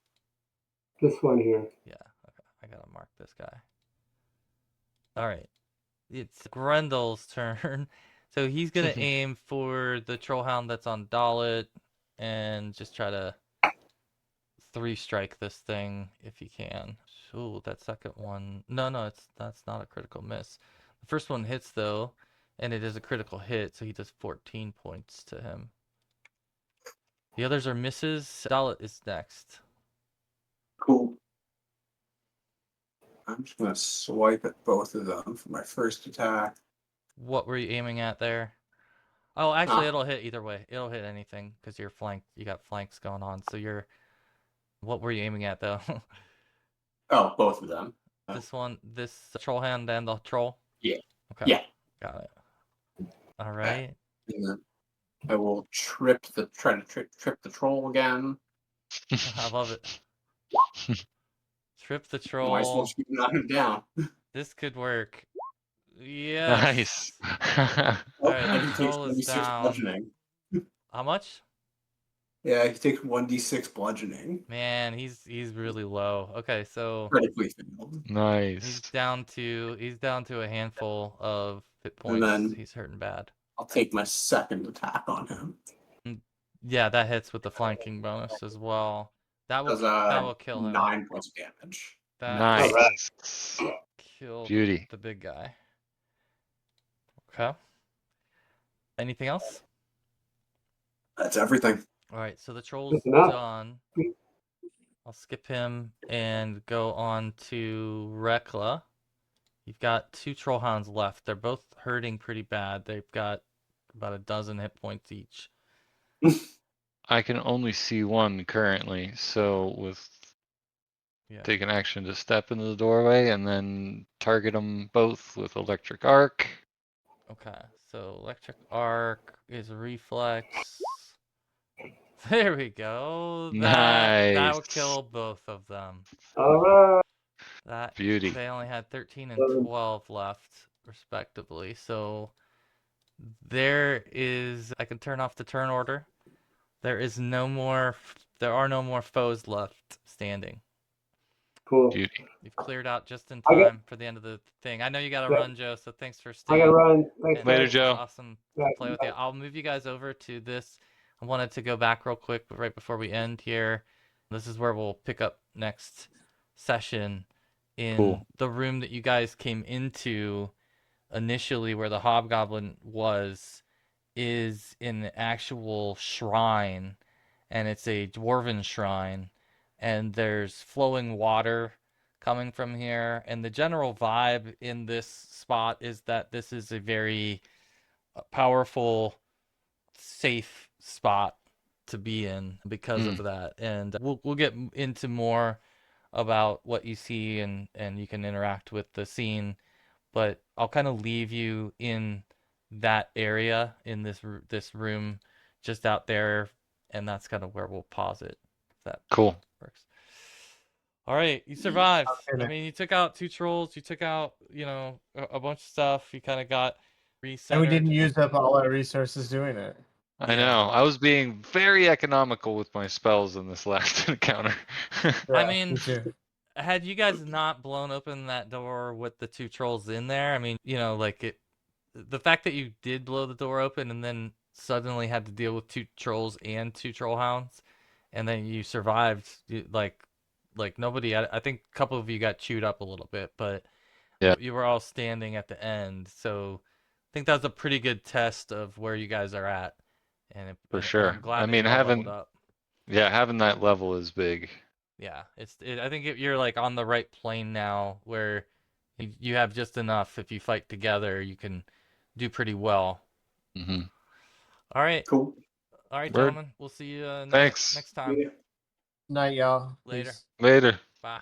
This one here. Yeah. Okay. I gotta mark this guy. All right. It's Grendel's turn. So he's going to aim for the Trollhound that's on Dallett and just try to 3-strike this thing if he can. Ooh, that second one. No, that's not a critical miss. The first one hits, though, and it is a critical hit, so he does 14 points to him. The others are misses. Dallett is next. cool. I'm just gonna swipe at both of them for my first attack. What were you aiming at there? Oh, actually, it'll hit either way. It'll hit anything because you're flanked. You got flanks going on. So you're. What were you aiming at though? Oh, both of them. This one, this troll hand and the troll. Yeah. Okay. Yeah. Got it. All right. And then I will try to trip the troll again. I love it. Trip the Might as well troll. just keep knocking him down. This could work. Yes. Nice. All right, And the he takes troll is 1d6 down. bludgeoning. How much? Yeah, he takes 1d6 bludgeoning. Man, he's really low. Okay, so Critically failed. he's Nice. down to a handful of hit And points. then- He's hurting bad. I'll take my second attack on him. Yeah, that hits with the flanking bonus as well. That will Does kill him. 9 points of damage. That Nice. kill Beauty. the big guy. Okay. Anything else? That's everything. All right, so the troll's That's enough. done. I'll skip him and go on to Reckla. You've got 2 troll hounds left. They're both hurting pretty bad. They've got about a dozen hit points each. I can only see one currently, so with Yeah. take an action to step into the doorway and then target them both with electric arc. Okay, so electric arc is a reflex. There we go. That'll Nice. kill both of them. All right. That Beauty. they only had 13 and 12 left, respectively. So there is. I can turn off the turn order. There is no more. There are no more foes left standing. Cool. Beauty. You've cleared out just in I got- time for the end of the thing. I know you got to Yeah. run, Joe. So thanks for I staying. gotta run. Thanks, And Later, guys. it's Joe. awesome Yeah, to play with you. I'll move you guys over to this. I wanted to go back real quick, but right before we end here, this is where we'll pick up next session in Cool. the room that you guys came into initially, where the Hobgoblin was, is an actual shrine, and it's a dwarven shrine, and there's flowing water coming from here, and the general vibe in this spot is that this is a very powerful, safe spot to be in because of that. And we'll get into more about what you see, and you can interact with the scene, but I'll kind of leave you in that area, in this room just out there, and that's kind of where we'll pause it, if that Cool. works. All right, you survived. Okay, I man. mean, you took out 2 trolls, you took out, a bunch of stuff. You kind of got recentered. And we didn't use up all our resources doing it. I Yeah. know. I was being very economical with my spells in this last encounter. I mean, me too. had you guys not blown open that door with the 2 trolls in there, I mean, like the fact that you did blow the door open and then suddenly had to deal with 2 trolls and 2 troll hounds, and then you survived, like nobody. I think a couple of you got chewed up a little bit, but Yeah. you were all standing at the end, so I think that's a pretty good test of where you guys are at. And For and sure. I'm glad I that mean, you all leveled having up. that level is big. Yeah, I think you're like on the right plane now, where you have just enough. If you fight together, you can do pretty well. Mm-hmm. All right, Cool. all right, Word. gentlemen. We'll see you Thanks. next time. Yeah. Night, y'all. Later. Peace. Later. Bye.